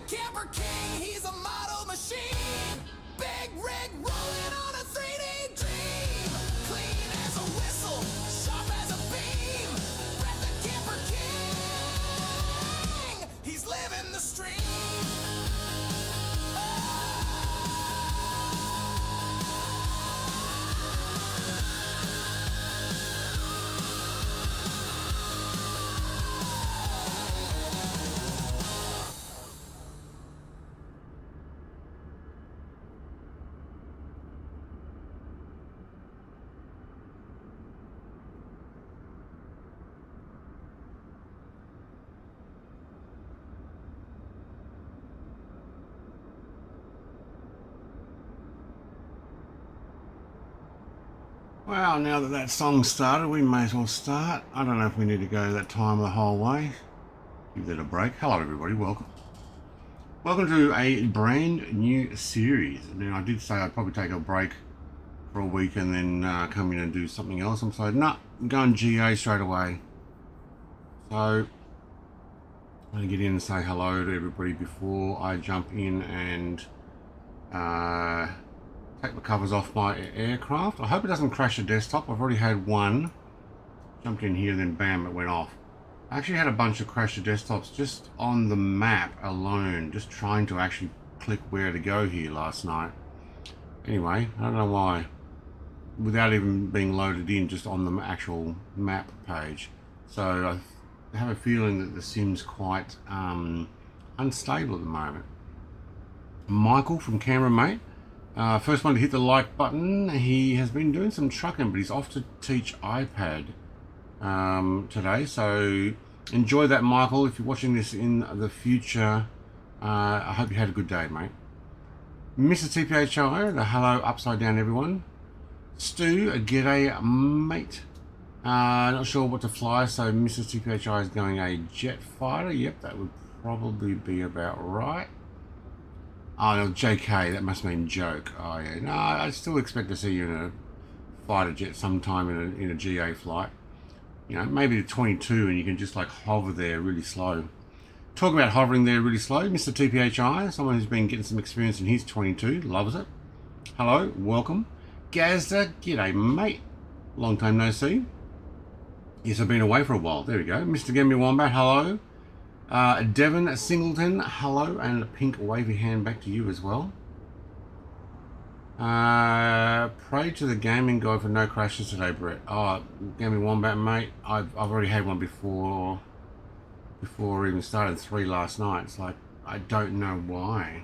camper king, he's a model machine. Big rig rolling on a 3D dream. Clean as a whistle, sharp as a beam. Brett the camper king, he's living the stream. Well, now that that song's started, we may as well start. I don't know if we need to go that time the whole way. Give that a break. Hello, everybody. Welcome. Welcome to a brand new series. Now, I did say I'd probably take a break for a week and then come in and do something else. I'm saying, no, I'm going GA straight away. So, I'm going to get in and say hello to everybody before I jump in and take the covers off my aircraft. I hope it doesn't crash the desktop. I've already had one. Jumped in here, then bam, it went off. I actually had a bunch of crash the desktops just on the map alone, just trying to actually click where to go here last night. Anyway, I don't know why. Without even being loaded in, just on the actual map page. So I have a feeling that the sim's quite unstable at the moment. Michael from Camera Mate. First one to hit the like button. He has been doing some trucking, but he's off to teach iPad today. So enjoy that, Michael. If you're watching this in the future, I hope you had a good day, mate. Mr. TPHI, the hello upside down, everyone. Stu, a g'day, mate. Not sure what to fly, so Mrs. TPHI is going a jet fighter. Yep, that would probably be about right. Oh, no, JK, that must mean joke. Oh, yeah. No, I still expect to see you in a fighter jet sometime in a GA flight. You know, maybe to 22 and you can just like hover there really slow. Talk about hovering there really slow. Mr. TPHI, someone who's been getting some experience in his 22, loves it. Hello, welcome. Gazda, g'day, mate. Long time no see. Yes, I've been away for a while. There we go. Mr. Gammy Wombat, hello. Devon Singleton, hello, and a pink wavy hand back to you as well. Pray to the gaming god for no crashes today, Brett. Oh, Gaming Wombat, mate. I've already had one before we even started 3 last night. It's like, I don't know why.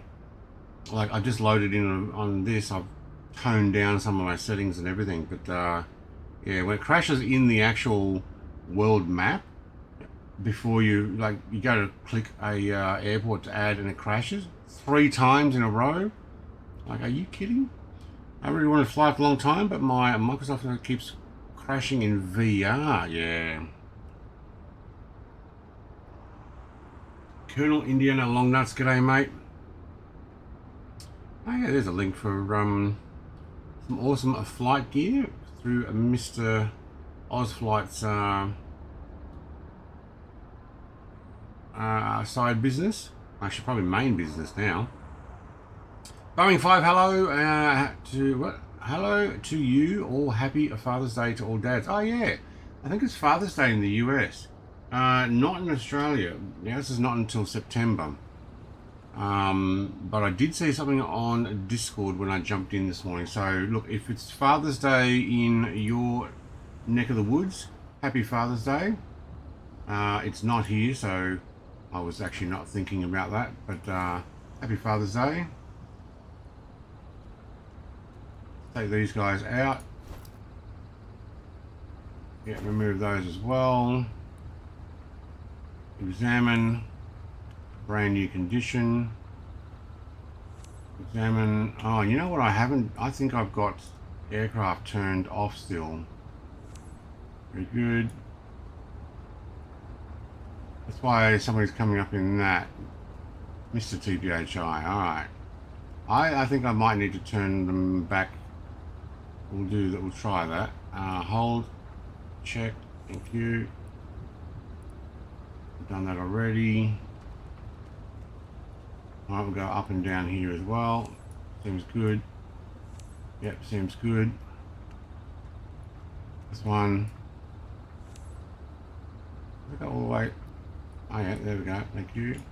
Like, I just loaded in on this. I've toned down some of my settings and everything, but yeah, when it crashes in the actual world map, before you go to click a airport to add and it crashes 3 times in a row. Like, are you kidding? I really want to fly for a long time, but my Microsoft keeps crashing in VR. Yeah. Colonel Indiana Long Nuts, g'day, mate. Oh yeah, there's a link for some awesome flight gear through Mr. Ozflight's side business, actually probably main business now. Boeing 5, hello hello to you all. Happy Father's Day to all dads. Oh yeah, I think it's Father's Day in the US, not in Australia. Now this is not until September, but I did see something on Discord when I jumped in this morning. So look, if it's Father's Day in your neck of the woods, happy Father's Day. It's not here, so I was actually not thinking about that, but happy Father's Day. Take these guys out. Yeah, remove those as well. Examine. Brand new condition. Examine. Oh, you know what I haven't? I think I've got aircraft turned off still. Very good. That's why somebody's coming up in that. Mr. TPHI, alright. I think I might need to turn them back. We'll do that, we'll try that. Hold, check, thank you. I've done that already. Alright, we'll go up and down here as well. Seems good. Yep, seems good. This one. Look all the way. Oh yeah, there we go. Thank you.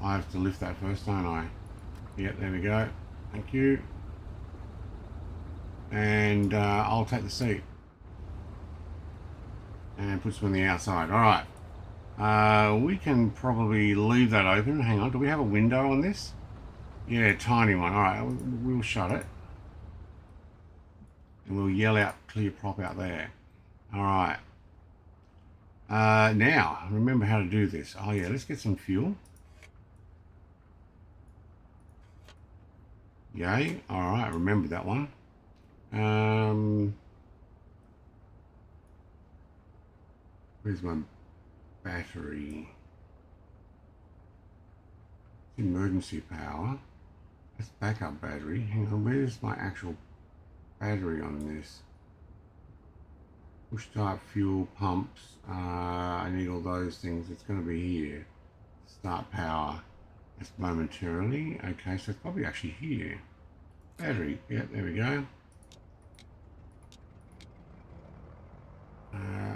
I have to lift that first, don't I? Yep, there we go. Thank you. And I'll take the seat. And put some on the outside. Alright. We can probably leave that open. Hang on, do we have a window on this? Yeah, tiny one. Alright, we'll shut it. And we'll yell out clear prop out there. Alright. Now, remember how to do this. Oh yeah, let's get some fuel. Yay. Alright, remember that one. Where's my battery? Emergency power. That's backup battery. Hang on, where's my actual battery on this? Push start fuel pumps. I need all those things. It's going to be here. Start power. That's momentarily. Okay, so it's probably actually here. Battery. Yep, there we go.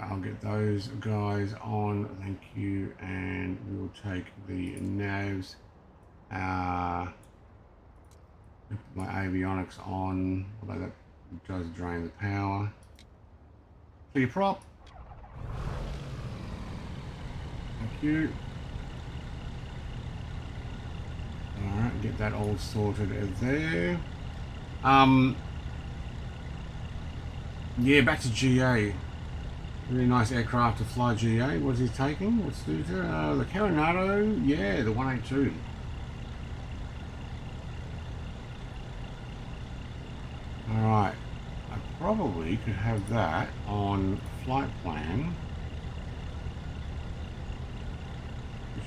I'll get those guys on. Thank you. And we'll take the navs. Put my avionics on, although that does drain the power. Clear prop. Thank you. Alright, get that all sorted there. Yeah, back to GA. Really nice aircraft to fly GA. What's he taking? What's the Coronado? Yeah, the 182. Alright, I probably could have that on flight plan.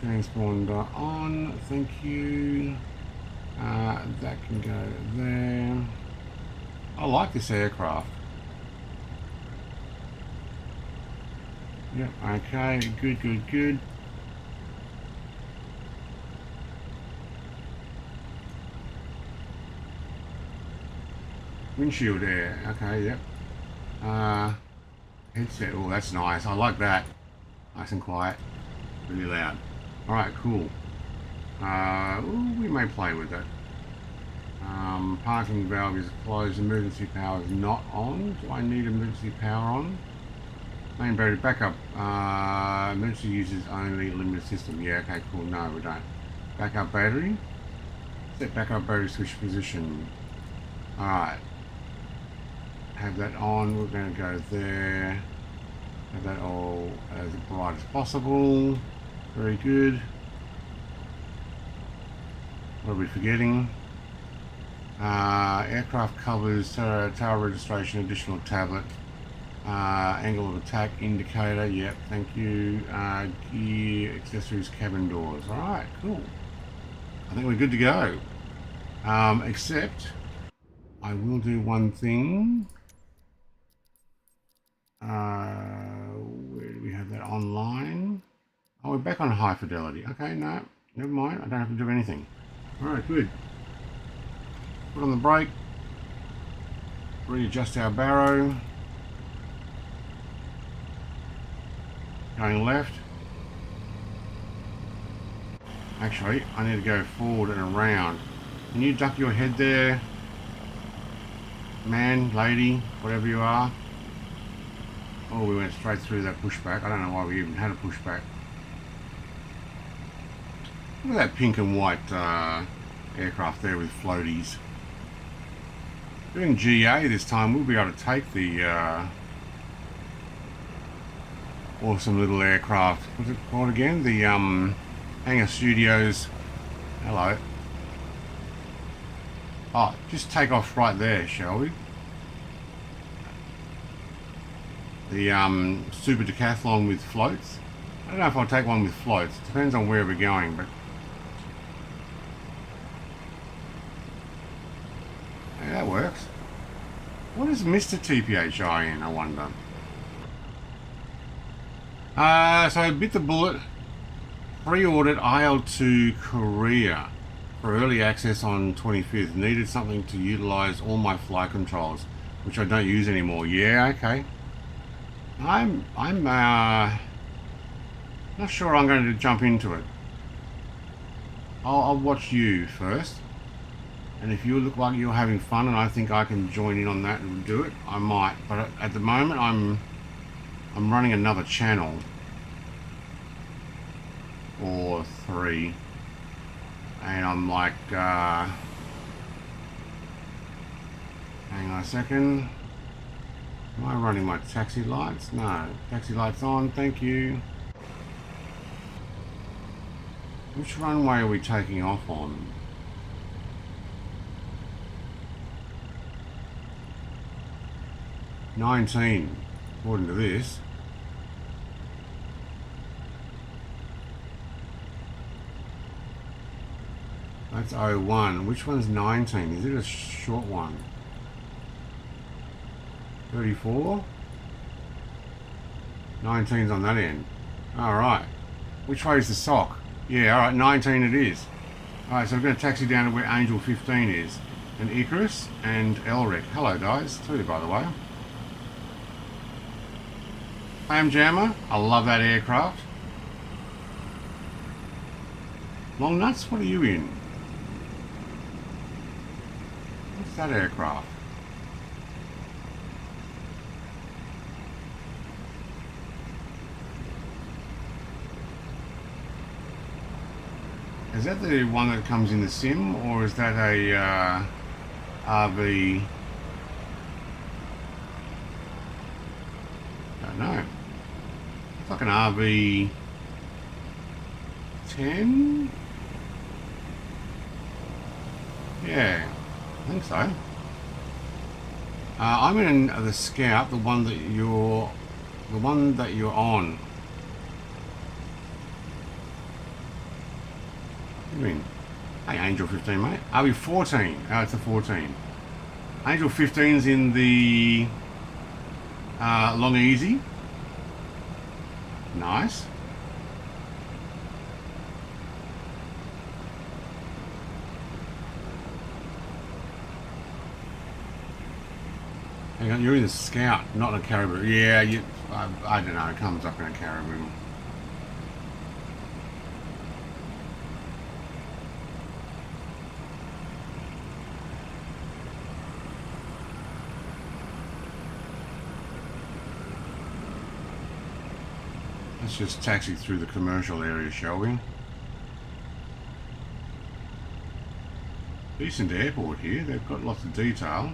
Transponder on, thank you. That can go there. I like this aircraft. Yep, okay, good. Windshield air, okay, yep. Headset, oh that's nice, I like that. Nice and quiet, really loud. Alright, cool. Ooh, we may play with it. Parking valve is closed, emergency power is not on. Do I need emergency power on? Main battery backup, emergency uses only limited system. Yeah, okay, cool. No, we don't. Backup battery. Set backup battery switch position. Alright. Have that on. We're going to go there. Have that all as bright as possible. Very good. What are we forgetting? Aircraft covers, tower registration, additional tablet. Angle of attack indicator, yep, thank you. Gear, accessories, cabin doors. Alright, cool. I think we're good to go. Except, I will do one thing. Where do we have that online? Oh, we're back on high fidelity. Okay, no, never mind. I don't have to do anything. Alright, good. Put on the brake. Readjust our barrow. Going left. Actually, I need to go forward and around. Can you duck your head there? Man, lady, whatever you are. Oh, we went straight through that pushback. I don't know why we even had a pushback. Look at that pink and white aircraft there with floaties. Doing GA this time, we'll be able to take the awesome little aircraft. What's it called again? The Hangar Studios. Hello. Oh, just take off right there, shall we? The Super Decathlon with floats. I don't know if I'll take one with floats. It depends on where we're going, but yeah, that works. What is Mr. TPHI in, I wonder? So I bit the bullet. Pre-ordered IL-2 Korea for early access on 25th. Needed something to utilize all my flight controls, which I don't use anymore. Yeah, okay. I'm not sure I'm going to jump into it. I'll watch you first, and if you look like you're having fun and I think I can join in on that and do it, I might. But at the moment, I'm running another channel or 3, and I'm like, hang on a second. Am I running my taxi lights? No, taxi lights on. Thank you. Which runway are we taking off on? $19, according to this. That's 01. Which one's 19? Is it a short one? 34? 19's on that end. Alright. Which way is the sock? Yeah, alright, 19 it is. Alright, so we're going to taxi down to where Angel 15 is. And Icarus and Elric. Hello guys, too, by the way. Clam Jammer, I love that aircraft. Long Nuts, what are you in? What's that aircraft? Is that the one that comes in the sim, or is that a RV? I don't know. It's like an RV 10? Yeah, I think so. I'm in the Scout, the one that you're on. What do you mean? Hey, Angel 15, mate. Are we 14? Oh, it's a 14. Angel 15's in the Long Easy. Nice. Hang on, you're in the Scout, not in a Caribou. Yeah, I don't know, it comes up in a Caribou. Let's just taxi through the commercial area, shall we? Decent airport here, they've got lots of detail.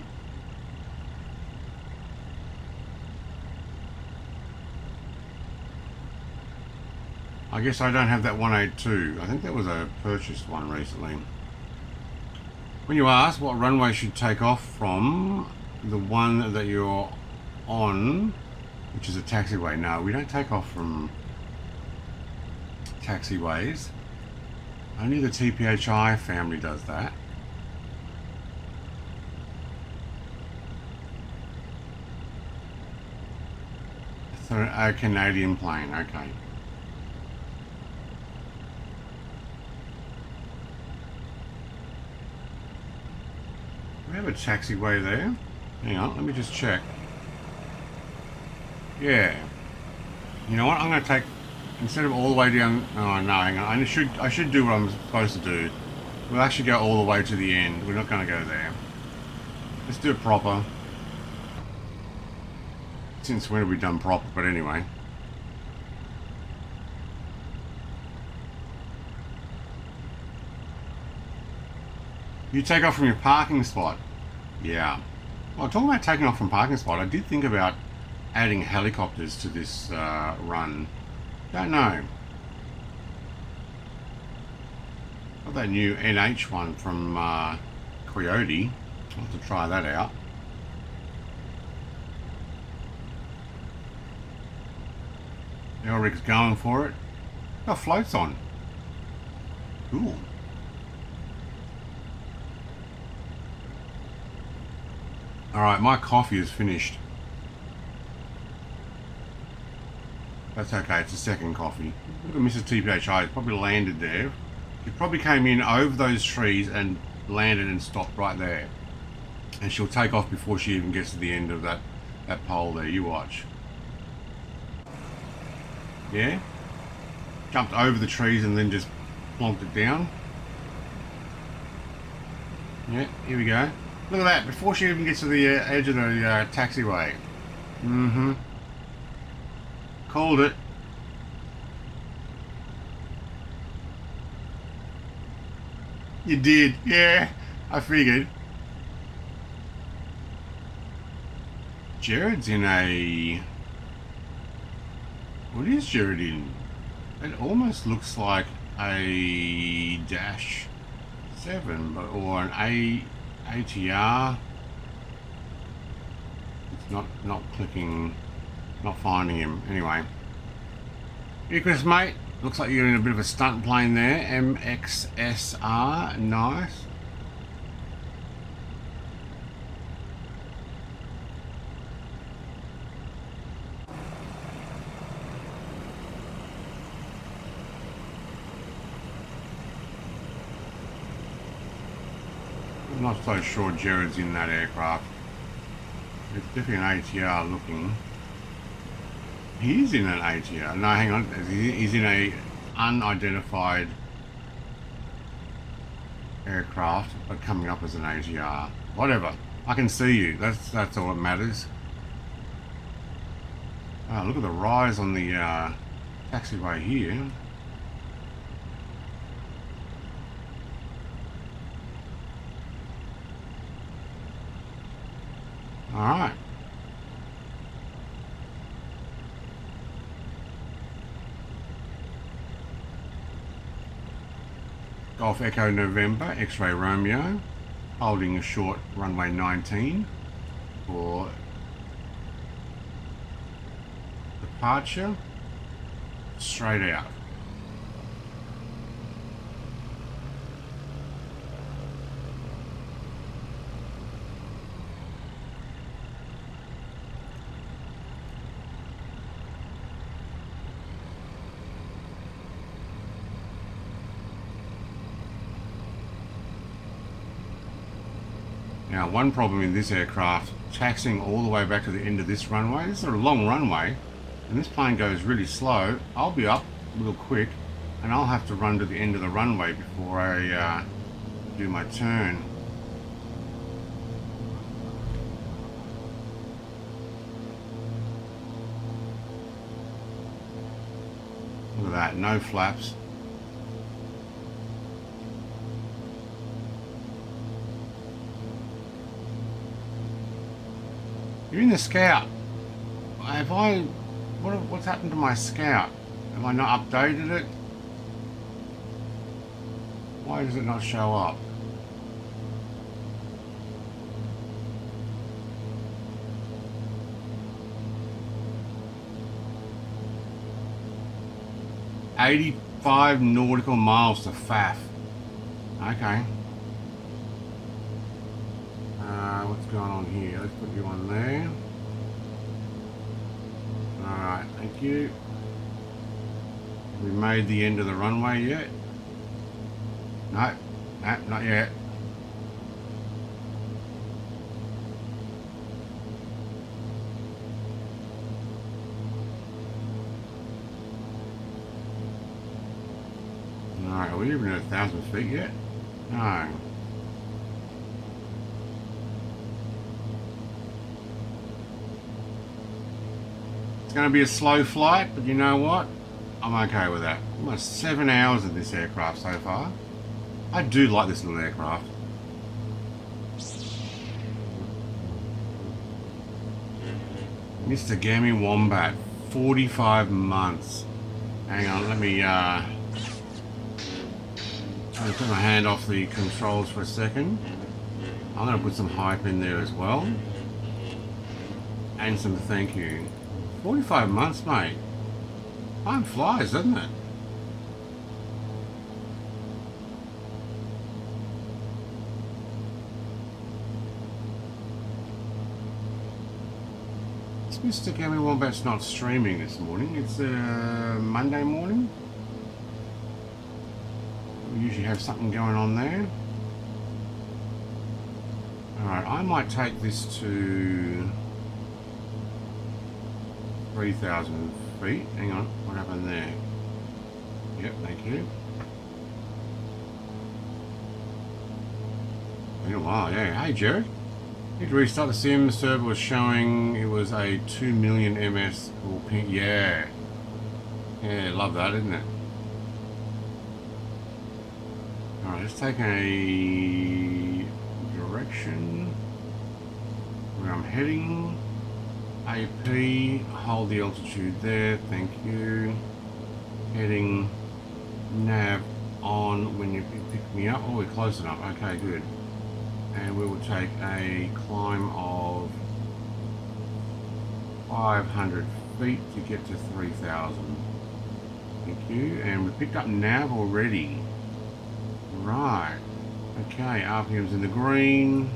I guess I don't have that 182. I think that was a purchased one recently. When you ask what runway should take off from, the one that you're on, which is a taxiway. No, we don't take off from taxiways. Only the TPHI family does that. So a Canadian plane, okay. Do we have a taxiway there? Hang on, let me just check. Yeah. You know what? I'm going to take, instead of all the way down. Oh no, hang on. I should do what I'm supposed to do. We'll actually go all the way to the end. We're not going to go there. Let's do it proper. Since when have we done proper? But anyway. You take off from your parking spot. Yeah. Well, talking about taking off from parking spot, I did think about adding helicopters to this run. Don't know. Got that new NH one from Coyote. I'll have to try that out. Elric's going for it. Got floats on. Cool. Alright, my coffee is finished. That's okay, it's a second coffee. Look at Mrs. TPHI, it's probably landed there. She probably came in over those trees and landed and stopped right there. And she'll take off before she even gets to the end of that pole there, you watch. Yeah? Jumped over the trees and then just plonked it down. Yeah, here we go. Look at that, before she even gets to the edge of the taxiway. Mm-hmm. Called it. You did, yeah, I figured. Jared's in a... What is Jared in? It almost looks like a Dash 7, but, or an ATR. It's not clicking, not finding him. Anyway. Here, Chris, mate. Looks like you're in a bit of a stunt plane there. MXSR, nice. I'm not so sure Jared's in that aircraft. It's definitely an ATR looking. He is in an ATR. No, hang on. He's in a unidentified aircraft, but coming up as an ATR. Whatever. I can see you. That's all that matters. Oh, look at the rise on the taxiway here. All right. Golf Echo November, X-Ray Romeo, holding a short runway 19 for departure, straight out. Now, one problem in this aircraft, taxiing all the way back to the end of this runway, this is a long runway, and this plane goes really slow. I'll be up real quick, and I'll have to run to the end of the runway before I do my turn. Look at that, no flaps. You're in the Scout. Have I... What's happened to my Scout? Have I not updated it? Why does it not show up? $85 nautical miles to FAAF. Okay. What's going on here? Let's put you on there. Alright, thank you. Have we made the end of the runway yet? No, not yet. Alright, are we even at 1,000 feet yet? No. It's going to be a slow flight, but you know what? I'm okay with that. Almost 7 hours of this aircraft so far. I do like this little aircraft. Mr. Gammy Wombat, 45 months. Hang on, let me put my hand off the controls for a second. I'm going to put some hype in there as well. And some thank you. 45 months, mate. Time flies, doesn't it? What's Mr. Gammy Wombat's not streaming this morning? It's Monday morning. We usually have something going on there. Alright, I might take this to 3,000 feet. Hang on, what happened there? Yep, thank you. Wow, yeah. Hey, Jared. Need to restart the sim. The server was showing it was a 2 million ms. Cool pink. Yeah. Yeah, love that, isn't it? Alright, let's take a direction where I'm heading. AP, hold the altitude there, thank you. Heading nav on when you pick me up. Oh, we're close enough. Okay, good. And we will take a climb of 500 feet to get to 3,000. Thank you. And we picked up nav already. Right. Okay, RPM's in the green.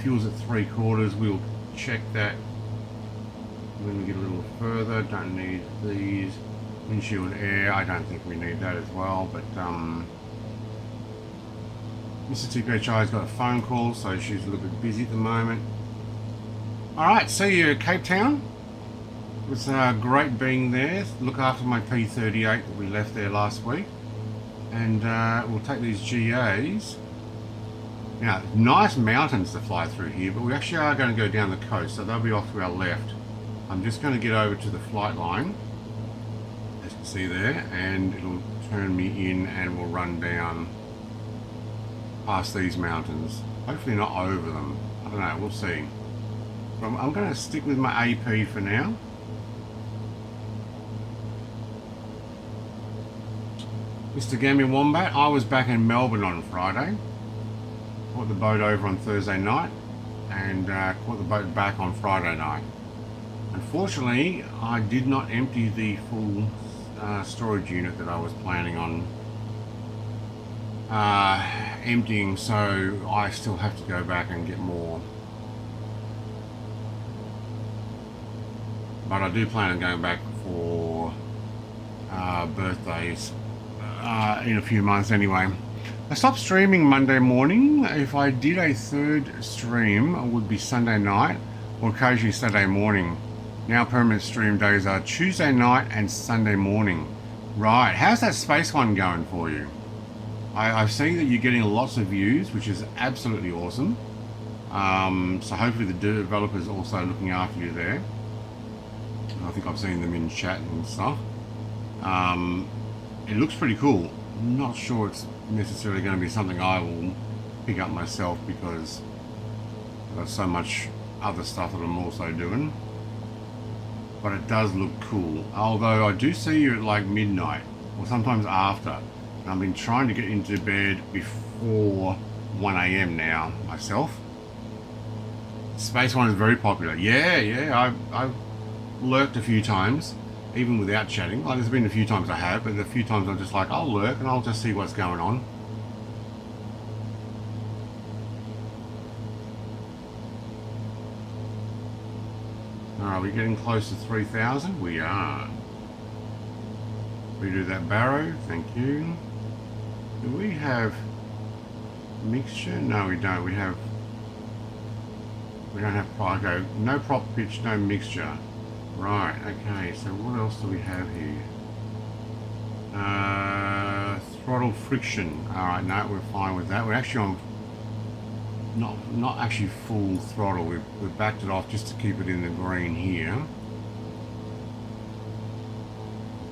Fuel's at 3/4. We'll check that when we get a little further. Don't need these. Windshield air, I don't think we need that as well, but Mr. TPHI's got a phone call, so she's a little bit busy at the moment. Alright, see you at Cape Town. It was great being there. Look after my P38 that we left there last week. And we'll take these GAs. Now, nice mountains to fly through here, but we actually are going to go down the coast, so they'll be off to our left. I'm just going to get over to the flight line, as you can see there, and it'll turn me in and we'll run down past these mountains. Hopefully not over them. I don't know, we'll see. But I'm going to stick with my AP for now. Mr. Gammy Wombat, I was back in Melbourne on Friday. Caught the boat over on Thursday night and caught the boat back on Friday night. Unfortunately, I did not empty the full storage unit that I was planning on emptying, so I still have to go back and get more. But I do plan on going back for birthdays in a few months anyway. I stopped streaming Monday morning. If I did a third stream, it would be Sunday night or occasionally Saturday morning. Now permanent stream days are Tuesday night and Sunday morning. Right, how's that space one going for you? I've seen that you're getting lots of views, which is absolutely awesome. So hopefully the developers are also looking after you there. I think I've seen them in chat and stuff. It looks pretty cool. I'm not sure it's necessarily going to be something I will pick up myself because I've got so much other stuff that I'm also doing. But it does look cool. Although I do see you at like midnight or sometimes after. And I've been trying to get into bed before 1 AM now myself. Space One is very popular. Yeah, I've lurked a few times, even without chatting. Like there's been a few times I have, but a few times I'm just like, I'll lurk and I'll just see what's going on. Alright, we're getting close to 3,000. We are. Redo that barrow, thank you. Do we have mixture? No, we don't. We don't have Figo. No prop pitch, no mixture. Right, okay, so what else do we have here? Throttle friction. Alright, no, we're fine with that. We're actually on not actually full throttle. We've backed it off just to keep it in the green here.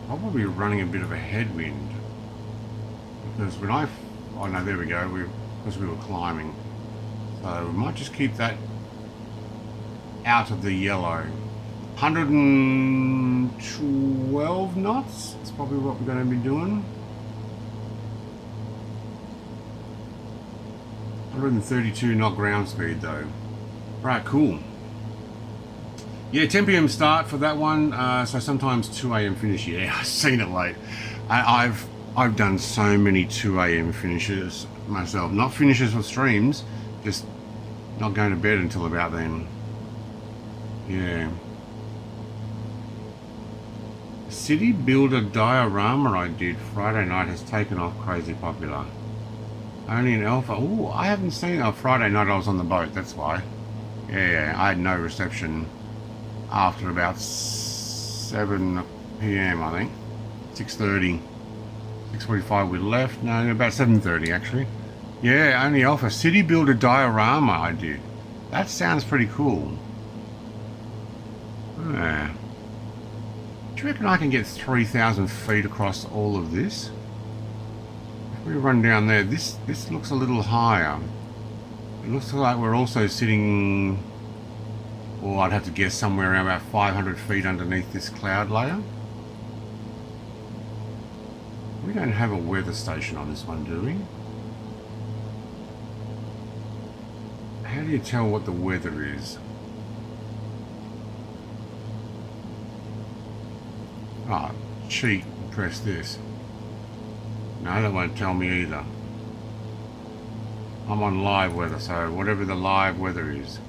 Probably running a bit of a headwind. Because when oh no, there we go, because we were climbing. So we might just keep that out of the yellow. 112 knots, that's probably what we're going to be doing. 132 knot ground speed though. Right, cool. Yeah, 10 PM start for that one, so sometimes 2 AM finish. Yeah, I've seen it late. I've done so many 2 AM finishes myself. Not finishes with streams, just not going to bed until about then. Yeah. City Builder diorama I did Friday night has taken off crazy popular. Only an alpha. Oh, I haven't seen it. Friday night I was on the boat, that's why. Yeah, I had no reception after about 7 p.m. I think. 6:30. 6:45 we left. No, about 7:30 actually. Yeah, only alpha. City Builder diorama I did. That sounds pretty cool. Yeah. Do you reckon I can get 3,000 feet across all of this? If we run down there, this looks a little higher. It looks like we're also sitting, or I'd have to guess somewhere around about 500 feet underneath this cloud layer. We don't have a weather station on this one, do we? How do you tell what the weather is? Oh, cheat and press this. No, that won't tell me either. I'm on live weather, so whatever the live weather is.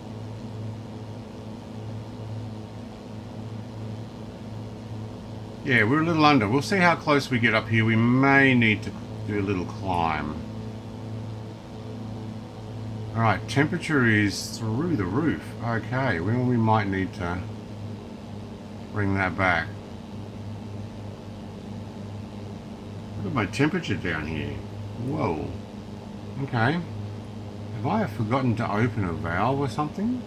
Yeah, we're a little under. We'll see how close we get up here. We may need to do a little climb. Alright, temperature is through the roof. Okay, well, we might need to bring that back. Look at my temperature down here. Whoa. Okay. Have I forgotten to open a valve or something?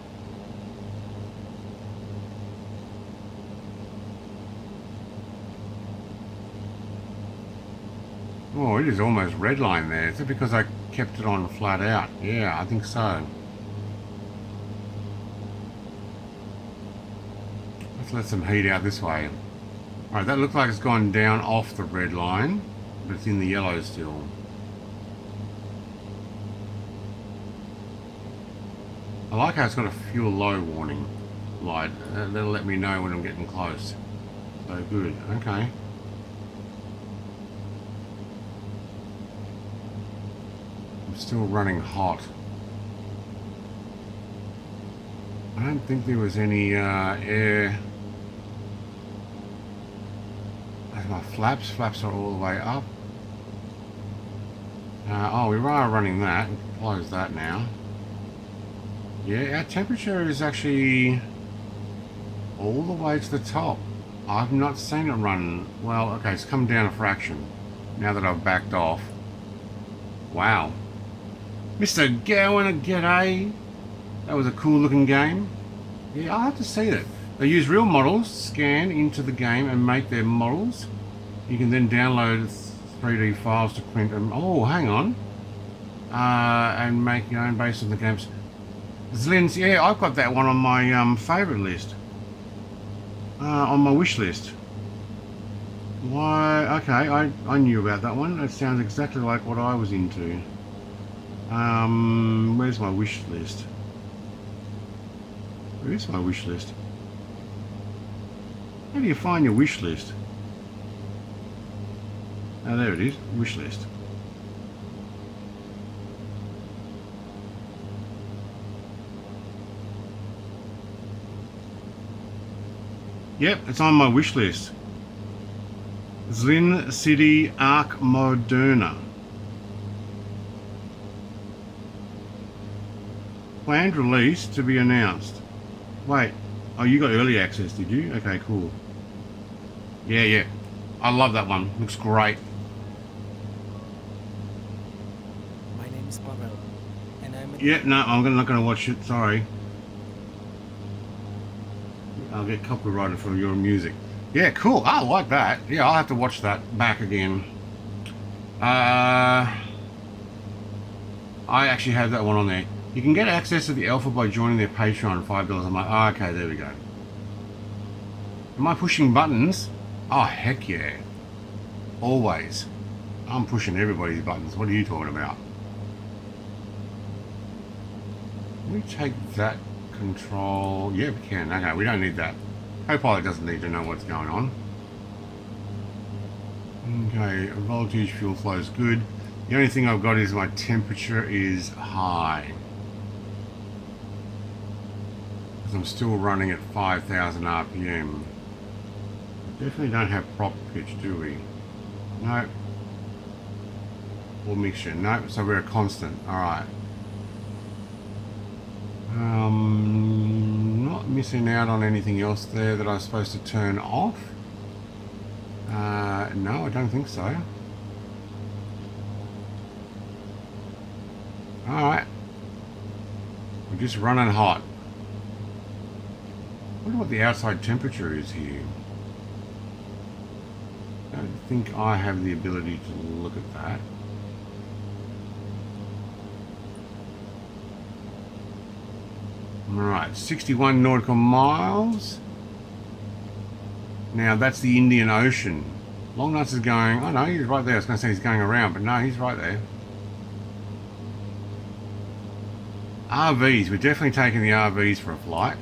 Oh, it is almost redline there. Is it because I kept it on flat out? Yeah, I think so. Let's let some heat out this way. Alright, that looks like it's gone down off the red line, but it's in the yellow still. I like how it's got a fuel low warning light. That'll let me know when I'm getting close. So good. Okay. I'm still running hot. I don't think there was any air. My flaps are all the way up. Oh, we are running that. Close that now. Yeah, our temperature is actually all the way to the top. I've not seen it run. Well, okay, it's come down a fraction now that I've backed off. Wow. Mr. Gowan, g'day. That was a cool looking game. Yeah, I'll have to see that. They use real models, scan into the game and make their models. You can then download 3D files to print them. Oh, hang on. And make your own based on the games. Zlin's, yeah, I've got that one on my favourite list. On my wish list. Why? Okay, I knew about that one. It sounds exactly like what I was into. Where's my wish list? Where's my wish list? How do you find your wish list? Oh, there it is. Wish list. Yep, it's on my wish list. Zlin City Arc Moderna. Planned release to be announced. Wait, oh, you got early access, did you? Okay, cool. Yeah. I love that one. Looks great. My name is Pavel, and I'm... Yeah, no, I'm not going to watch it. Sorry. I'll get copyrighted for your music. Yeah, cool. I like that. Yeah, I'll have to watch that back again. I actually have that one on there. You can get access to the alpha by joining their Patreon, $5 a month. Oh, okay, there we go. Am I pushing buttons? Oh, heck yeah. Always. I'm pushing everybody's buttons. What are you talking about? Can we take that control? Yeah, we can. Okay, we don't need that. Copilot doesn't need to know what's going on. Okay, voltage, fuel flow is good. The only thing I've got is my temperature is high. because I'm still running at 5,000 RPM. Definitely don't have prop pitch, do we? Nope. Or mixture, nope. So we're a constant. All right. Not missing out on anything else there that I was supposed to turn off. No, I don't think so. All right. We're just running hot. I wonder what the outside temperature is here. I don't think I have the ability to look at that. Alright, 61 nautical miles. Now that's the Indian Ocean. Longnuts is going, oh no, he's right there. I was going to say he's going around, but no, he's right there. RVs, we're definitely taking the RVs for a flight.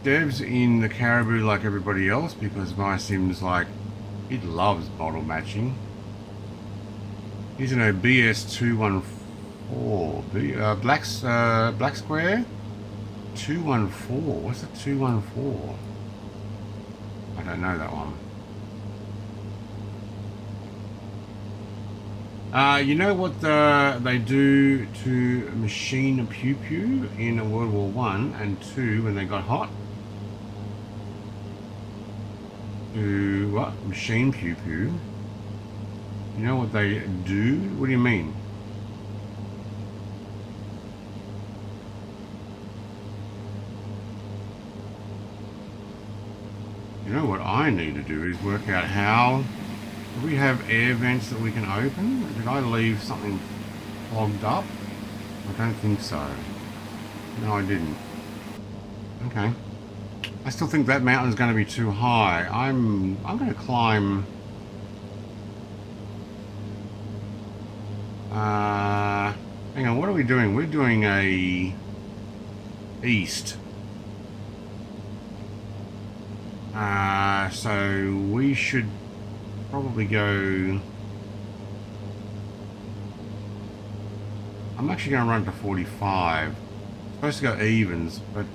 Dev's in the Caribou like everybody else because my sim's like, it loves model matching. He's in a BS214, black square. 214. What's a 214? I don't know that one. You know what they do to machine pew pew in World War I and II when they got hot? To what? Machine pew pew. You know what they do? What do you mean? You know what I need to do is work out how. Do we have air vents that we can open? Did I leave something clogged up? I don't think so. No, I didn't. Okay. I still think that mountain is going to be too high. I'm going to climb. Hang on. What are we doing? We're doing a east. So we should probably go. I'm actually going to run to 45. Supposed to go evens, but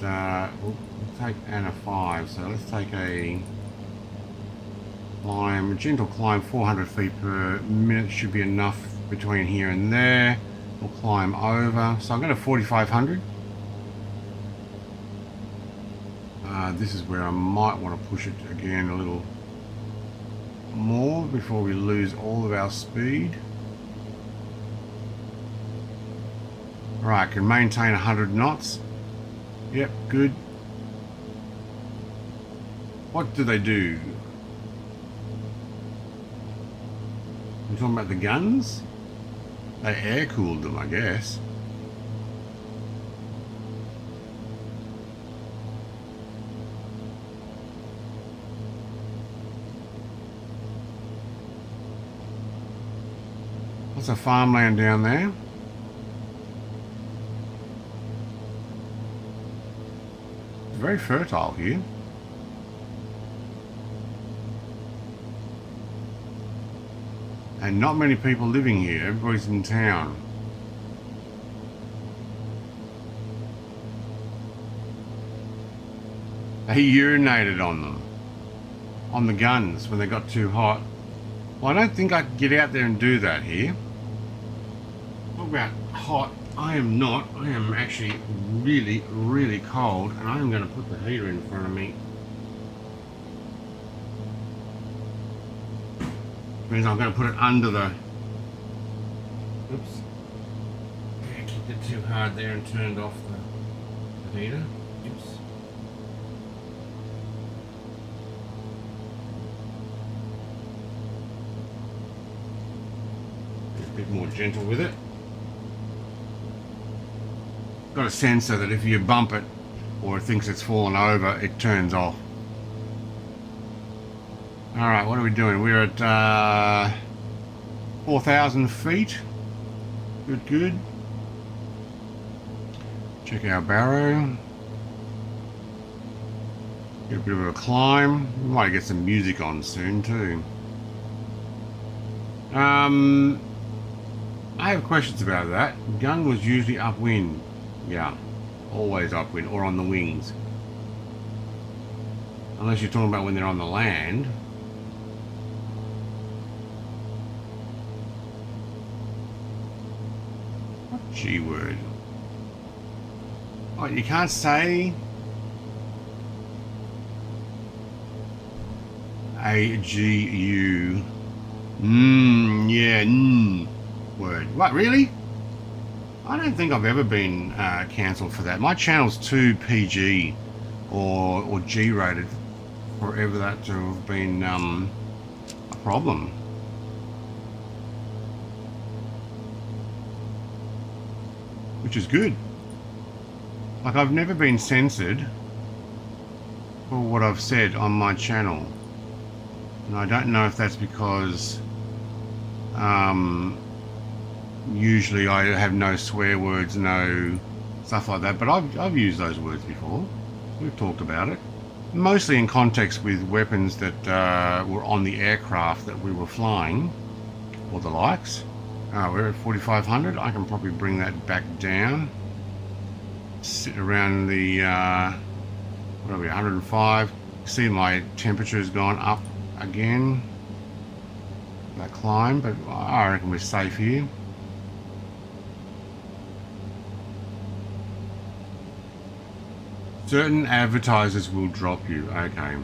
we'll take a 5. So let's take a climb, a gentle climb, 400 feet per minute should be enough between here and there. We'll climb over. So I'm going to 4,500. This is where I might want to push it again a little more before we lose all of our speed. Right, can maintain 100 knots. Yep, good. What do they do? You talking about the guns? They air cooled them, I guess. Lots of farmland down there. It's very fertile here. And not many people living here. Everybody's in town. They urinated on them. On the guns when they got too hot. Well, I don't think I could get out there and do that here. Talk about hot. I am not. I am actually really, really cold, and I am going to put the heater in front of me. Means I'm going to put it under the. Oops. Yeah, kicked it too hard there and turned off the heater. Oops. A bit more gentle with it. Got a sensor that if you bump it or it thinks it's fallen over, it turns off. Alright, what are we doing? We're at 4,000 feet. Good, good. Check our barrow. Get a bit of a climb. We might get some music on soon too. I have questions about that. Gun was usually upwind. Yeah, always upwind or on the wings. Unless you're talking about when they're on the land. What G word? Oh, you can't say AGU. Yeah, word. What, really? I don't think I've ever been cancelled for that. My channel's too PG or G rated for ever that to have been a problem. Which is good. Like, I've never been censored for what I've said on my channel. And I don't know if that's because usually I have no swear words, no stuff like that, but I've used those words before. We've talked about it. Mostly in context with weapons that were on the aircraft that we were flying, or the likes. We're at 4,500. I can probably bring that back down. Sit around the, what are we, 105. See, my temperature has gone up again. That climb, but I reckon we're safe here. Certain advertisers will drop you. Okay.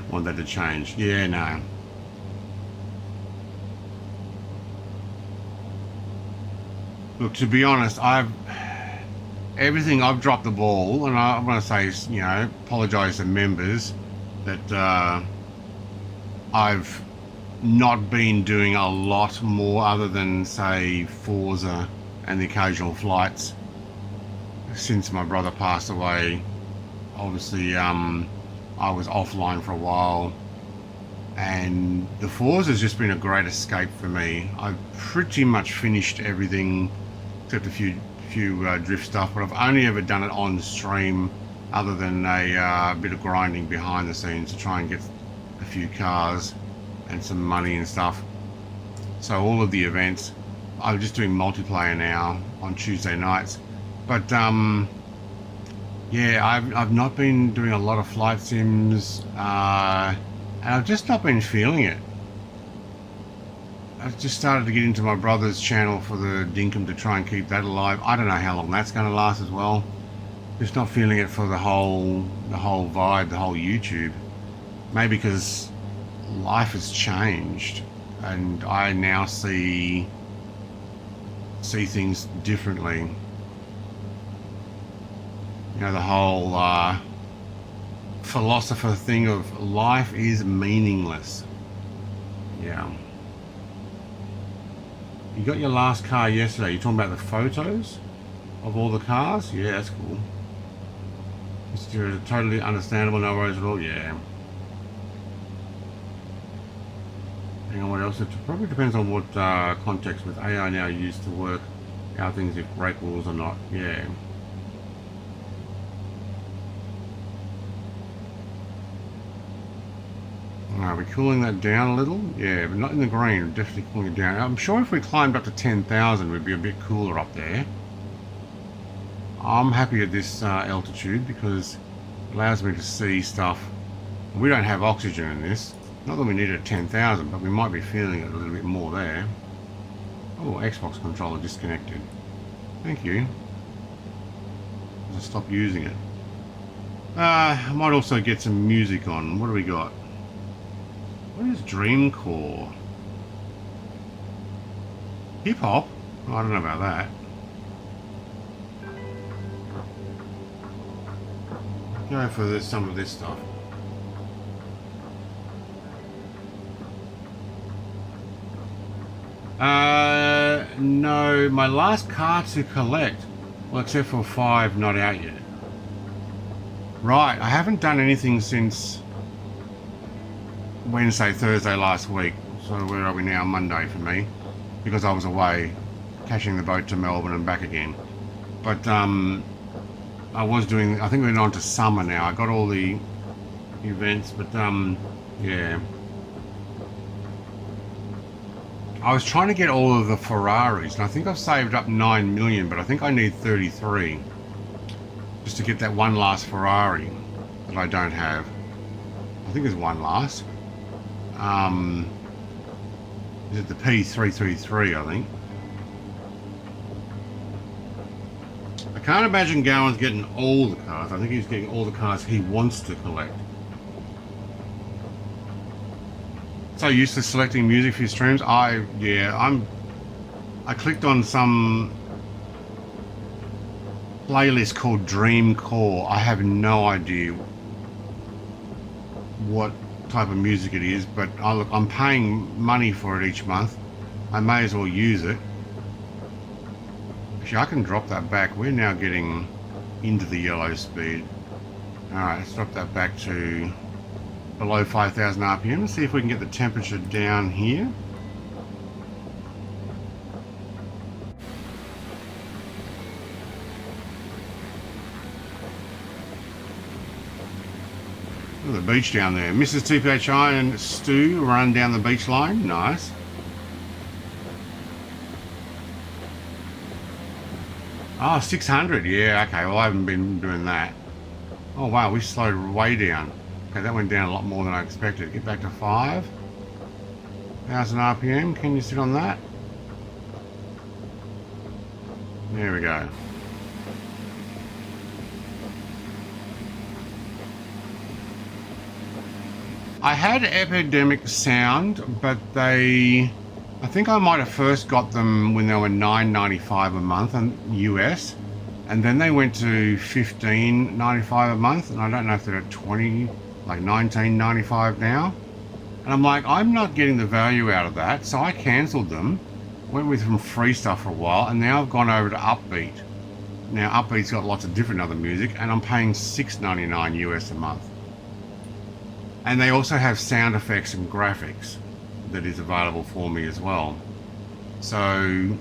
Want that to change? Yeah, no. Look, to be honest, I've dropped the ball, and I want to say, you know, apologise to members that I've not been doing a lot more other than, say, Forza and the occasional flights since my brother passed away. Obviously, I was offline for a while, and the Forza has just been a great escape for me. I've pretty much finished everything except a few drift stuff, but I've only ever done it on stream other than a bit of grinding behind the scenes to try and get a few cars and some money and stuff. So all of the events, I'm just doing multiplayer now on Tuesday nights. But yeah, I've not been doing a lot of flight sims, and I've just not been feeling it. I've just started to get into my brother's channel for the Dinkum to try and keep that alive. I don't know how long that's going to last as well. Just not feeling it for the whole vibe, the whole YouTube. Maybe because life has changed and I now see things differently. You know, the whole philosopher thing of life is meaningless. Yeah. You got your last car yesterday. You're talking about the photos of all the cars? Yeah, that's cool. It's totally understandable, no worries at all. Yeah. Hang on, what else? It probably depends on what context with AI now used to work out things, if brake rules or not. Yeah. Are we cooling that down a little? Yeah, but not in the green. We're definitely cooling it down. I'm sure if we climbed up to 10,000, we'd be a bit cooler up there. I'm happy at this altitude because it allows me to see stuff. We don't have oxygen in this. Not that we need it at 10,000, but we might be feeling it a little bit more there. Oh, Xbox controller disconnected. Thank you. I'll stop using it. I might also get some music on. What do we got? What is Dreamcore? Hip hop? Oh, I don't know about that. Go for this, some of this stuff. No, my last car to collect, well, except for 5 not out yet. Right, I haven't done anything since Wednesday, Thursday last week. So where are we now? Monday for me, because I was away catching the boat to Melbourne and back again. But I was doing, I think we're on to summer now. I got all the events, but yeah. I was trying to get all of the Ferraris, and I think I've saved up 9 million, but I think I need 33 just to get that one last Ferrari that I don't have. I think there's one last. Is it the P333, I think? I can't imagine Gowan's getting all the cars. I think he's getting all the cars he wants to collect. So used to selecting music for your streams. I clicked on some playlist called Dream Core. I have no idea what type of music it is, but I'm paying money for it each month. I may as well use it. Actually, I can drop that back. We're now getting into the yellow speed. Alright, let's drop that back to below 5,000 RPM. Let's see if we can get the temperature down here. Look at the beach down there. Mrs. TPHI and Stu run down the beach line. Nice. Oh, 600. Yeah, okay. Well, I haven't been doing that. Oh, wow. We slowed way down. Okay, that went down a lot more than I expected. Get back to 5,000 RPM. Can you sit on that? There we go. I had Epidemic Sound, but I think I might have first got them when they were $9.95 a month in US, and then they went to $15.95 a month, and I don't know if they're at like $19.95 now. And I'm like, I'm not getting the value out of that, so I cancelled them, went with some free stuff for a while, and now I've gone over to Upbeat. Now Upbeat's got lots of different other music, and I'm paying $6.99 US a month. And they also have sound effects and graphics that is available for me as well. So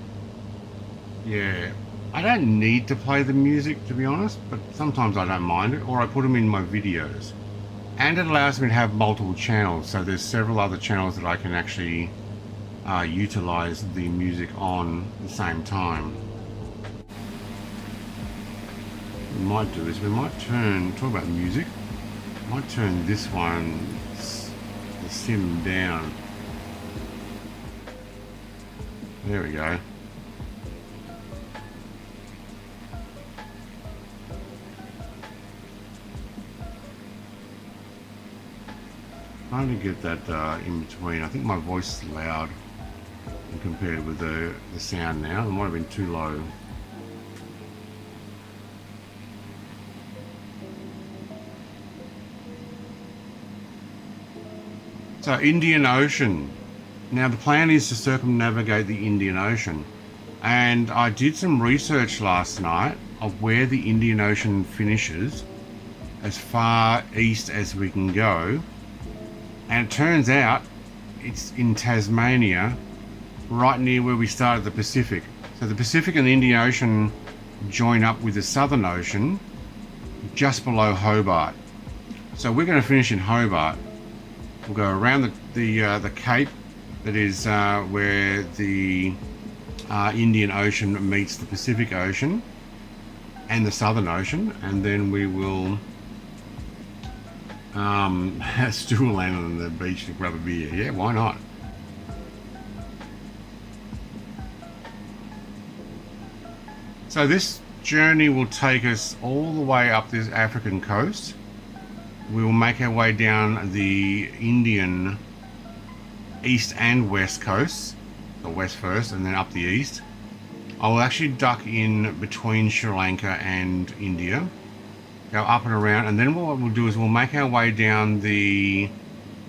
yeah, I don't need to play the music, to be honest, but sometimes I don't mind it, or I put them in my videos. And it allows me to have multiple channels, so there's several other channels that I can actually utilize the music on at the same time. What we might do is we might talk about music, might turn this one, the sim down. There we go. Trying to get that in between. I think my voice is loud compared with the sound now. It might have been too low. So Indian Ocean. Now the plan is to circumnavigate the Indian Ocean, and I did some research last night of where the Indian Ocean finishes, as far east as we can go, and it turns out it's in Tasmania, right near where we started the Pacific. So the Pacific and the Indian Ocean join up with the Southern Ocean just below Hobart. So we're going to finish in Hobart. We'll go around the Cape, that is where the Indian Ocean meets the Pacific Ocean and the Southern Ocean, and then we will still land on the beach to grab a beer. Yeah, why not? So this journey will take us all the way up this African coast. We will make our way down the Indian east and west coasts, the west first and then up the east. I will actually duck in between Sri Lanka and India, go up and around, and then what we'll do is we'll make our way down the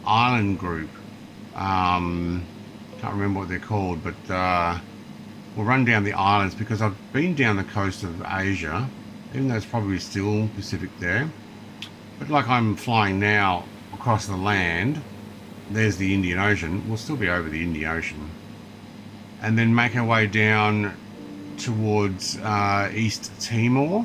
island group. Can't remember what they're called, but we'll run down the islands, because I've been down the coast of Asia, even though it's probably still Pacific there. But like I'm flying now across the land, there's the Indian Ocean. We'll still be over the Indian Ocean. And then make our way down towards East Timor.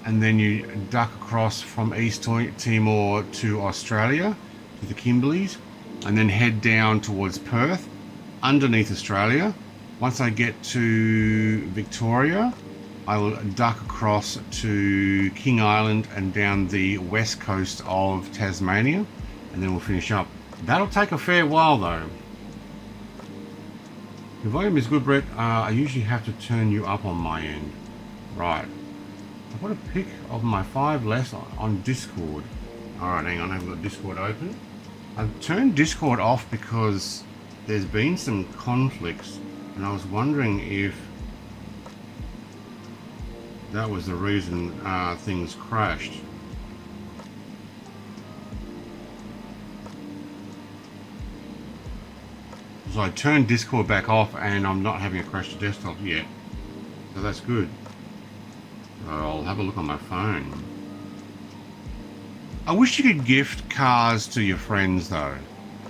And then you duck across from East Timor to Australia, to the Kimberleys. And then head down towards Perth. underneath Australia. Once I get to Victoria, I will duck across to King Island and down the west coast of Tasmania, and then we'll finish up. That'll take a fair while though. Your volume is good, Brett. I usually have to turn you up on my end. Right. I've got a pic of my 5 less on Discord. Alright, hang on, I've got Discord open. I've turned Discord off because there's been some conflicts, and I was wondering if that was the reason things crashed. So I turned Discord back off and I'm not having a crash to desktop yet. So that's good. I'll have a look on my phone. I wish you could gift cars to your friends though,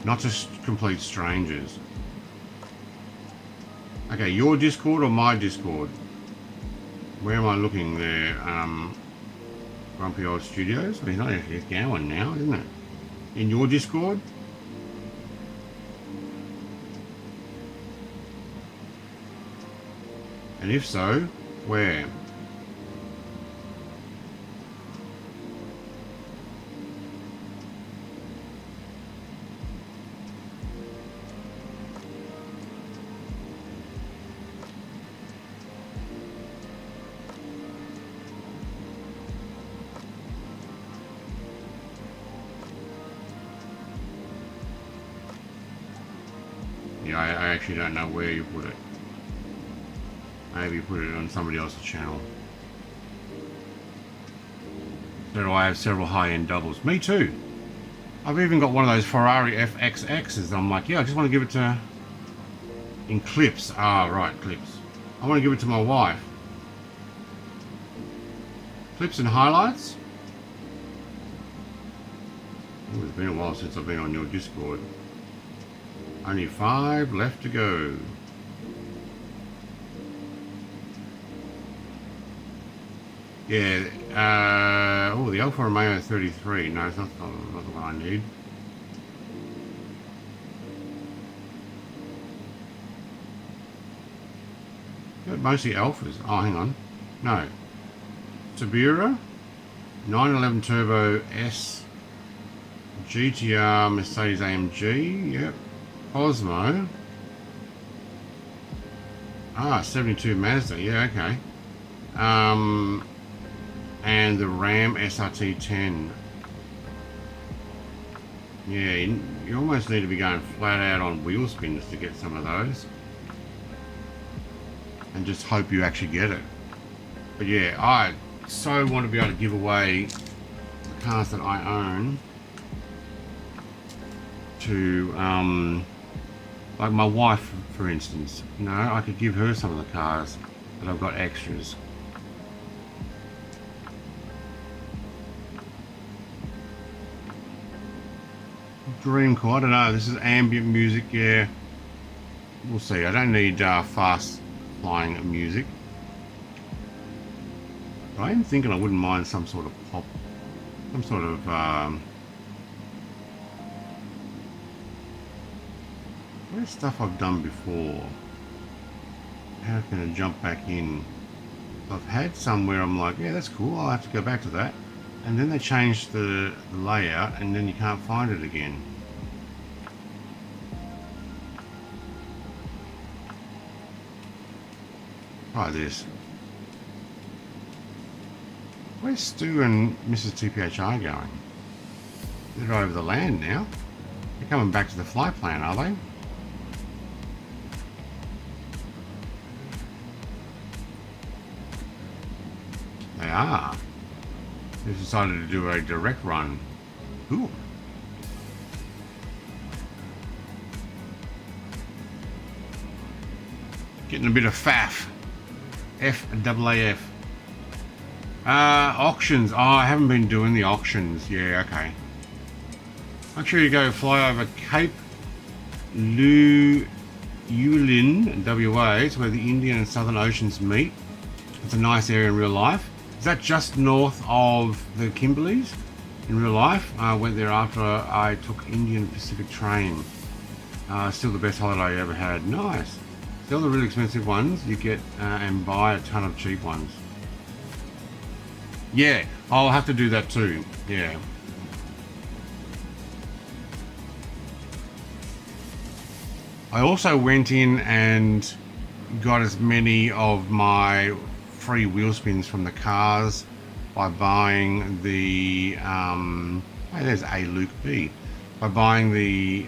not just complete strangers. Okay, your Discord or my Discord? Where am I looking there? Grumpy Old Studios? He's not actually going now, isn't it? In your Discord? And if so, where? Yeah, I actually don't know where you put it. Maybe you put it on somebody else's channel. So do I have several high-end doubles? Me too. I've even got one of those Ferrari FXXs. I'm like, yeah, I just want to give it to... In clips. Ah, right, clips. I want to give it to my wife. Clips and highlights? Ooh, it's been a while since I've been on your Discord. Only 5 left to go. Yeah, oh, the Alfa Romeo 33. No, it's not the one I need. Got mostly Alphas. Oh, hang on. No. Tabura, 911 Turbo S, GTR Mercedes AMG. Yep. Cosmo. Ah, 72 Mazda. Yeah, okay. And the Ram SRT10. Yeah, you almost need to be going flat out on wheel spins to get some of those. And just hope you actually get it. But yeah, I so want to be able to give away the cars that I own to, like my wife, for instance. You know, I could give her some of the cars that I've got extras. Dreamcore, I don't know, this is ambient music, yeah. We'll see, I don't need fast flying music. But I am thinking I wouldn't mind some sort of pop, some sort of, where's stuff I've done before? How can I jump back in? I've had somewhere I'm like, yeah, that's cool, I'll have to go back to that. And then they changed the layout and then you can't find it again. Try this. Where's Stu and Mrs. TPHI going? They're over the land now. They're coming back to the flight plan, are they? They are. They've decided to do a direct run. Cool. Getting a bit of FAAF. FAAF. Auctions. Oh, I haven't been doing the auctions. Yeah, okay. Make sure you go fly over Cape Yulin, WA. It's where the Indian and Southern Oceans meet. It's a nice area in real life. Is that just north of the Kimberleys? In real life, I went there after I took Indian Pacific train. Still the best holiday I ever had. Nice. Still the really expensive ones you get and buy a ton of cheap ones. Yeah, I'll have to do that too. Yeah. I also went in and got as many of my free wheel spins from the cars by buying the oh, there's A Luke B, by buying the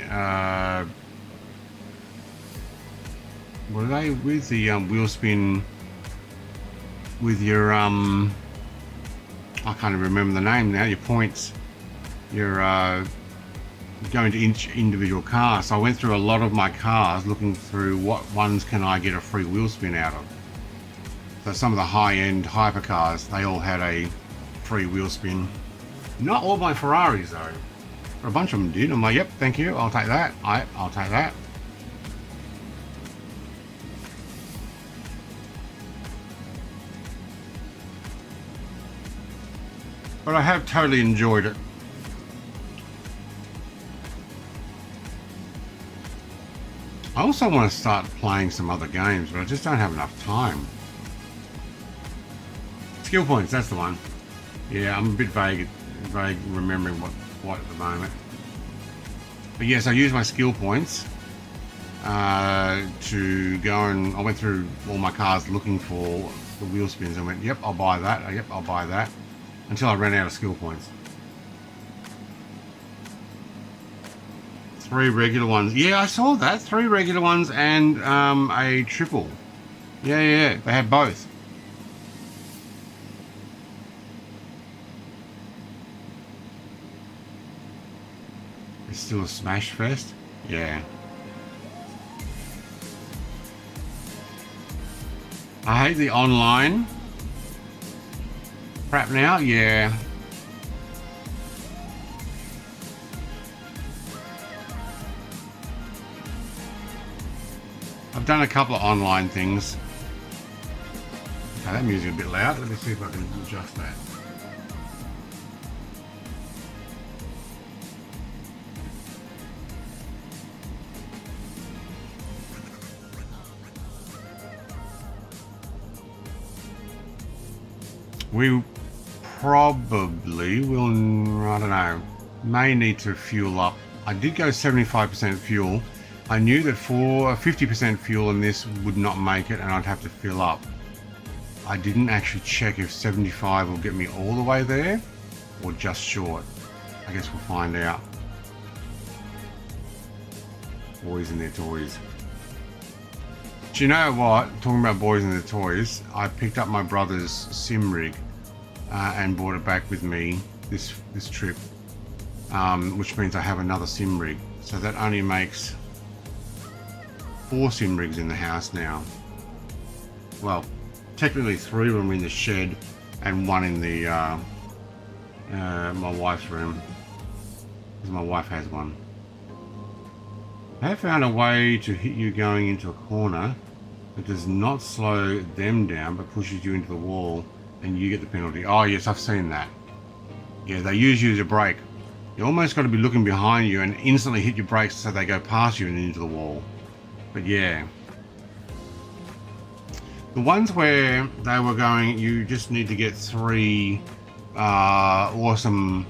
what are they with the wheel spin with your I can't even remember the name now, your points, your going to each individual car. So I went through a lot of my cars looking through what ones can I get a free wheel spin out of. So some of the high-end hypercars, they all had a free wheel spin. Not all my Ferraris though. A bunch of them did. I'm like, yep, thank you, I'll take that. I'll take that. But I have totally enjoyed it. I also want to start playing some other games, but I just don't have enough time. Skill points, that's the one. Yeah, I'm a bit vague remembering what at the moment. But yes, I use my skill points to go, and I went through all my cars looking for the wheel spins. I went, yep, I'll buy that. Yep, I'll buy that. Until I ran out of skill points. 3 regular ones. Yeah, I saw that. 3 regular ones and a triple. Yeah, they had both. It's still a smash fest. Yeah. I hate the online crap now. Yeah. I've done a couple of online things. Okay, that music is a bit loud. Let me see if I can adjust that. We probably will, I don't know, may need to fuel up. I did go 75% fuel. I knew that for 50% fuel in this would not make it and I'd have to fill up. I didn't actually check if 75 will get me all the way there or just short. I guess we'll find out. Boys and their toys. Do you know what? Talking about boys and their toys, I picked up my brother's sim rig and brought it back with me this trip, which means I have another sim rig. So that only makes 4 sim rigs in the house now. Well, technically 3 when we're in the shed and 1 in the my wife's room, because my wife has one. I have found a way to hit you going into a corner that does not slow them down but pushes you into the wall and you get the penalty. Oh yes, I've seen that. Yeah, they use you as a brake. You almost got to be looking behind you and instantly hit your brakes so they go past you and into the wall. But yeah, the ones where they were going, you just need to get 3 awesome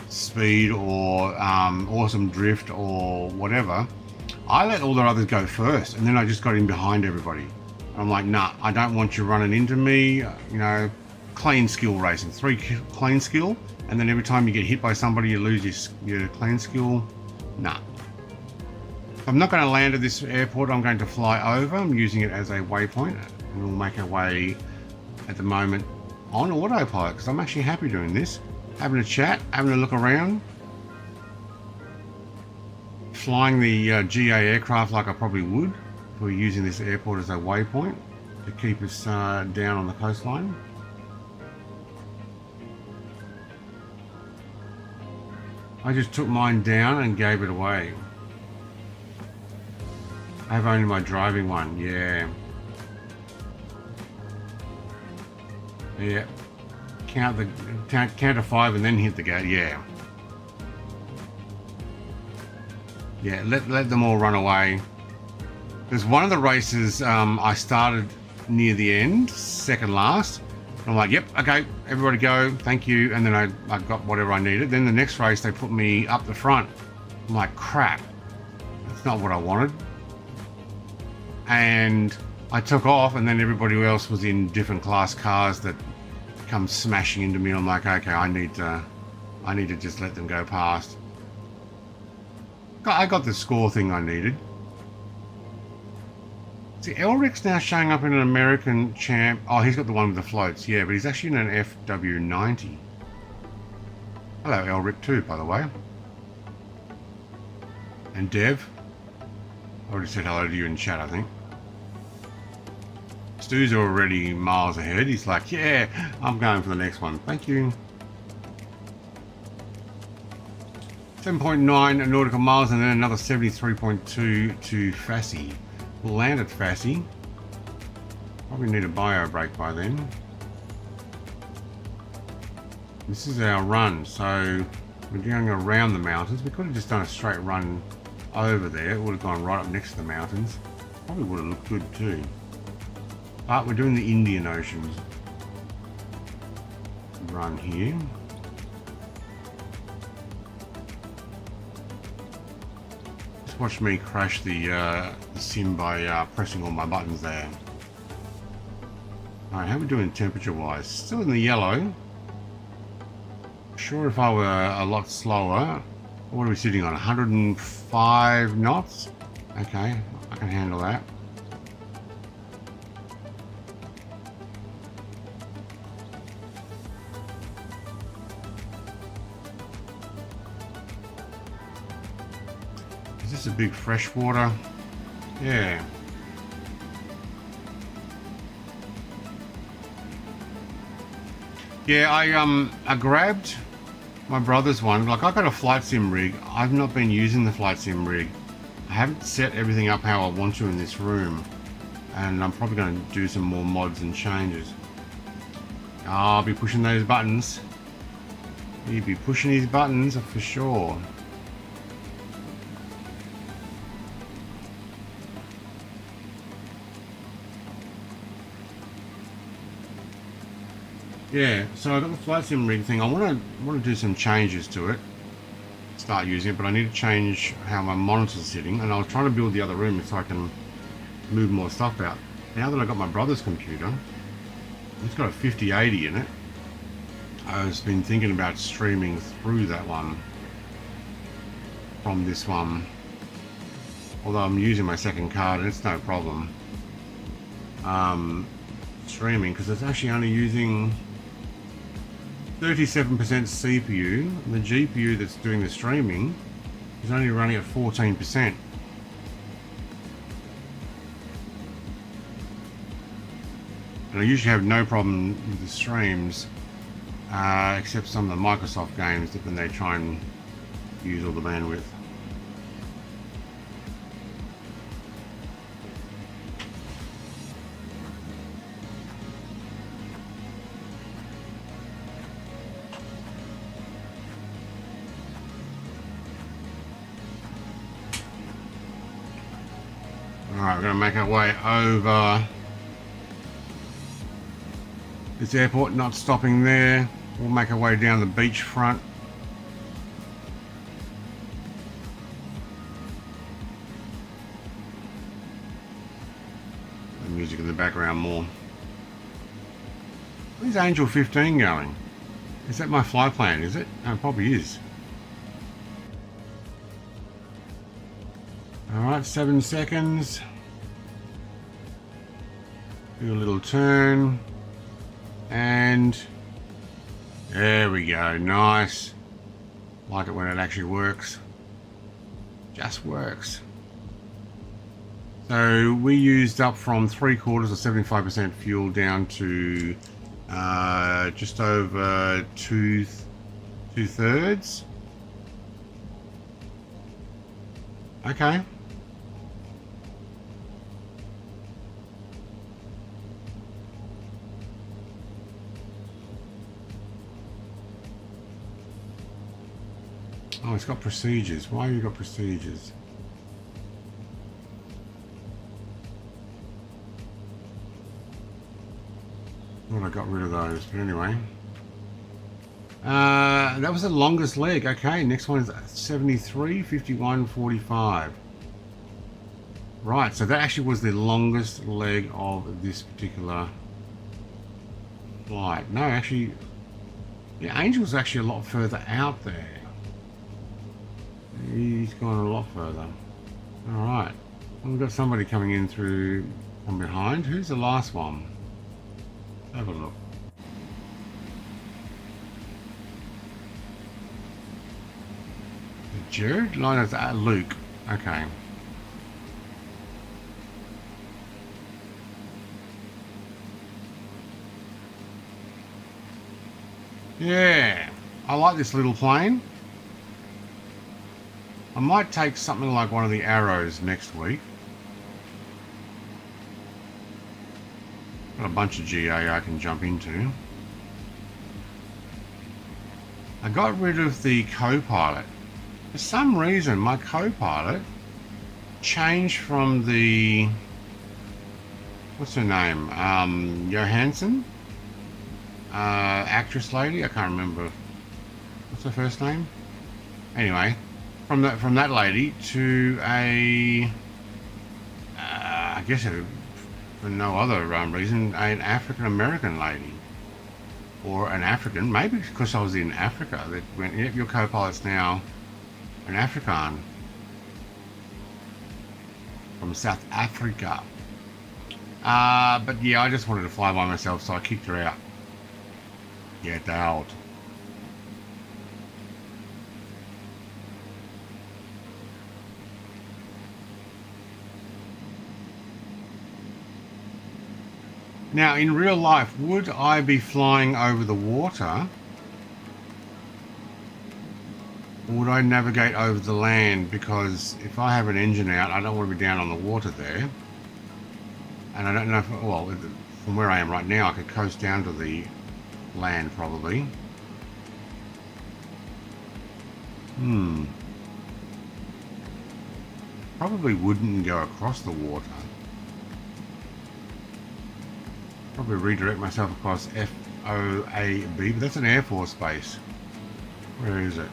speed or awesome drift or whatever. I let all the others go first and then I just got in behind everybody. I'm like, nah, I don't want you running into me. You know, clean skill racing, 3 clean skill, and then every time you get hit by somebody you lose your clean skill. Nah. I'm not going to land at this airport. I'm going to fly over. I'm using it as a waypoint, and we'll make our way at the moment on autopilot because I'm actually happy doing this, having a chat, having a look around, flying the GA aircraft like I probably would if we were using this airport as a waypoint to keep us down on the coastline. I just took mine down and gave it away. I have only my driving one, yeah. Yeah. Count to 5 and then hit the gate, yeah. Yeah, let them all run away. There's one of the races I started near the end, second last. I'm like, yep, okay, everybody go, thank you. And then I got whatever I needed. Then the next race, they put me up the front. I'm like, crap, that's not what I wanted. And I took off, and then everybody else was in different class cars that come smashing into me. I'm like, okay, I need to just let them go past. I got the score thing I needed. See, Elric's now showing up in an American champ. Oh, he's got the one with the floats, yeah, but he's actually in an FW90. Hello, Elric, too, by the way. And Dev. I already said hello to you in chat, I think. Stu's already miles ahead. He's like, yeah, I'm going for the next one. Thank you. 7.9 nautical miles and then another 73.2 to FACY. We'll land at FACY. Probably need a bio break by then. This is our run, so we're going around the mountains. We could have just done a straight run over there. It would have gone right up next to the mountains. Probably would have looked good too. But we're doing the Indian Ocean run here. Just watch me crash the sim by pressing all my buttons there. Alright, how are we doing temperature wise? Still in the yellow. Sure, if I were a lot slower. What are we sitting on? 105 knots? Okay, I can handle that. Is this a big freshwater? Yeah. Yeah, I grabbed my brother's one. Like, I got a flight sim rig. I've not been using the flight sim rig. I haven't set everything up how I want to in this room, and I'm probably going to do some more mods and changes. I'll be pushing those buttons. You'll be pushing these buttons for sure. Yeah, so I got the flight sim rig thing. I want to do some changes to it. Start using it, but I need to change how my monitor's sitting. And I was trying to build the other room so I can move more stuff out. Now that I got my brother's computer, it's got a 5080 in it. I've been thinking about streaming through that one from this one. Although I'm using my second card, and it's no problem. Streaming, because it's actually only using 37% CPU, and the GPU that's doing the streaming is only running at 14%. And I usually have no problem with the streams, except some of the Microsoft games that when they try and use all the bandwidth. Alright, we're going to make our way over this airport, not stopping there. We'll make our way down the beach front. The music in the background more. Where's Angel 15 going? Is that my fly plan, is it? Oh, it probably is. Alright, 7 seconds. Do a little turn. And there we go. Nice. Like it when it actually works. Just works. So we used up from 3/4 or 75% fuel down to just over two-thirds. Okay. Oh, it's got procedures. Why have you got procedures? thought I got rid of those, but anyway. That was the longest leg. Okay, next one is 73, 51, 45. Right, so that actually was the longest leg of this particular flight. No, actually, the Angel's actually a lot further out there. He's gone a lot further. Alright, we've got somebody coming in through from behind. Who's the last one? Have a look. Jared? No, that's Luke. Okay. Yeah, I like this little plane. I might take something like one of the Arrows next week. Got a bunch of GA I can jump into. I got rid of the co-pilot. For some reason, my co-pilot changed from the... What's her name? Johansson? Actress lady? I can't remember. What's her first name? Anyway, from that lady to a... I guess for no other reason, an African-American lady. Or an African, maybe because I was in Africa. That went, yep, your co-pilot's now an Afrikaan from South Africa. But yeah, I just wanted to fly by myself, so I kicked her out. Get out. Now, in real life, would I be flying over the water? Or would I navigate over the land? Because if I have an engine out, I don't want to be down on the water there. And I don't know if, well, from where I am right now, I could coast down to the land probably. Probably wouldn't go across the water. Probably redirect myself across FOAB, but that's an Air Force base. Where is it?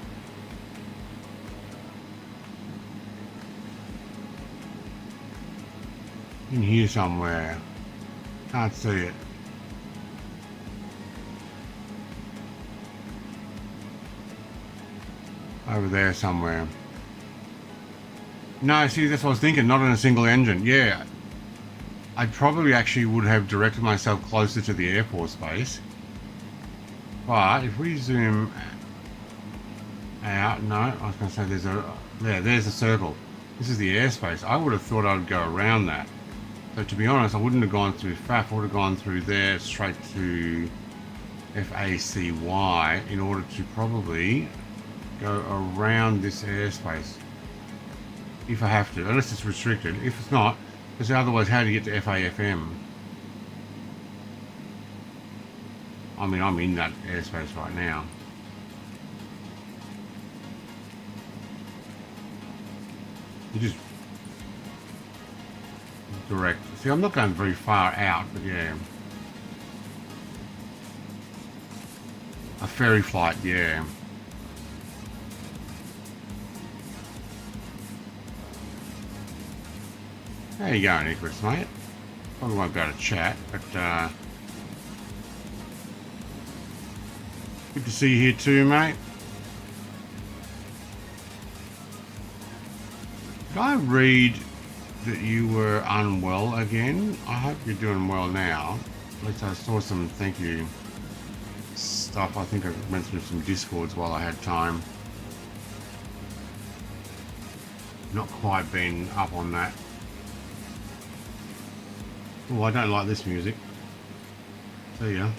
In here somewhere. Can't see it. Over there somewhere. No, see, that's what I was thinking, not on a single engine. Yeah. I probably actually would have directed myself closer to the Air Force base. But if we zoom out, no, I was going to say there's a circle. This is the airspace. I would have thought I'd go around that. So to be honest, I wouldn't have gone through FAAF. I would have gone through there straight to FACY in order to probably go around this airspace. If I have to, unless it's restricted. If it's not, because otherwise how do you get to FAFM? I mean, I'm in that airspace right now. You just direct. See, I'm not going very far out, but yeah. A ferry flight, yeah. How you going, Icarus, mate? Probably won't be able to chat, but good to see you here too, mate. Did I read that you were unwell again? I hope you're doing well now. At least I saw some thank you stuff. I think I went through some Discords while I had time. Not quite been up on that. Oh, I don't like this music. See ya.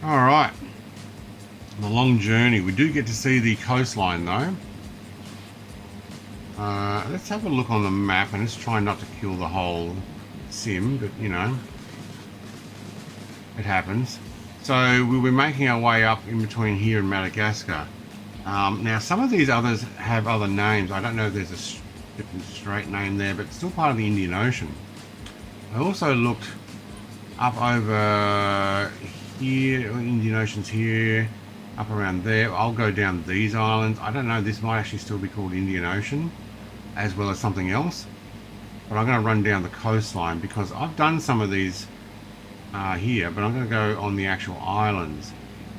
All right. A long journey. We do get to see the coastline though. Let's have a look on the map, and let's try not to kill the whole sim, but you know, it happens. So we'll be making our way up in between here and Madagascar. Now some of these others have other names. I don't know if there's a different straight name there, but it's still part of the Indian Ocean. I also looked up over here, Indian Ocean's here, up around there. I'll go down these islands. I don't know, this might actually still be called Indian Ocean as well as something else, but I'm going to run down the coastline because I've done some of these here, but I'm going to go on the actual islands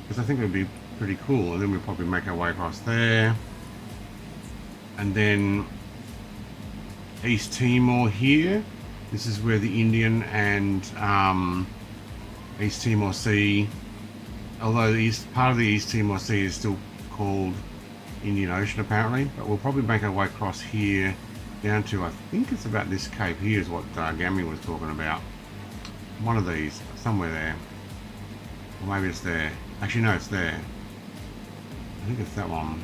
because I think it would be pretty cool. And then we'll probably make our way across there, and then East Timor here. This is where the Indian and East Timor Sea, although part of the East Timor Sea is still called Indian Ocean apparently, but we'll probably make our way across here down to, I think it's about this cape here is what Gammy was talking about. One of these, somewhere there. Or maybe it's there. Actually no, it's there. I think it's that one.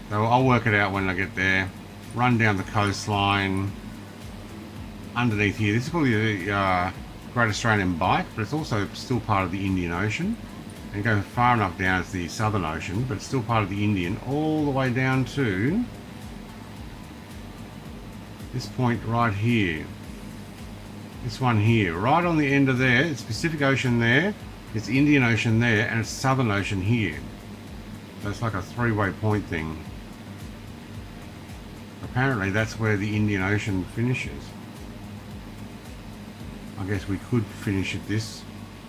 So I'll work it out when I get there. Run down the coastline. Underneath here, this is called the Great Australian Bight, but it's also still part of the Indian Ocean. And go far enough down as the Southern Ocean, but it's still part of the Indian, all the way down to this point right here. This one here, right on the end of there, it's Pacific Ocean there, it's Indian Ocean there, and it's Southern Ocean here. So it's like a three-way point thing. Apparently that's where the Indian Ocean finishes. I guess we could finish at this.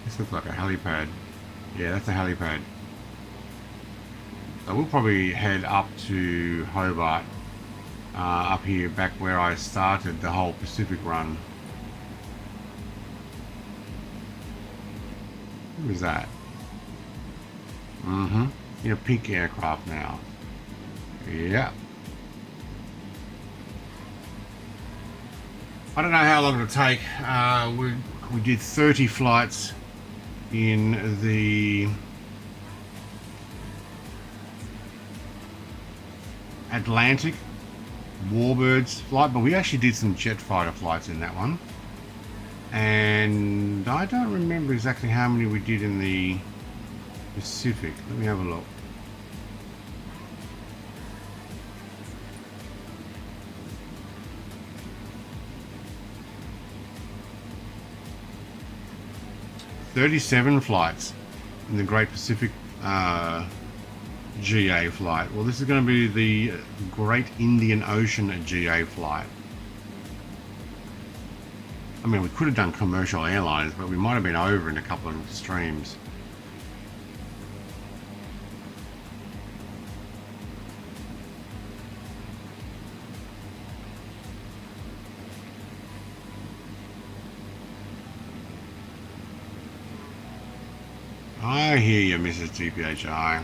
This looks like a helipad. Yeah, that's a helipad. So we'll probably head up to Hobart, up here, back where I started the whole Pacific run. Who is that? In a pink aircraft now. Yeah. I don't know how long it'll take. We did 30 flights in the Atlantic Warbirds flight, but we actually did some jet fighter flights in that one. And I don't remember exactly how many we did in the Pacific. Let me have a look. $37 flights in the Great Pacific GA flight. Well, this is going to be the Great Indian Ocean GA flight. I mean, we could have done commercial airlines, but we might have been over in a couple of streams. I hear you, Mrs. GPHI.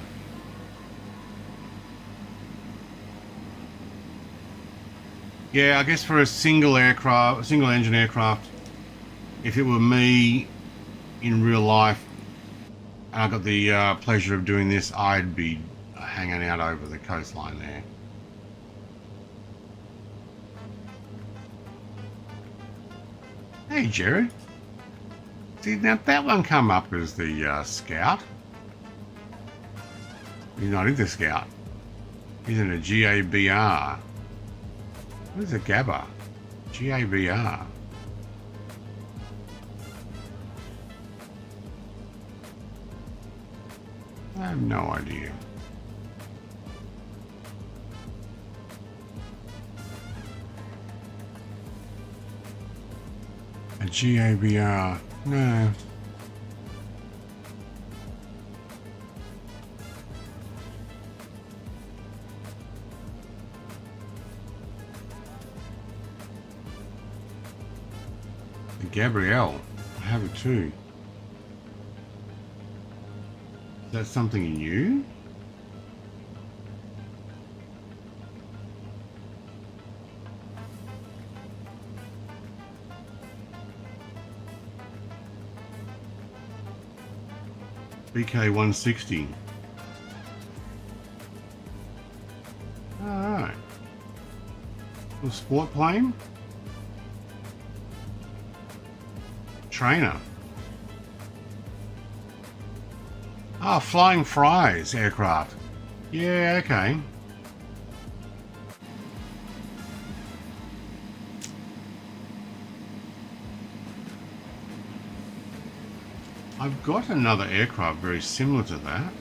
Yeah, I guess for a single engine aircraft, if it were me in real life and I got the pleasure of doing this, I'd be hanging out over the coastline there. Hey, Jared. See, now that one come up as the Scout. He's not in the Scout. He's in a GABR. What is a GABR? GABR. I have no idea. A GABR. No. The Gabrielle. I have it too. Is that something new? BK160. Little sport plane. Trainer. Ah, Flying Fries aircraft. Yeah, okay. I've got another aircraft very similar to that.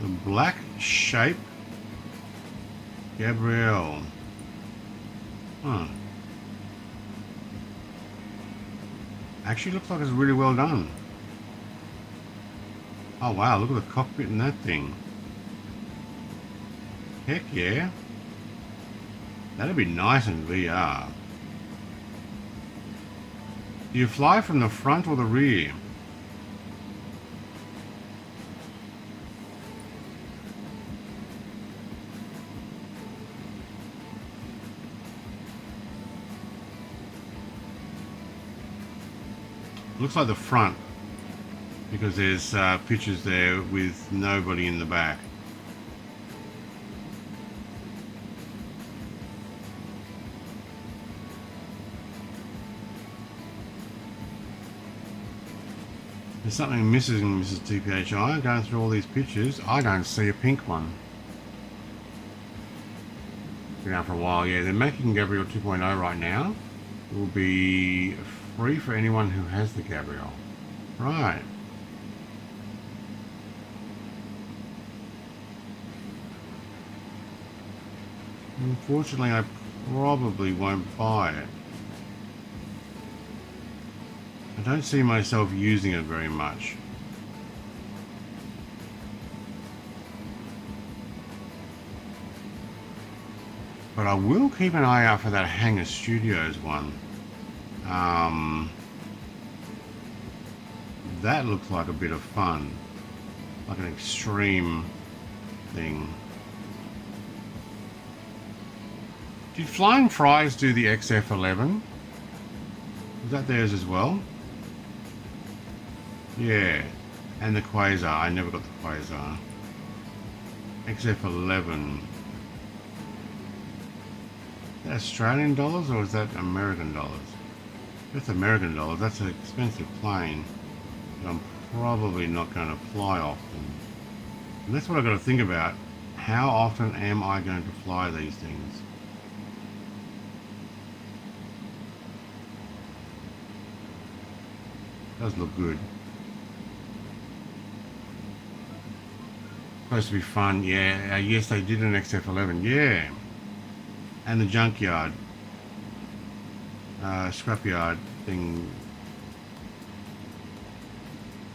The black shape Gabrielle. Huh. Actually looks like it's really well done. Oh wow, look at the cockpit in that thing. Heck yeah. That'd be nice in VR. Do you fly from the front or the rear? Looks like the front, because there's pictures there with nobody in the back. There's something missing, Mrs. TPHI. Going through all these pictures, I don't see a pink one. Been out for a while, yeah. They're making Gabrielle 2.0 right now. It will be free for anyone who has the Gabrielle. Right. Unfortunately, I probably won't buy it. I don't see myself using it very much. But I will keep an eye out for that Hangar Studios one. That looks like a bit of fun. Like an extreme thing. Did Flying Fries do the XF11? Was that theirs as well? Yeah. And the Quasar. I never got the Quasar. XF11. Is that Australian dollars or is that American dollars? That's American dollars. That's an expensive plane. I'm probably not going to fly often. And that's what I've got to think about. How often am I going to fly these things? Does look good. Supposed to be fun. Yeah, yes, they did an XF11. Yeah. And the junkyard. Scrapyard thing.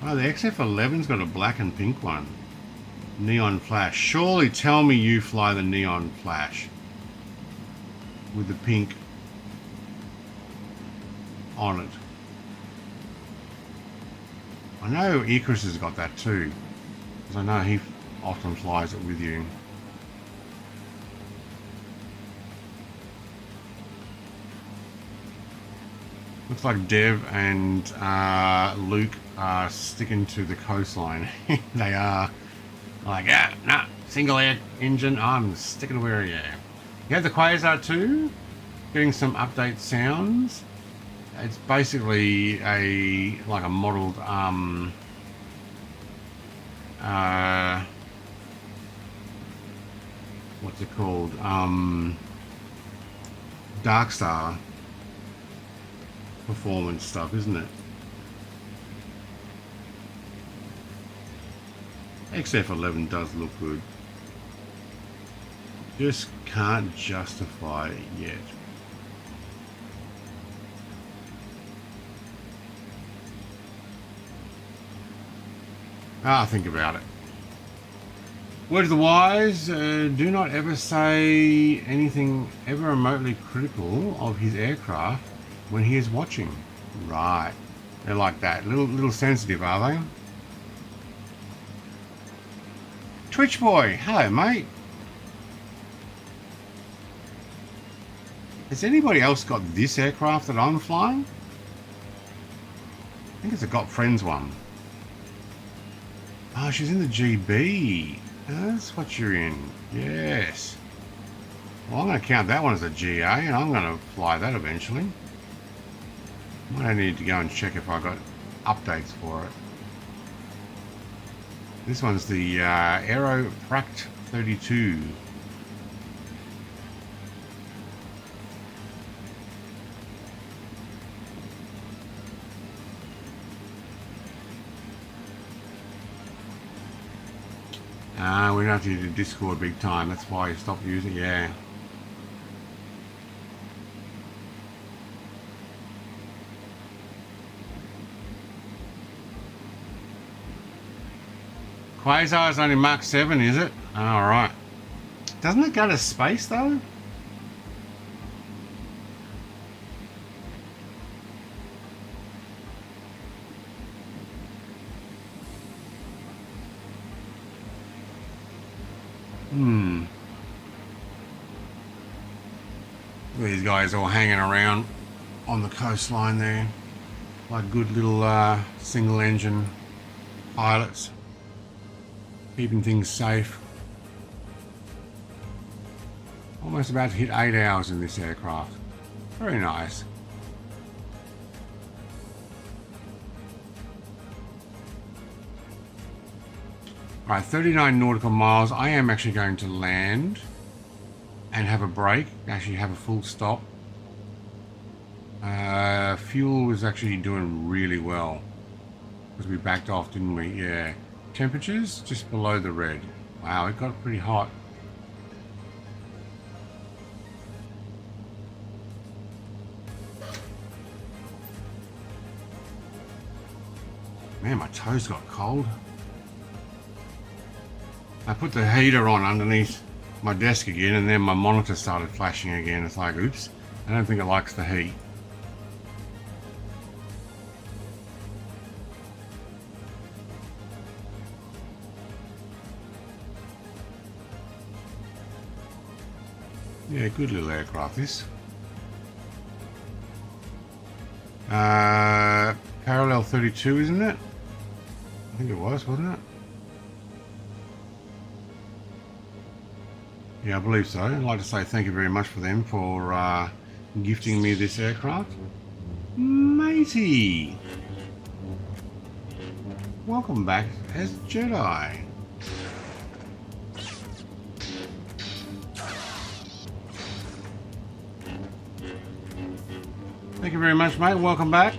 Oh, the XF11's got a black and pink one. Neon flash. Surely tell me you fly the neon flash. With the pink on it. I know Icarus has got that too. Because I know he often flies it with you. Looks like Dev and Luke are sticking to the coastline. They are like, yeah, nah, single air engine, I'm sticking to where I am. You have the Quasar too, getting some update sounds. It's basically like a modelled what's it called? Darkstar performance stuff, isn't it? XF11 does look good. Just can't justify it yet. Think about it. Word of the wise, do not ever say anything ever remotely critical of his aircraft when he is watching. Right. They're like that. Little sensitive, are they? Twitch boy. Hello, mate. Has anybody else got this aircraft that I'm flying? I think it's a Got Friends one. Oh, she's in the GB. That's what you're in. Yes. Well, I'm going to count that one as a GA, and I'm going to fly that eventually. Might need to go and check if I got updates for it. This one's the Aero Pract 32. We don't have to use Discord big time. That's why you stopped using it. Yeah. Quasar is only Mark 7, is it? Alright. Doesn't it go to space though? These guys all hanging around on the coastline there, like good little single engine pilots, keeping things safe. Almost about to hit 8 hours in this aircraft. Very nice. Alright, 39 nautical miles. I am actually going to land and have a break, actually have a full stop. Fuel is actually doing really well because we backed off, didn't we? Yeah. Temperatures just below the red. Wow, it got pretty hot. Man, my toes got cold. I put the heater on underneath my desk again, and then my monitor started flashing again. It's like, oops, I don't think it likes the heat. Yeah, good little aircraft this. Parallel 32, isn't it? I think it was, wasn't it? Yeah, I believe so. I'd like to say thank you very much for them for gifting me this aircraft. Matey! Welcome back as Jedi. Thank you very much, mate. Welcome back.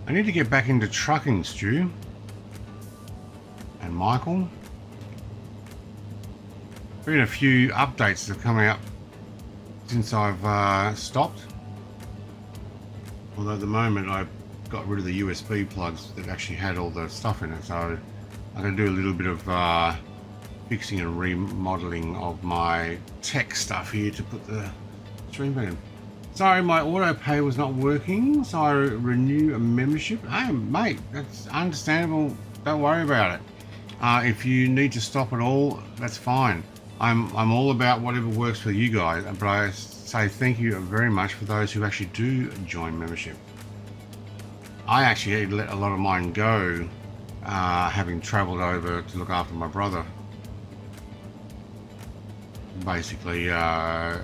I need to get back into trucking, Stu. And Michael. Been a few updates that have come out since I've stopped. Although at the moment I got rid of the USB plugs that actually had all the stuff in it, so I'm going to do a little bit of fixing and remodeling of my tech stuff here to put the stream back in. Sorry, my auto pay was not working, so I renew a membership. Hey, mate, that's understandable. Don't worry about it. If you need to stop at all, that's fine. I'm all about whatever works for you guys, but I say thank you very much for those who actually do join membership. I actually let a lot of mine go, having travelled over to look after my brother. Basically, the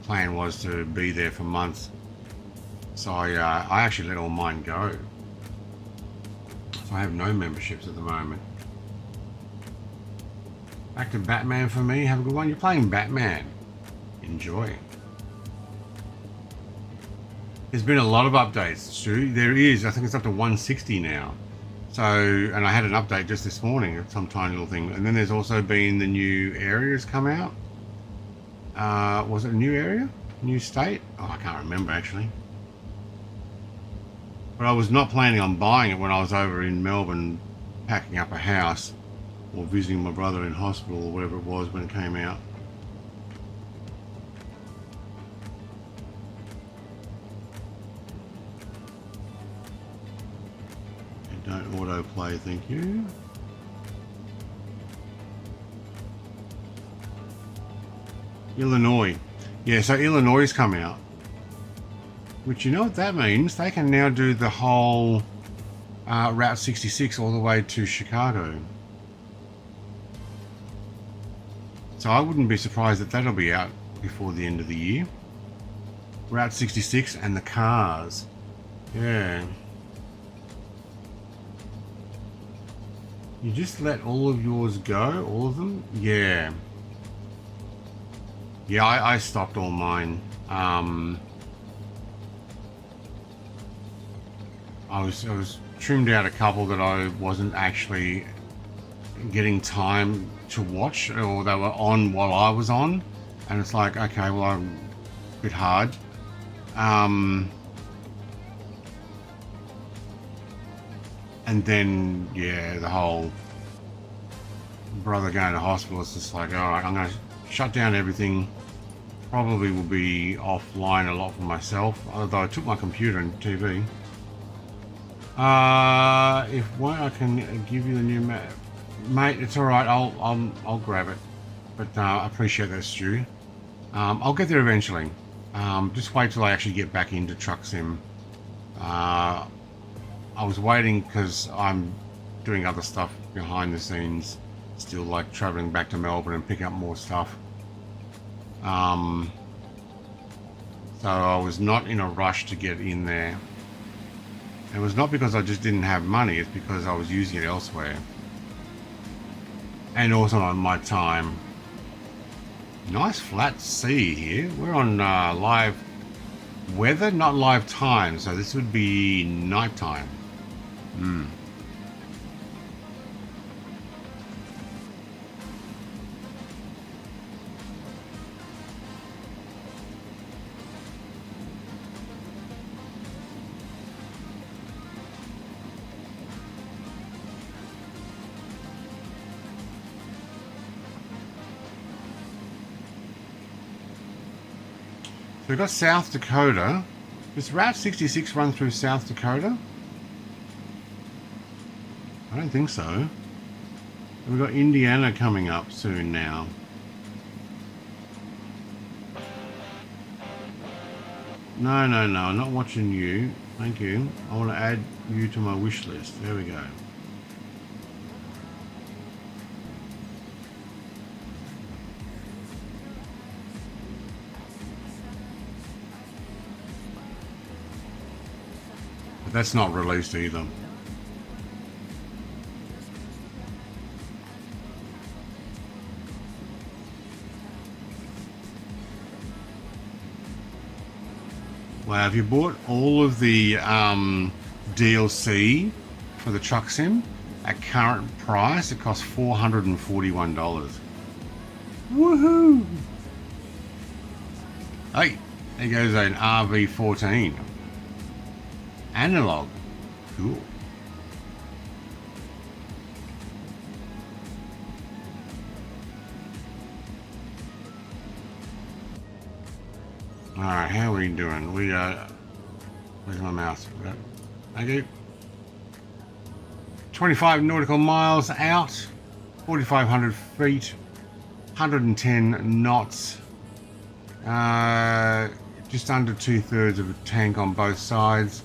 plan was to be there for months, so I actually let all mine go. So I have no memberships at the moment. Back to Batman for me. Have a good one. You're playing Batman. Enjoy. There's been a lot of updates, Stu. There is. I think it's up to 160 now. So, and I had an update just this morning of some tiny little thing. And then there's also been the new areas come out. Was it a new area? New state? Oh, I can't remember actually. But I was not planning on buying it when I was over in Melbourne packing up a house. or visiting my brother in hospital or whatever it was when it came out. And don't autoplay, thank you. Illinois. Yeah, so Illinois has come out. Which, you know what that means? They can now do the whole Route 66 all the way to Chicago. So I wouldn't be surprised that that'll be out before the end of the year. Route 66 and the cars. Yeah. You just let all of yours go? All of them? Yeah. Yeah, I stopped all mine. I was trimmed out a couple that I wasn't actually getting time to watch, or they were on while I was on, and it's like, okay, well, I'm a bit hard. And then, yeah, the whole brother going to hospital, it's just like, all right, I'm going to shut down everything. Probably will be offline a lot for myself, although I took my computer and TV. If one, I can give you the new map, mate. It's all right. I'll grab it. But I appreciate that, Stu. I'll get there eventually. Just wait till I actually get back into Truck Sim. I was waiting because I'm doing other stuff behind the scenes, still, like traveling back to Melbourne and picking up more stuff. So I was not in a rush to get in there. It was not because I just didn't have money, it's because I was using it elsewhere. And also on my time. Nice flat sea here. We're on live weather, not live time, so this would be nighttime. We've got South Dakota. Does Route 66 run through South Dakota? I don't think so. We've got Indiana coming up soon now. No, I'm not watching you. Thank you. I want to add you to my wish list. There we go. That's not released either. Wow, have you bought all of the DLC for the Truck Sim? At current price, it costs $441. Woohoo! Hey, there goes an RV14. Analog. Cool. Alright, how are we doing? We where's my mouse? Okay. 25 nautical miles out, 4,500 feet, 110 knots. Just under 2/3 of a tank on both sides.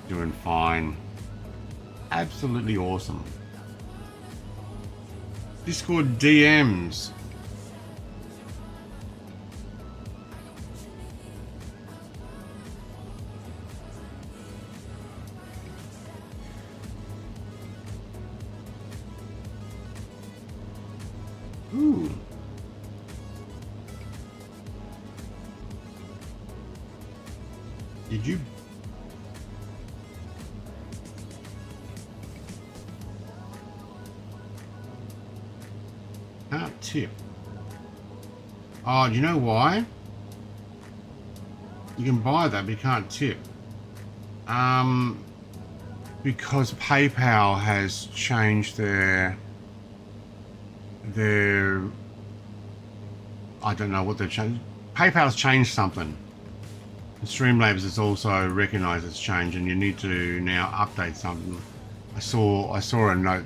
Doing fine. Absolutely awesome. Discord DMs. Ooh. Did you? Can't tip. Oh, do you know why? You can buy that, but you can't tip. Because PayPal has changed their they're, I don't know what they've changed. PayPal's changed something. And Streamlabs has also recognised its change, and you need to now update something. I saw a note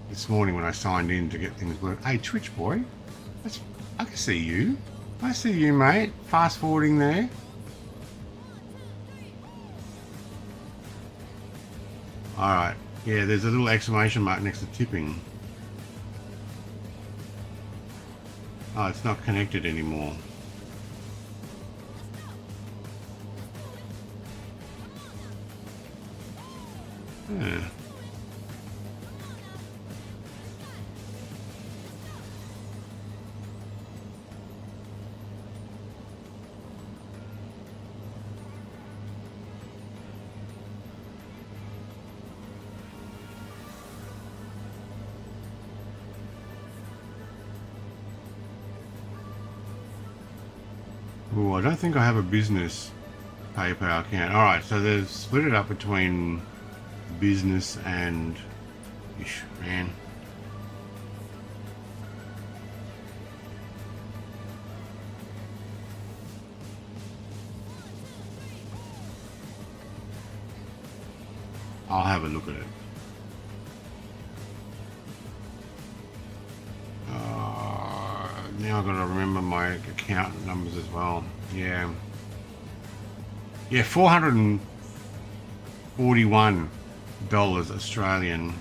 this morning when I signed in to get things working. Hey, Twitch boy, I can see you. I see you, mate. Fast forwarding there. All right. Yeah, there's a little exclamation mark next to tipping. Oh, it's not connected anymore. Yeah. Oh, I don't think I have a business PayPal account. All right, so they've split it up between business and ish, man. I'll have a look at it. Now I've got to remember my account numbers as well. Yeah. Yeah, $441 Australian.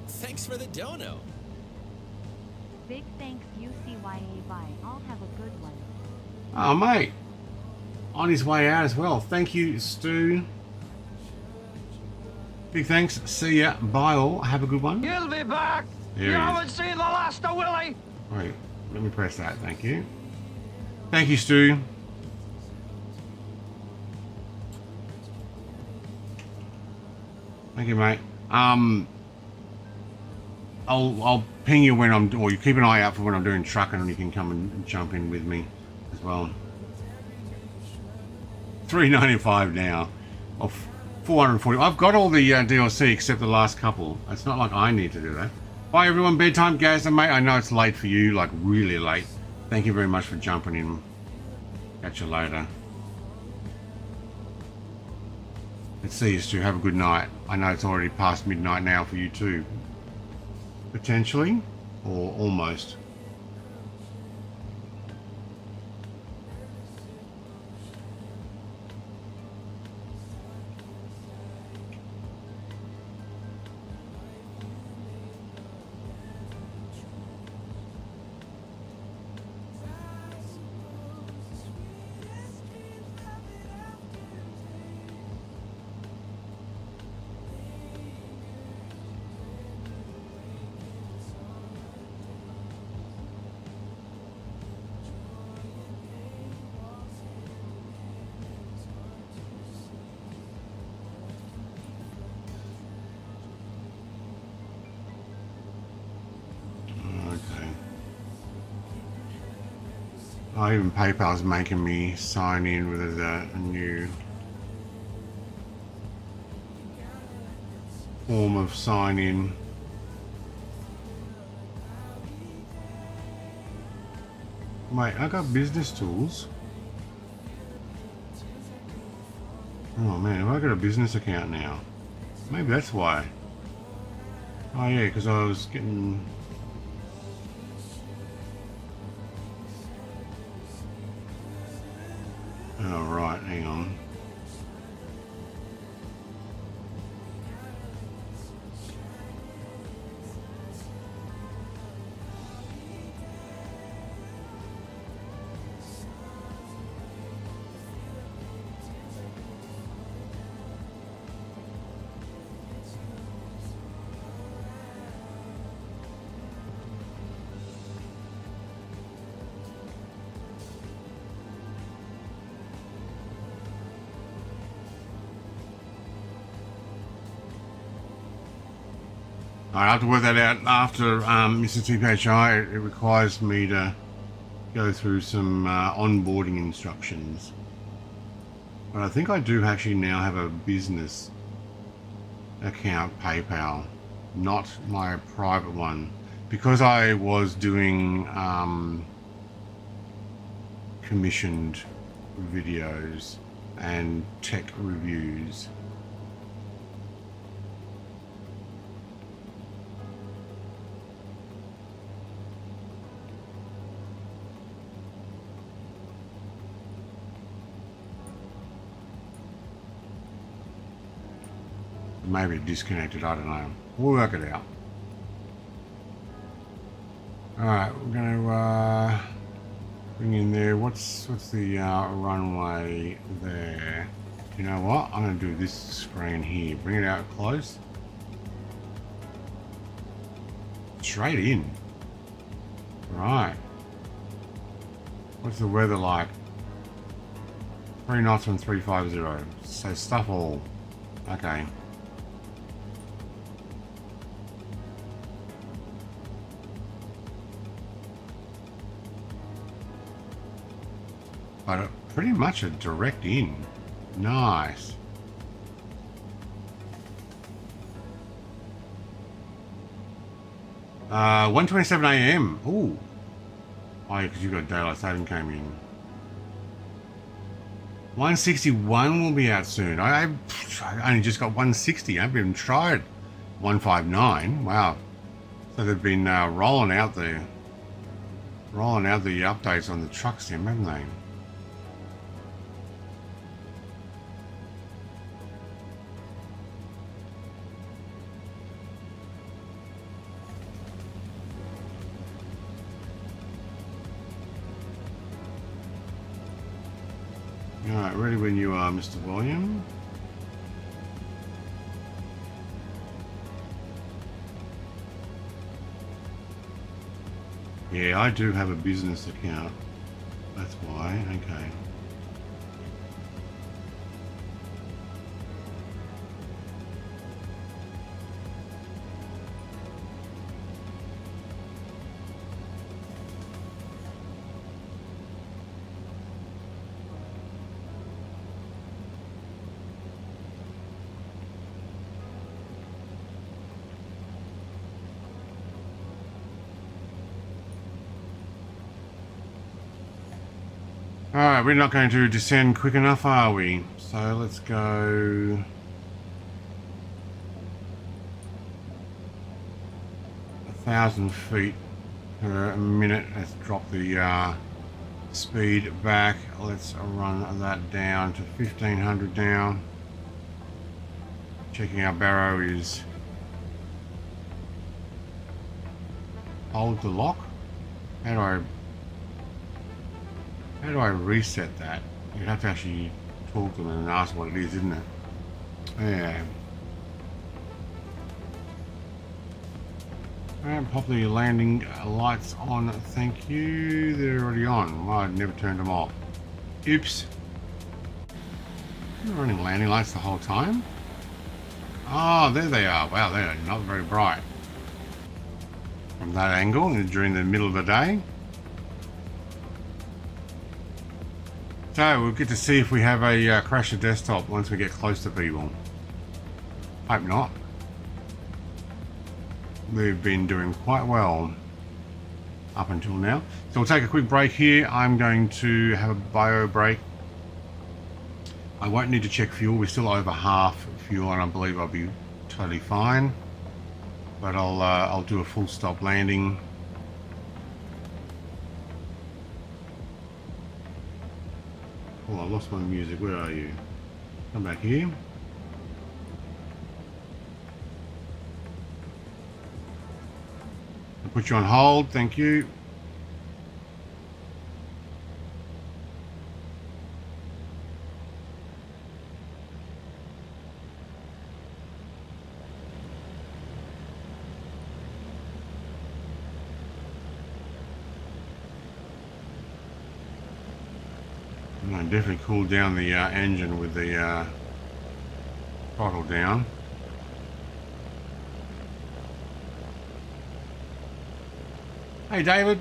Thanks for the dono. Big thanks UCYA. Bye. I'll have a good one. Oh, mate. On his way out as well. Thank you, Stu. Big thanks. See ya. Bye all. Have a good one. He'll be back. There You he haven't is. seen the last of Willie. Wait, let me press that. Thank you. Thank you, Stu. Thank you, mate. I'll ping you when I'm, or you keep an eye out for when I'm doing trucking, and you can come and jump in with me as well. $3.95 now, of 440. I've got all the DLC except the last couple. It's not like I need to do that. Bye everyone, bedtime, Gaz and mate. I know it's late for you, like really late. Thank you very much for jumping in. Catch you later. Let's see you, Stu. Have a good night. I know it's already past midnight now for you too. Potentially, or almost. Oh, even PayPal's making me sign in with a new form of sign in. Wait, I got business tools. Oh man, have I got a business account now? Maybe that's why. Oh yeah, because I was getting... Oh, right, hang on. I have to work that out after Mr. TPHI. It requires me to go through some onboarding instructions. But I think I do actually now have a business account PayPal, not my private one, because I was doing commissioned videos and tech reviews. Maybe disconnected, I don't know. We'll work it out. Alright, we're going to bring in there. What's the runway there? You know what? I'm going to do this screen here. Bring it out close. Straight in. Right. What's the weather like? 3 knots and 350. So stuff all. Okay. But pretty much a direct in. Nice. Uh, 1:27 a.m. Ooh. Oh, yeah, because you got daylight saving came in. 161 will be out soon. I only just got 160. I haven't even tried 159. Wow. So they've been rolling out the updates on the truck sim, haven't they? Alright, ready when you are, Mr. William. Yeah, I do have a business account. That's why, okay. Alright, we're not going to descend quick enough, are we? So let's go... 1,000 feet per minute. Let's drop the speed back. Let's run that down to 1,500 now. Checking our barrow is... Hold the lock? How do I reset that? You'd have to actually talk to them and ask what it is, isn't it? Yeah. Alright, pop the landing lights on, thank you. They're already on. Well, I'd never turned them off. Oops. You're running landing lights the whole time? Oh, there they are. Wow, they're not very bright. From that angle during the middle of the day. So we'll get to see if we have a crash of desktop once we get close to people. Hope not. We've been doing quite well up until now. So we'll take a quick break here. I'm going to have a bio break. I won't need to check fuel. We're still over half fuel and I believe I'll be totally fine. But I'll do a full stop landing. Oh, I lost my music. Where are you? Come back here. I'll put you on hold. Thank you. I definitely cooled down the engine with the throttle down. Hey, David.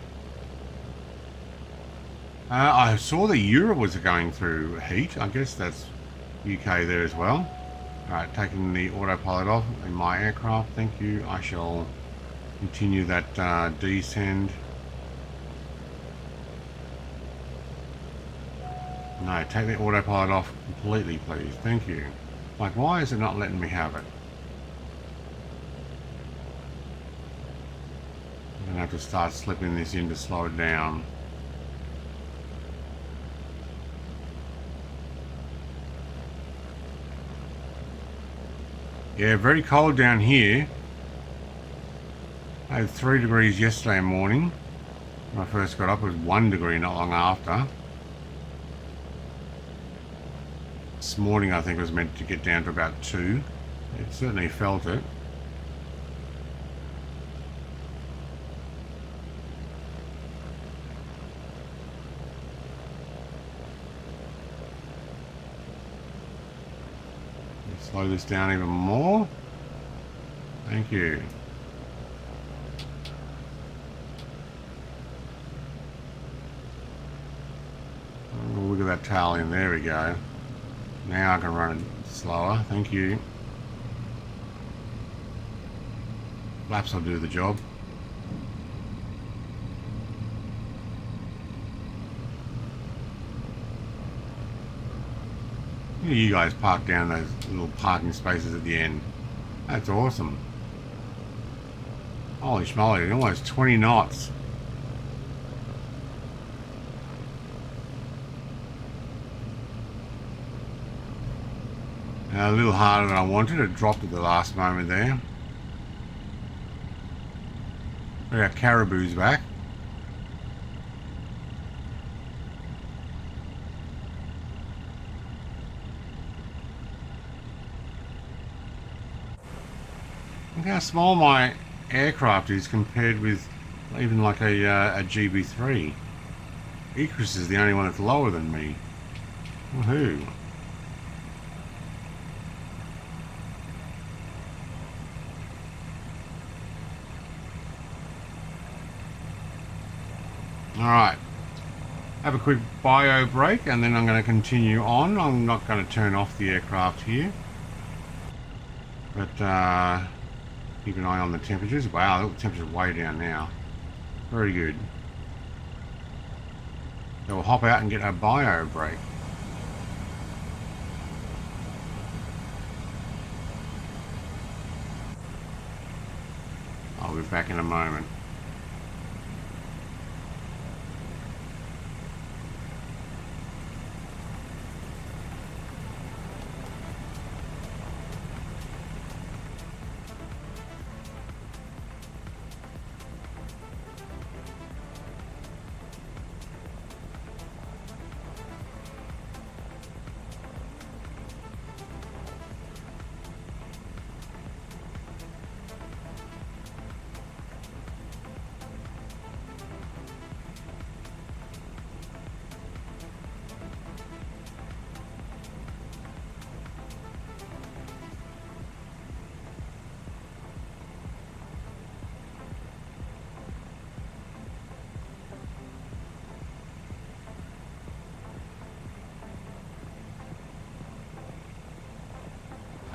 I saw that Europe was going through heat. I guess that's UK there as well. Alright, taking the autopilot off in my aircraft. Thank you. I shall continue that descend. No, take the autopilot off completely, please. Thank you. Like, why is it not letting me have it? I'm going to have to start slipping this in to slow it down. Yeah, very cold down here. I had 3 degrees yesterday morning. When I first got up, it was 1 degree not long after. This morning I think it was meant to get down to about 2. It certainly felt it. Slow this down even more. Thank you. Oh, look at that tail in. There we go. Now I can run it slower. Thank you. Flaps will do the job. You guys park down those little parking spaces at the end. That's awesome. Holy schmoly, almost 20 knots. A little harder than I wanted. It dropped at the last moment there. We got Caribou's back. Look how small my aircraft is compared with even like a GB3. Ecris is the only one that's lower than me. Woohoo. Alright. Have a quick bio break and then I'm going to continue on. I'm not going to turn off the aircraft here. But keep an eye on the temperatures. Wow, the temperature's way down now. Very good. So we'll hop out and get a bio break. I'll be back in a moment.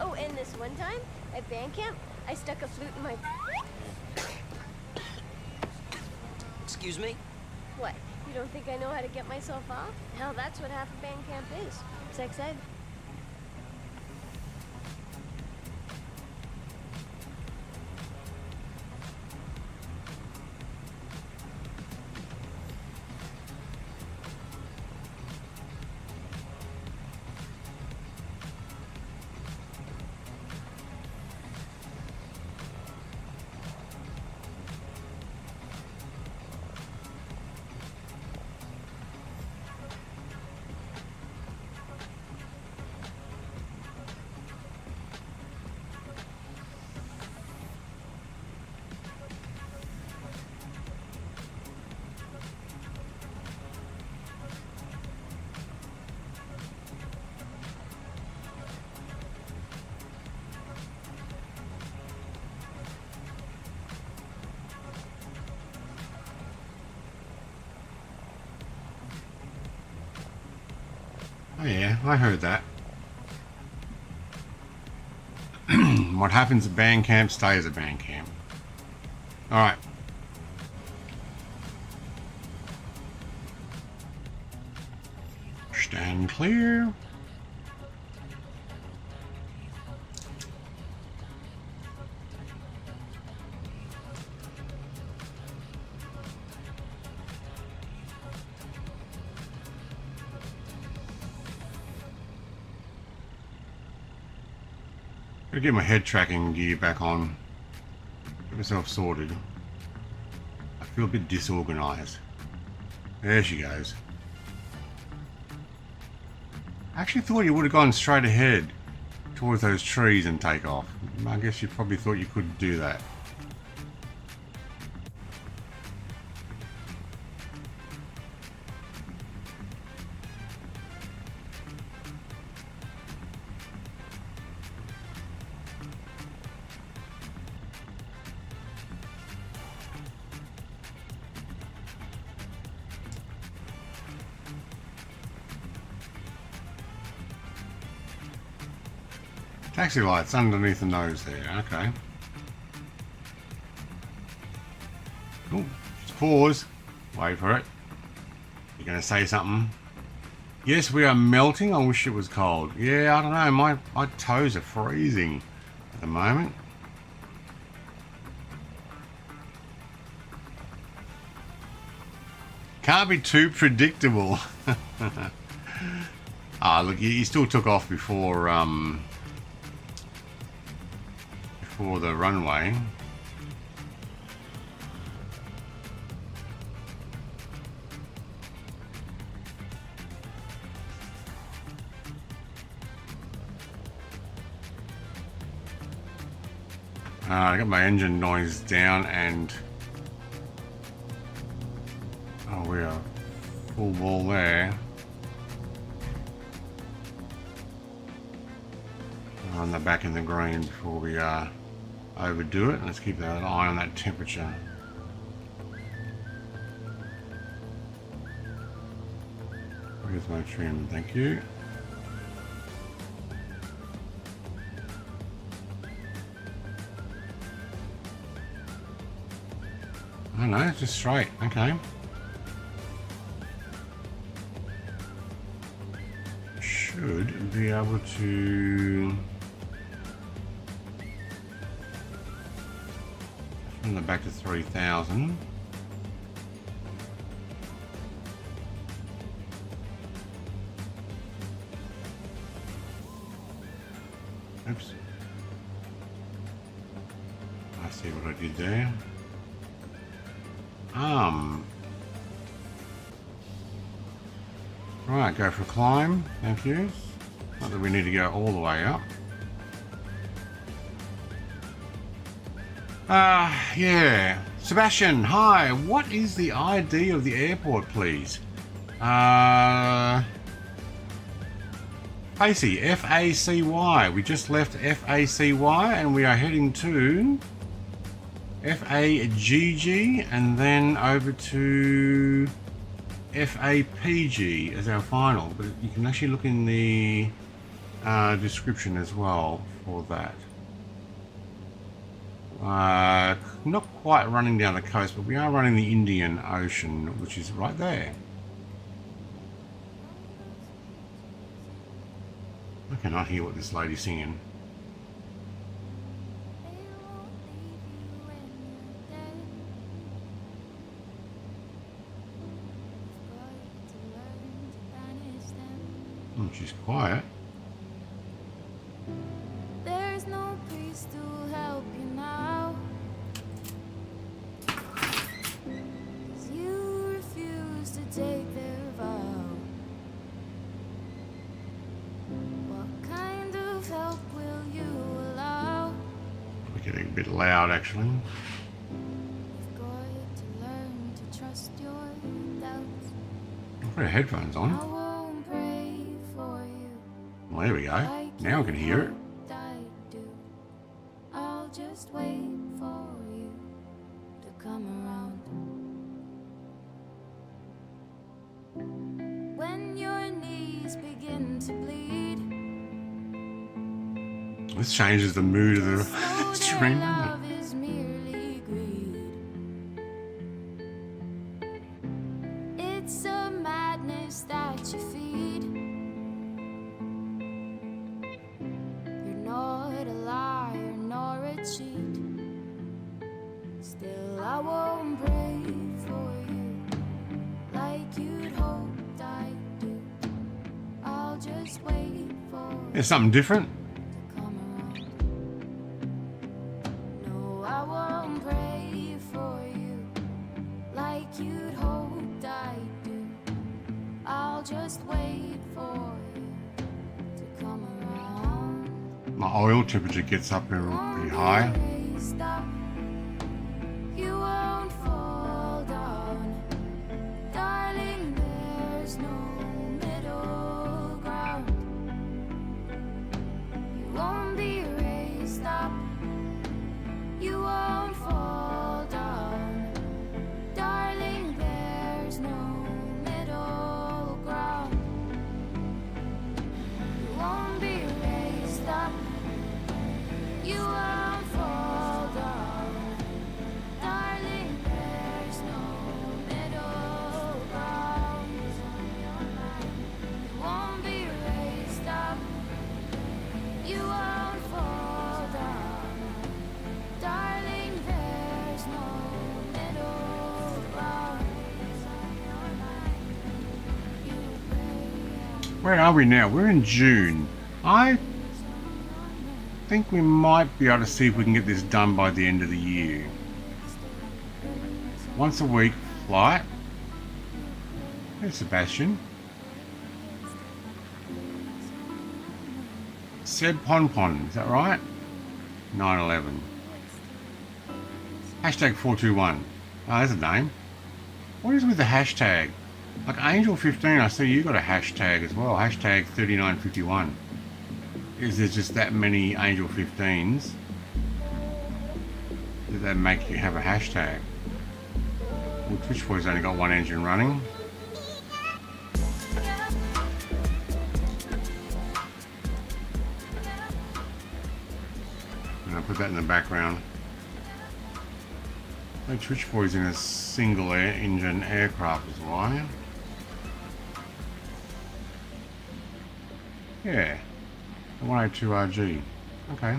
Oh, and this one time at band camp, I stuck a flute in my... Excuse me? What? You don't think I know how to get myself off? Hell, that's what half of band camp is. Sex ed. Oh yeah, I heard that. What happens at band camp stays at band camp. Alright. Stand clear. Gotta get my head tracking gear back on. Get myself sorted. I feel a bit disorganized. There she goes. I actually thought you would have gone straight ahead towards those trees and take off. I guess you probably thought you couldn't do that. Taxi lights underneath the nose there, okay. Oh, just pause. Wait for it. You're gonna say something? Yes, we are melting. I wish it was cold. Yeah, I don't know. My toes are freezing at the moment. Can't be too predictable. Ah, look, you still took off before the runway. I got my engine noise down and oh, we are full ball there. On the back in the green before we overdo it. Let's keep that eye on that temperature. Where's my trim? Thank you. Oh no, it's just straight. Okay. Should be able to from the back to 3,000. Oops. I see what I did there. Right, go for a climb. Thank you. Not that we need to go all the way up. Yeah. Sebastian, hi. What is the ID of the airport, please? FACY, F-A-C-Y. We just left F-A-C-Y and we are heading to FAGG and then over to FAPG as our final. But you can actually look in the description as well for that. Not quite running down the coast, but we are running the Indian Ocean, which is right there. I cannot hear what this lady's singing. Oh, she's quiet. There's no peace to help you now. 'Cause you refuse to take their vow. What kind of help will you allow? We're getting a bit loud actually. You've got to learn to trust your doubts. I'll put our headphones I on. won't pray for you. Well, there we go. Now I can hear it. I do. I'll just wait for you to come around. When your knees begin This changes the mood of the stream, doesn't Love is merely greed. It's a madness that you feed. You're not a liar nor a cheat. Still, I won't pray for you like you'd hoped I do. I'll just wait for it? It's something different. to come around. No, I won't pray for you like you'd hoped I do. I'll just wait for you to come around. My oil temperature gets up there pretty high. Stop. You won't fall down, darling. There's no middle ground. You won't be raised up. You won't fall down, darling. There's no middle ground. You won't be raised up. You won't fall down, darling. There's no middle ground. You won't be raised up. You won't fall down, darling. There's no middle ground. Where are we now? We're in June. I think we might be able to see if we can get this done by the end of the year. Once a week flight. There's Sebastian. Seb Ponpon, is that right? 911. Hashtag 421. Oh, there's a name. What is with the hashtag? Like Angel15, I see you got a hashtag as well. Hashtag 3951. Is there just that many Angel 15s that make you have a hashtag? Well, Twitch Boy's only got one engine running. And I'll put that in the background. So Twitch Boy's in a single engine aircraft is why. Yeah. 102 RG. Okay.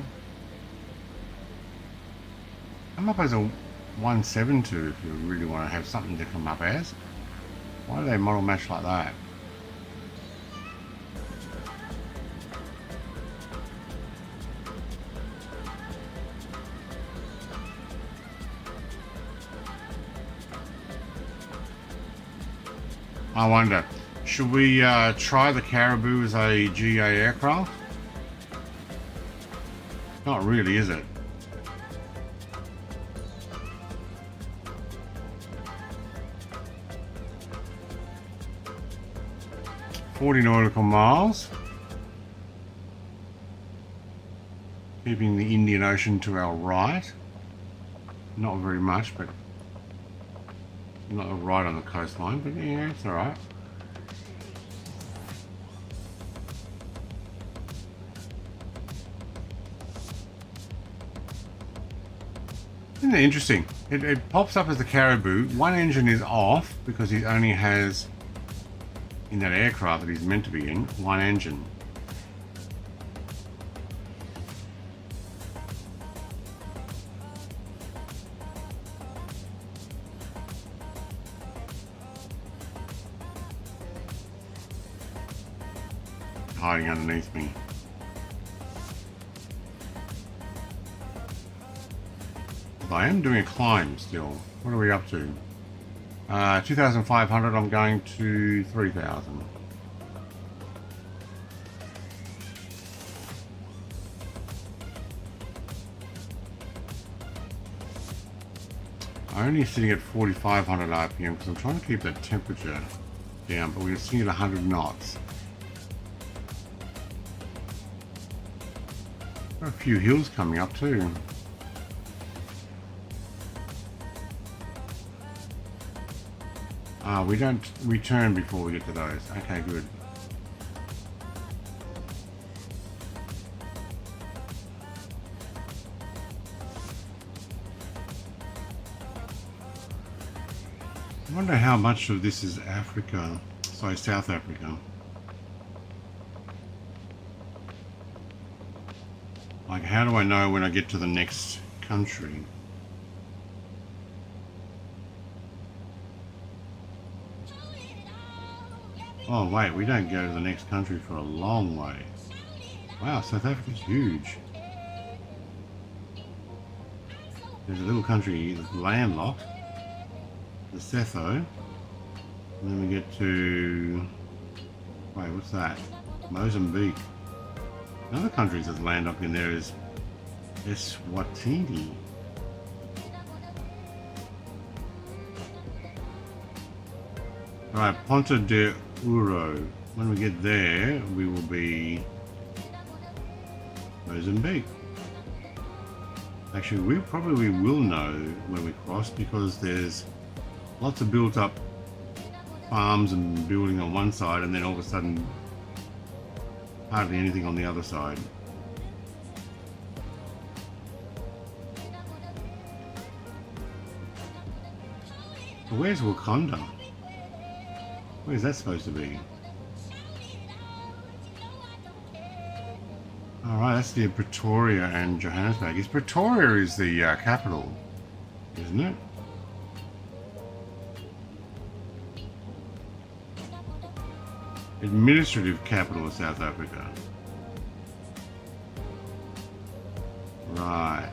I'm up as a 172 if you really want to have something to come up as. Why do they model match like that? I wonder, should we try the Caribou as a GA aircraft? Not really, is it? "40 nautical miles. Keeping the Indian Ocean to our right. Not very much, but not right on the coastline, but yeah, it's alright. Isn't it interesting? It pops up as the Caribou. One engine is off because he only has, in that aircraft that he's meant to be in, one engine. Hiding underneath me. I am doing a climb still. What are we up to? 2,500, I'm going to 3,000. I'm only sitting at 4,500 RPM because I'm trying to keep that temperature down, but we're sitting at 100 knots. Got a few hills coming up too. We don't return before we get to those. Okay, good. I wonder how much of this is Africa. Sorry, South Africa. Like, how do I know when I get to the next country? Oh wait, we don't go to the next country for a long way. Wow, South Africa's huge. There's a little country that's landlocked, Lesotho. And then we get to... Wait, what's that? Mozambique. Another country that's landlocked in there is Eswatini. Alright, Ponta de Uro. When we get there, we will be Mozambique. Actually, we probably will know when we cross because there's lots of built up farms and building on one side and then all of a sudden hardly anything on the other side. But where's Wakanda? Where's that supposed to be? Alright, that's near Pretoria and Johannesburg. Pretoria is the capital, isn't it? Administrative capital of South Africa. Right.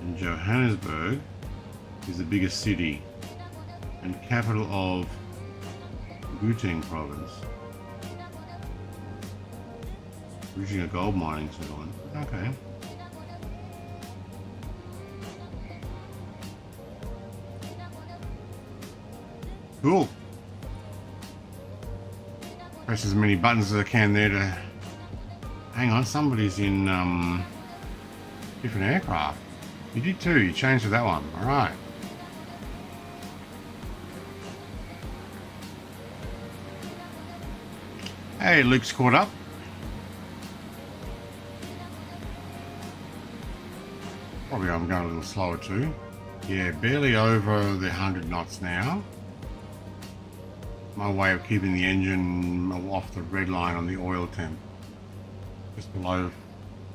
And Johannesburg is the biggest city and capital of Gauteng province. Reaching a gold mining settlement. Okay. Cool. Press as many buttons as I can there to... Hang on, somebody's in different aircraft. You did too, you changed to that one. Alright. Hey, Luke's caught up. Probably I'm going a little slower too. Yeah, barely over the 100 knots now. My way of keeping the engine off the red line on the oil temp. Just below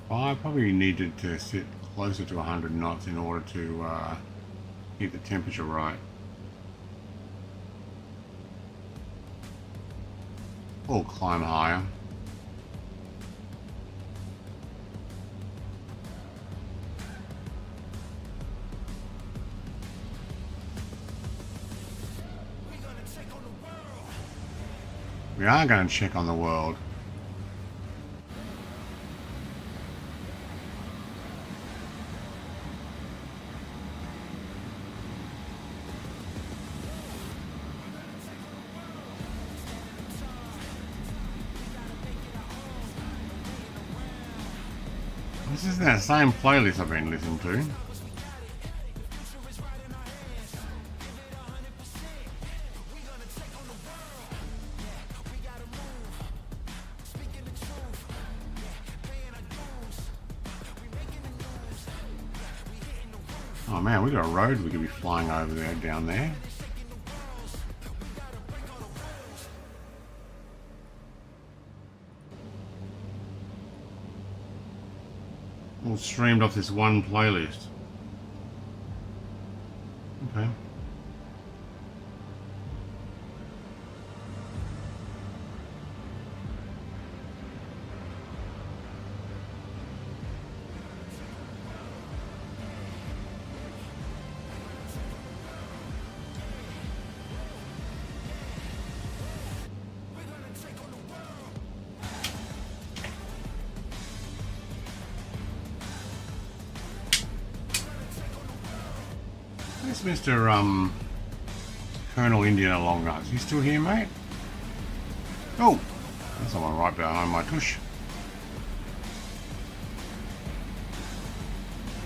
5. Probably needed to sit closer to 100 knots in order to keep the temperature right. Or climb higher. We are going to check on the world. This is that same playlist I've been listening to. Oh man, we got a road we could be flying over there, down there. All streamed off this one playlist. Okay. Where's Mr. Colonel Indiana Long Nuts? You still here, mate? Oh, there's someone right behind my tush.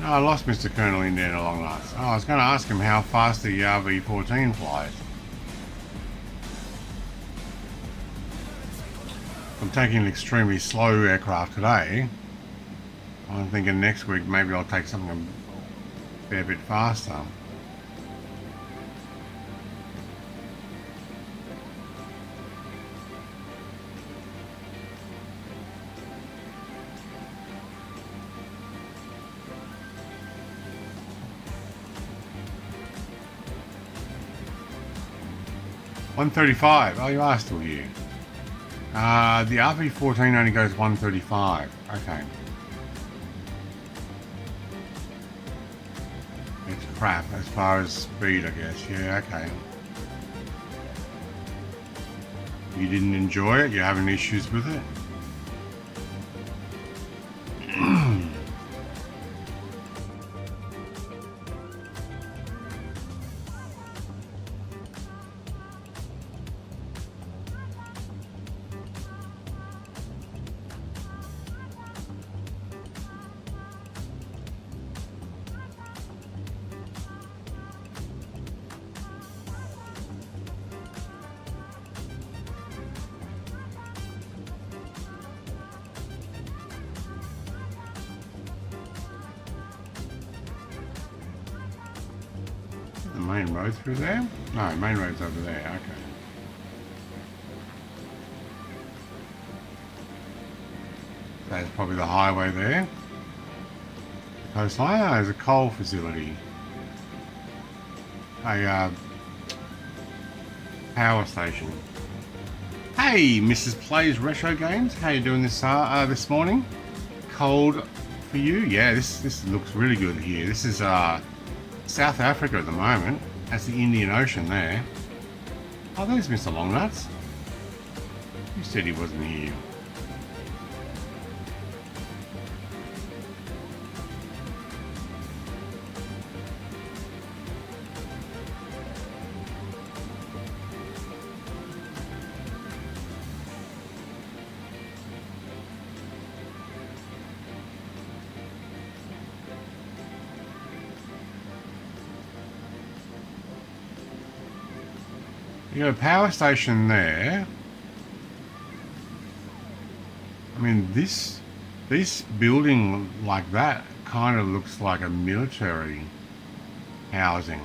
No, I lost Mr. Colonel Indiana Long Nuts. Oh, I was going to ask him how fast the RV-14 flies. I'm taking an extremely slow aircraft today. I'm thinking next week maybe I'll take something a fair bit faster. $135. Oh, you are still here. The RP14 only goes 135. Okay. It's crap as far as speed, I guess. Yeah, okay. You didn't enjoy it? You're having issues with it? The main road through there? No, main road's over there, okay. That's probably the highway there. The coastline. Oh, there's a coal facility. A power station. Hey, Mrs. Plays Retro Games. How you doing this morning? Cold for you? Yeah, this looks really good here. This is South Africa at the moment. That's the Indian Ocean there. Oh, there's Mr. Longnuts. You said he wasn't here. You got a power station there. I mean, this building like that kind of looks like a military housing.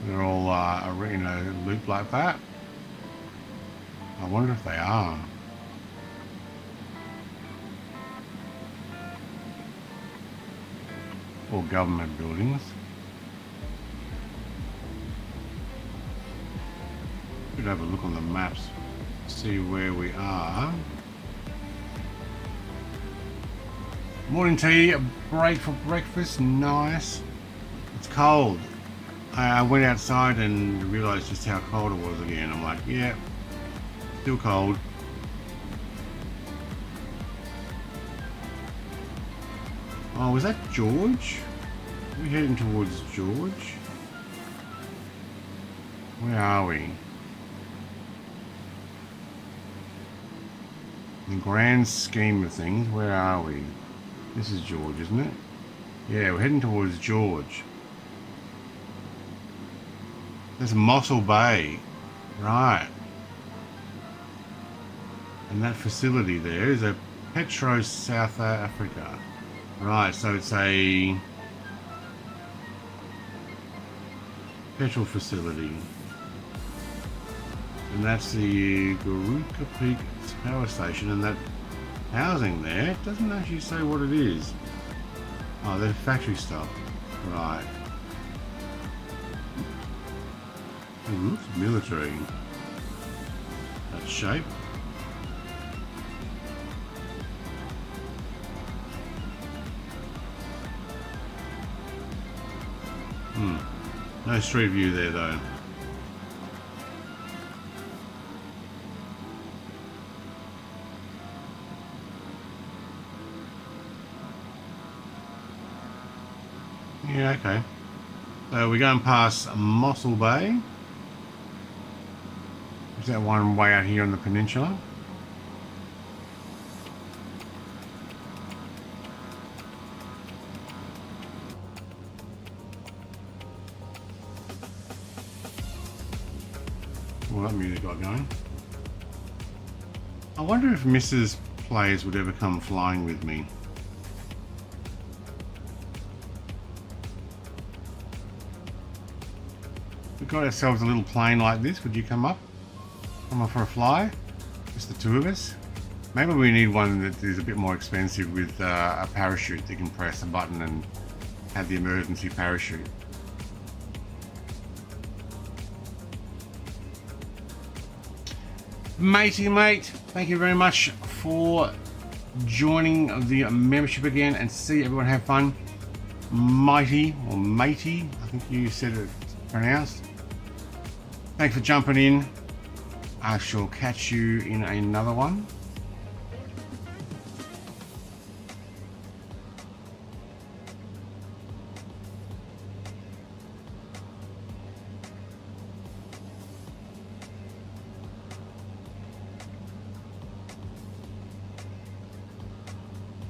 They're all looped like that. I wonder if they are. Or government buildings. Should have a look on the maps, see where we are. Morning tea, a break for breakfast, nice. It's cold. I went outside and realised just how cold it was again. I'm like, yeah, still cold. Oh, was that George? Are we heading towards George? Where are we? In the grand scheme of things, where are we? This is George, isn't it? Yeah, we're heading towards George. There's Mossel Bay. Right. And that facility there is a Petro South Africa. Right, so it's a petrol facility. And that's the Garuka Peak power station, and that housing there doesn't actually say what it is. Oh, they're factory stuff. Right. It looks military. That shape. No street view there though. Yeah, okay. So we're going past Mossel Bay. Is that one way out here on the peninsula? Well, that music got going. I wonder if Mrs. Plays would ever come flying with me. we got ourselves a little plane like this, would you come up? Come up for a fly? Just the two of us? Maybe we need one that is a bit more expensive with a parachute that you can press a button and have the emergency parachute. Matey mate, thank you very much for joining the membership again, and see everyone have fun. Mighty or matey, I think you said it pronounced. Thanks for jumping in. I shall catch you in another one.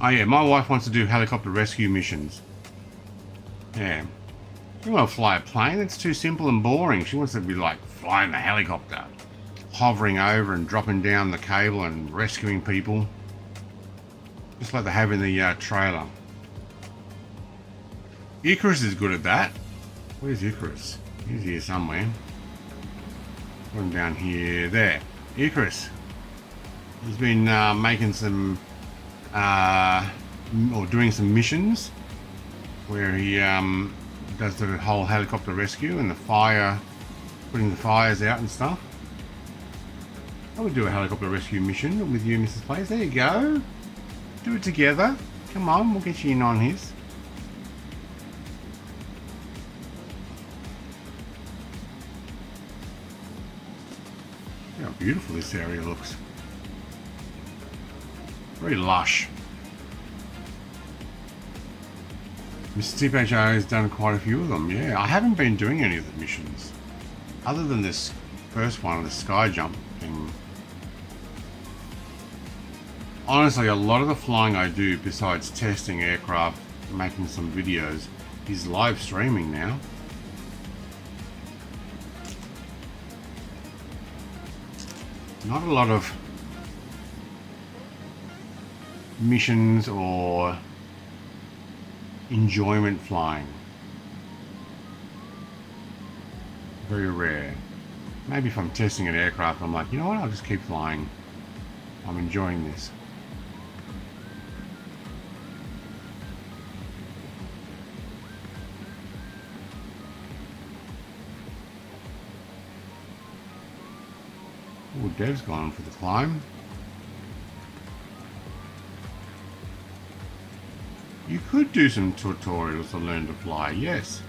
Oh yeah, my wife wants to do helicopter rescue missions. Yeah. She won't fly a plane, it's too simple and boring. She wants to be like flying the helicopter, hovering over and dropping down the cable and rescuing people. Just like they have in the trailer. Icarus is good at that. Where's Icarus? He's here somewhere. Put him down here. There. Icarus. He's been making some or doing some missions where he does the whole helicopter rescue and the fire, putting the fires out and stuff. I would do a helicopter rescue mission with you, Mrs. Place. There you go. Do it together. Come on, we'll get you in on his. Look how beautiful this area looks. Very lush. Mr. TPHO has done quite a few of them, yeah. I haven't been doing any of the missions. Other than this first one, the sky jump thing. Honestly, a lot of the flying I do, besides testing aircraft, making some videos, is live streaming now. Not a lot of missions or enjoyment flying. Very rare. Maybe if I'm testing an aircraft, I'm like, you know what, I'll just keep flying. I'm enjoying this. Oh, Dev's gone for the climb. You could do some tutorials to learn to fly, yes.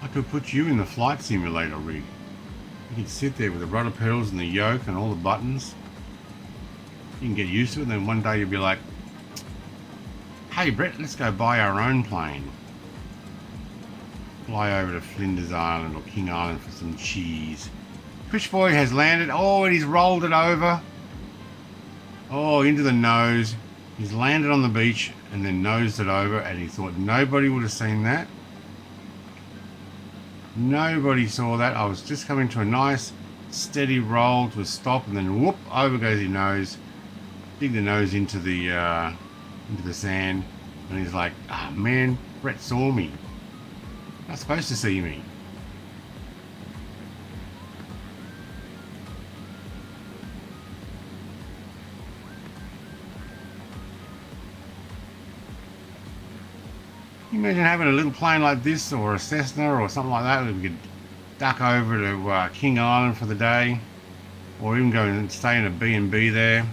I could put you in the flight simulator rig. You can sit there with the rudder pedals and the yoke and all the buttons. You can get used to it, and then one day you'll be like, hey Brett, let's go buy our own plane. Fly over to Flinders Island or King Island for some cheese. Fishboy has landed. Oh, and he's rolled it over. Oh, into the nose. He's landed on the beach and then nosed it over, and he thought nobody would have seen that. Nobody saw that. I was just coming to a nice steady roll to a stop, and then whoop, over goes his nose. Dig the nose into the sand, and he's like, ah, man, Brett saw me. Not supposed to see me. Can you imagine having a little plane like this, or a Cessna or something like that, we could duck over to King Island for the day, or even go and stay in a B&B there.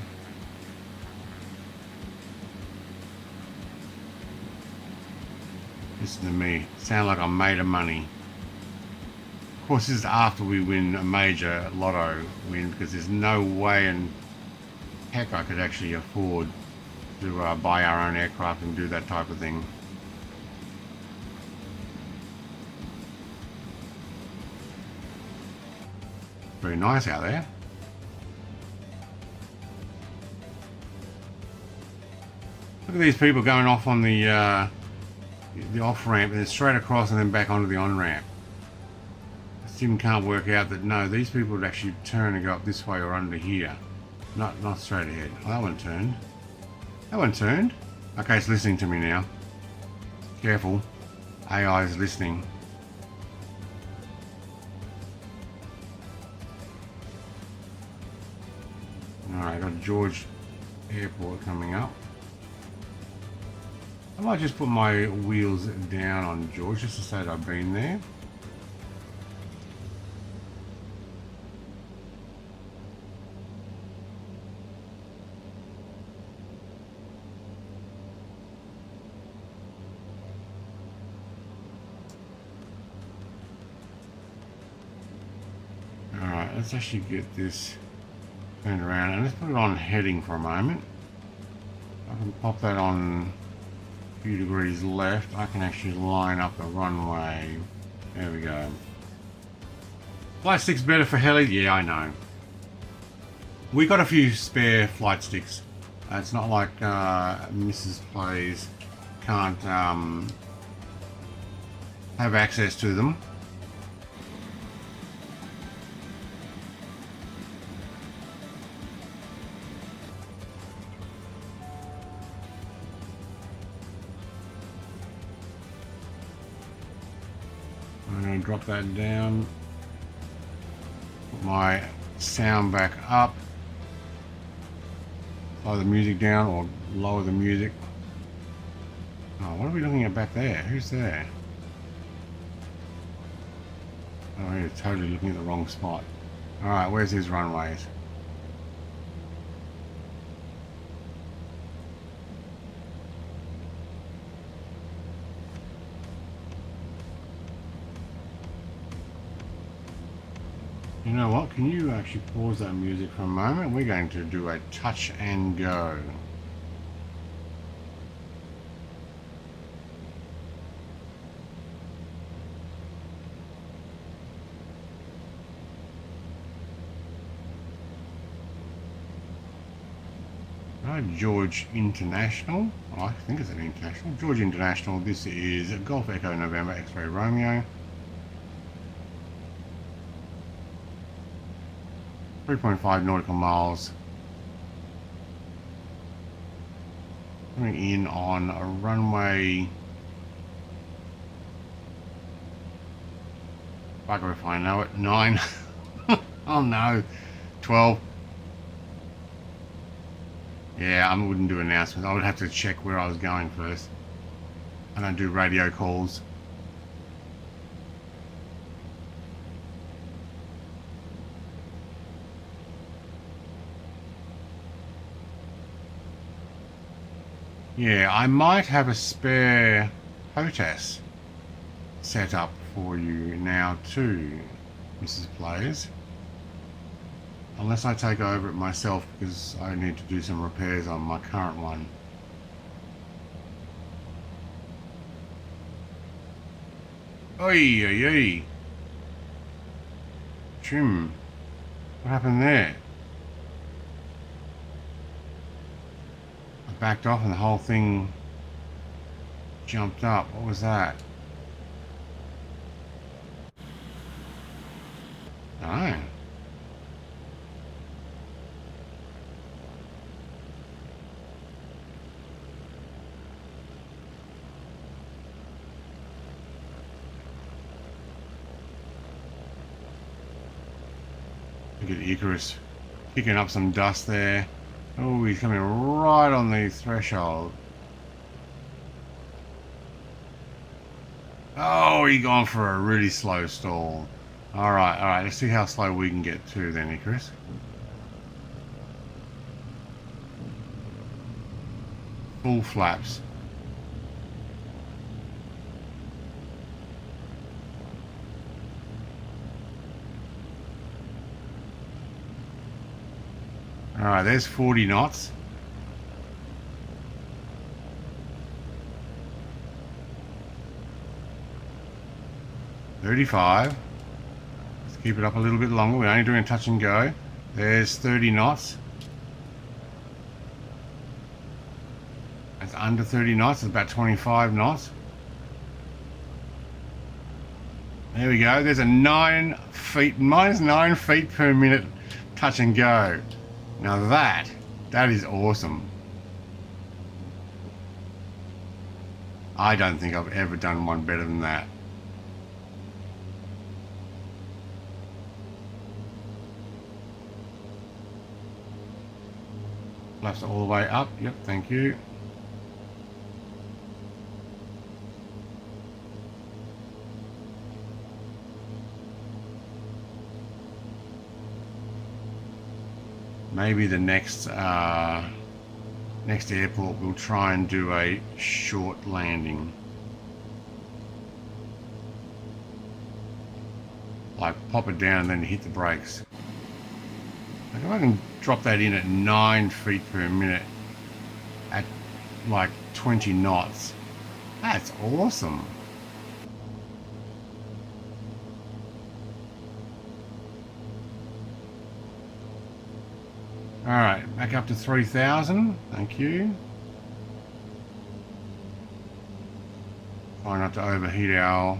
Listen to me, sound like I'm made of money. Of course, this is after we win a major lotto win, because there's no way in heck I could actually afford to buy our own aircraft and do that type of thing. Very nice out there. Look at these people going off on the off ramp and then straight across and then back onto the on ramp. Sim can't work out that no, these people would actually turn and go up this way or under here, not straight ahead. Oh, that one turned. That one turned. Okay, it's listening to me now. Careful. AI is listening. Alright, got George Airport coming up. I might just put my wheels down on George just to say that I've been there. Alright, let's actually get this turned around and let's put it on heading for a moment. I can pop that on a few degrees left. I can actually line up the runway. There we go. Flight stick's better for heli? Yeah, I know. We got a few spare flight sticks. It's not like Mrs. Plays can't have access to them. I'm going to drop that down, put my sound back up, slow the music down or lower the music. Oh, what are we looking at back there? Who's there? Oh, you're totally looking at the wrong spot. Alright, where's his runways? You know what, can you actually pause that music for a moment? We're going to do a touch and go. George International, oh, I think it's an international. George International, this is Golf Echo November X-Ray Romeo. 3.5 nautical miles. Coming in on a runway. Bugger if I know it. 9. Oh no. 12. Yeah, I wouldn't do announcements. I would have to check where I was going first. I don't do radio calls. Yeah, I might have a spare HOTAS set up for you now too, Mrs. Players. Unless I take over it myself because I need to do some repairs on my current one. Oi, oi, oi. Trim. What happened there? I backed off and the whole thing jumped up. What was that? I don't know. Look at Icarus kicking up some dust there. Oh, he's coming right on the threshold. Oh, he gone for a really slow stall. Alright, let's see how slow we can get to then, Icarus. Full flaps. Alright, there's 40 knots. $35. Let's keep it up a little bit longer. We're only doing a touch and go. There's 30 knots. That's under 30 knots. It's about 25 knots. There we go. There's a minus 9 feet per minute touch and go. Now that is awesome. I don't think I've ever done one better than that. Flaps it all the way up. Yep, thank you. Maybe the next airport we'll try and do a short landing. Like pop it down and then hit the brakes. Like if I can drop that in at 9 feet per minute at like 20 knots, that's awesome. Alright, back up to 3,000. Thank you. Try not to overheat our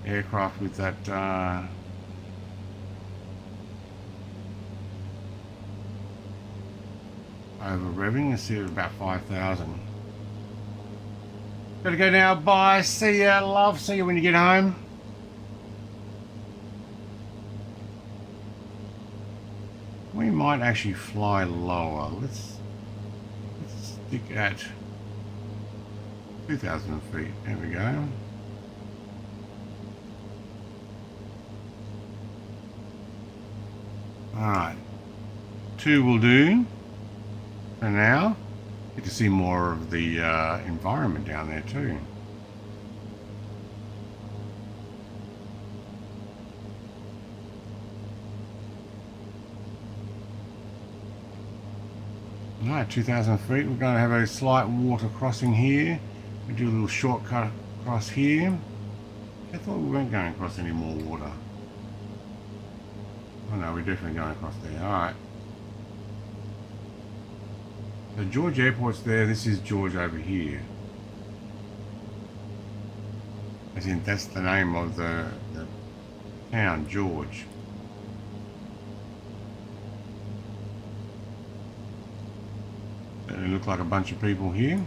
aircraft with that over revving. Let's see it about 5,000. Gotta go now. Bye. See ya, love. See you when you get home. We might actually fly lower. Let's stick at 2,000 feet. There we go. Alright. 2 will do. For now. Get to see more of the environment down there too. Alright, 2,000 feet. We're going to have a slight water crossing here. We do a little shortcut across here. I thought we weren't going across any more water. Oh no, we're definitely going across there. Alright. So George Airport's there. This is George over here. As in, that's the name of the town, George. They look like a bunch of people here.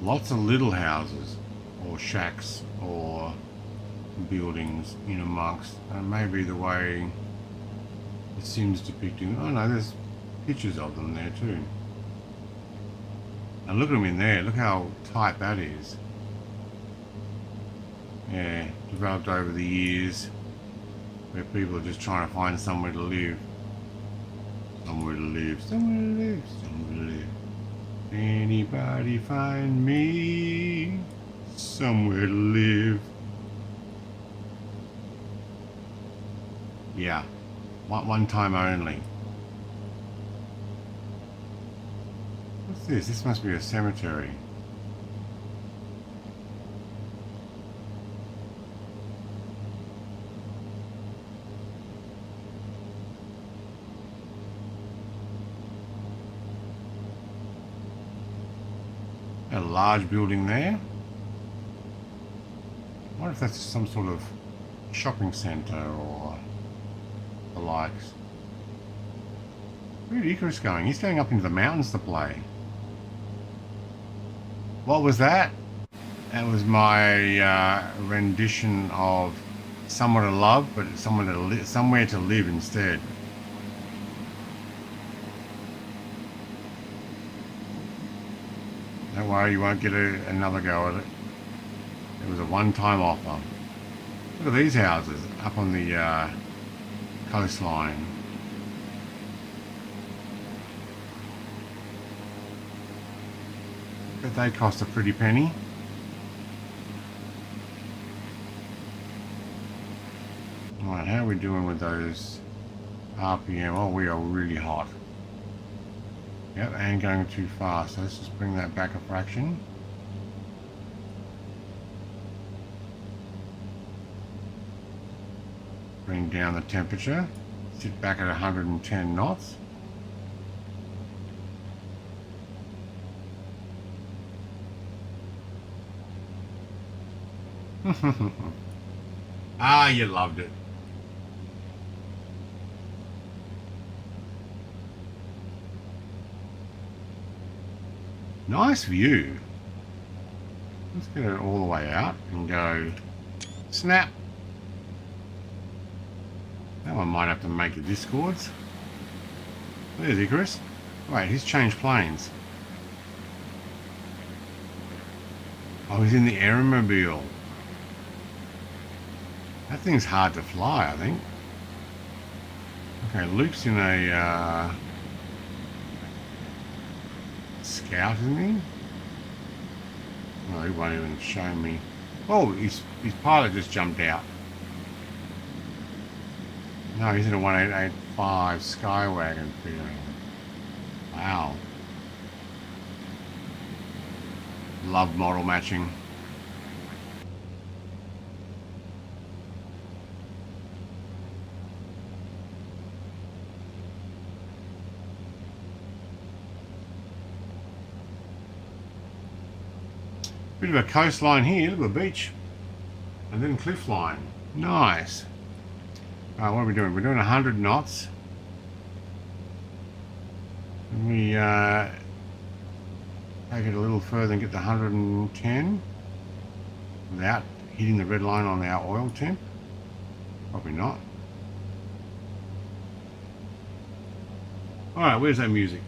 Lots of little houses or shacks or buildings in amongst, and maybe the way it seems depicting. Oh no, there's pictures of them there too. And look at them in there. Look how tight that is. Yeah, developed over the years where people are just trying to find somewhere to live. Somewhere to live, somewhere to live, somewhere to live. Anybody find me somewhere to live? Yeah, one time only. What's this? This must be a cemetery. A large building there. I wonder if that's some sort of shopping centre or the likes. Where's Icarus going? He's going up into the mountains to play. What was that? That was my rendition of Someone to Love, but somewhere to live instead. Don't worry, you won't get another go at it. It was a one-time offer. Look at these houses up on the coastline. But they cost a pretty penny. Alright, how are we doing with those RPM? Oh, we are really hot. Yep, and going too fast. So let's just bring that back a fraction. Bring down the temperature. Sit back at 110 knots. Ah, you loved it. Nice view. Let's get it all the way out and go snap. That one might have to make the discords. There's Icarus. Wait, he's changed planes. Oh, he's in the aeromobile. That thing's hard to fly, I think. Okay, Luke's in a Scout, isn't he? No, he won't even show me. Oh, his pilot just jumped out. No, he's in a 1885 Skywagon feeling. Wow. Love model matching. Bit of a coastline here, look at the beach. And then cliff line. Nice. What are we doing? We're doing 100 knots. And we take it a little further and get to 110 without hitting the red line on our oil temp. Probably not. Alright, where's that music?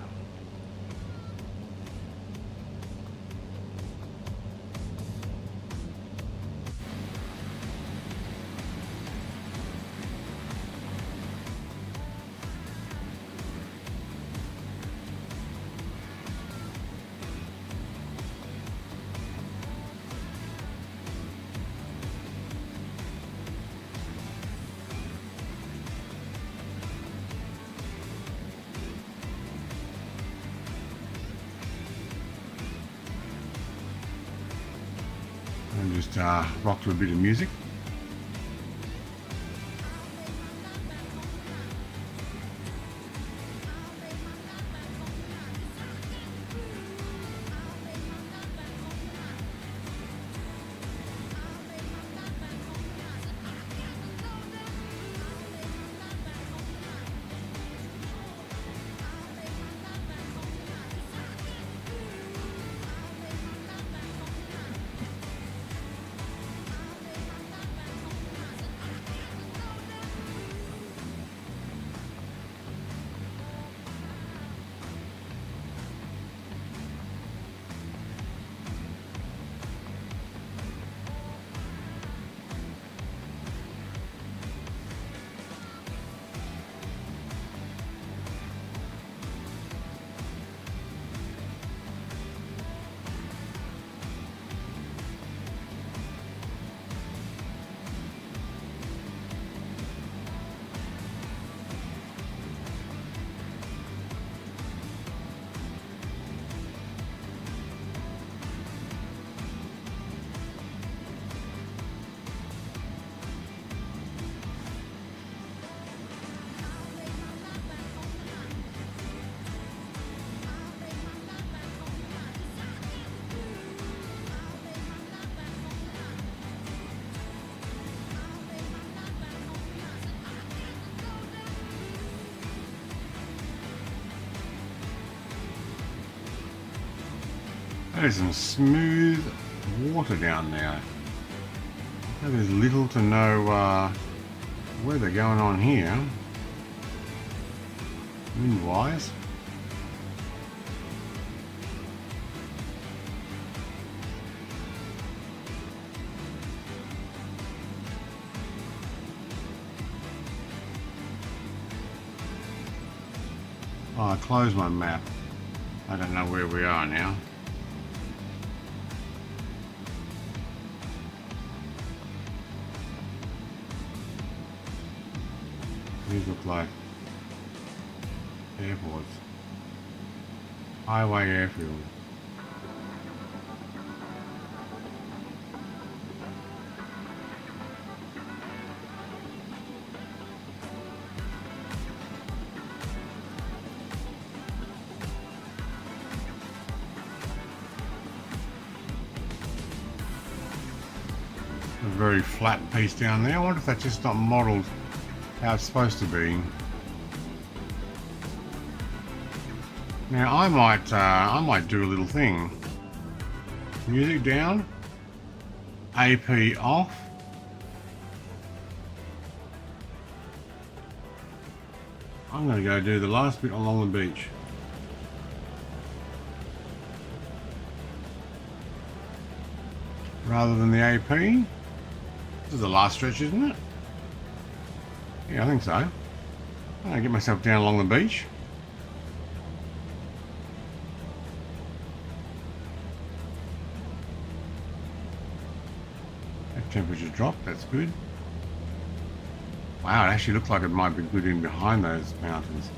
And just rock to a bit of music. There's some smooth water down there. There's little to no weather going on here, wind-wise. Oh, I closed my map. I don't know where we are now. These look like airports. Highway airfield. very flat piece down there. I wonder if that's just not modelled how it's supposed to be. Now I might do a little thing. Music down, AP off. I'm going to go do the last bit along the beach. Rather than the AP. This is the last stretch, isn't it? Yeah, I think so. I'm going to get myself down along the beach. That temperature's dropped, that's good. Wow, it actually looks like it might be good in behind those mountains.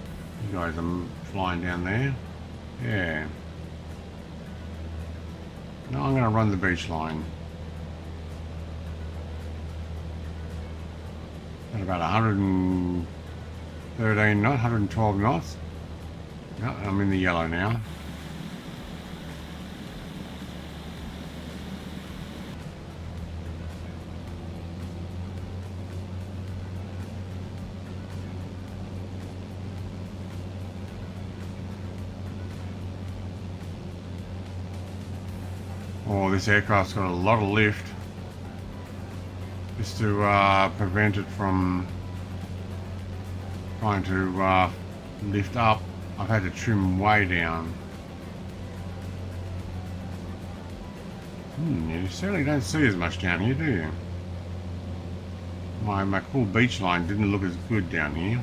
You guys are flying down there. Yeah. No, I'm going to run the beach line. At about 113 knots, 112 knots. No, I'm in the yellow now. Oh, this aircraft's got a lot of lift. Just to prevent it from trying to lift up, I've had to trim way down. You certainly don't see as much down here, do you? My cool beach line didn't look as good down here.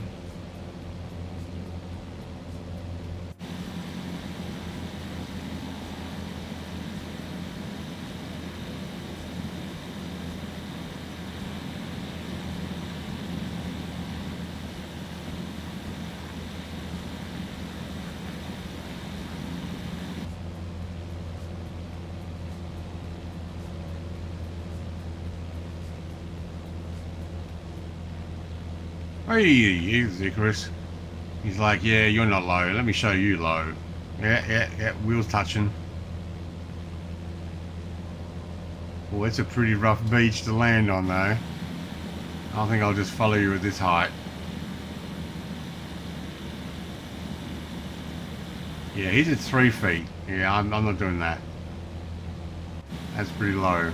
Hey, here's Icarus. He's like, yeah, you're not low. Let me show you low. Yeah. Wheels touching. Well, it's a pretty rough beach to land on, though. I think I'll just follow you at this height. Yeah, he's at 3 feet. Yeah, I'm not doing that. That's pretty low.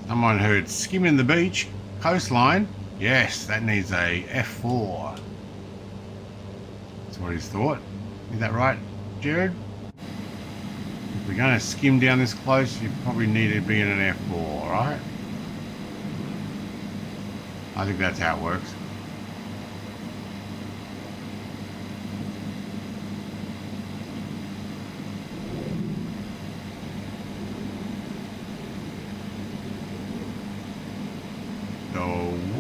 Someone heard skimming the beach, coastline. Yes, that needs a F4. That's what he's thought. Is that right, Jared? If we're going to skim down this close, you probably need to be in an F4, right? I think that's how it works.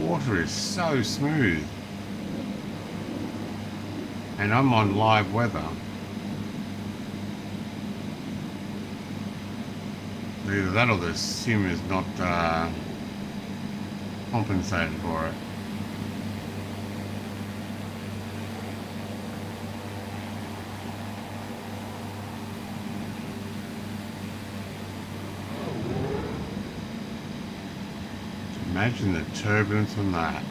Water is so smooth, and I'm on live weather. Either that or the sim is not compensated for it. Imagine the turbulence on that.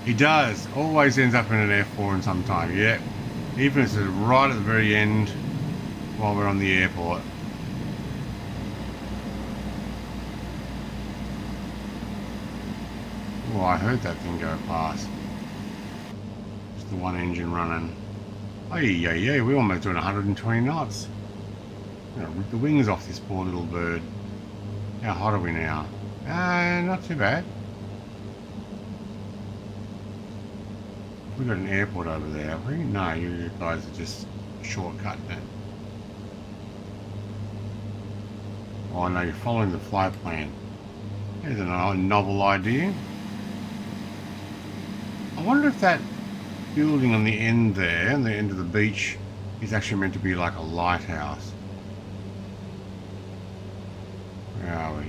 He does. Always ends up in an F4 in some time. Yeah. Even if it's right at the very end while we're on the airport. Oh, I heard that thing go past. Just the one engine running. Oh, yeah. We're almost doing 120 knots. I'm gonna rip the wings off this poor little bird. How hot are we now? Not too bad. We've got an airport over there, have we? No, you guys are just shortcutting it. Oh no, you're following the flight plan. Here's a novel idea. I wonder if that building on the end there, on the end of the beach, is actually meant to be like a lighthouse. Where are we?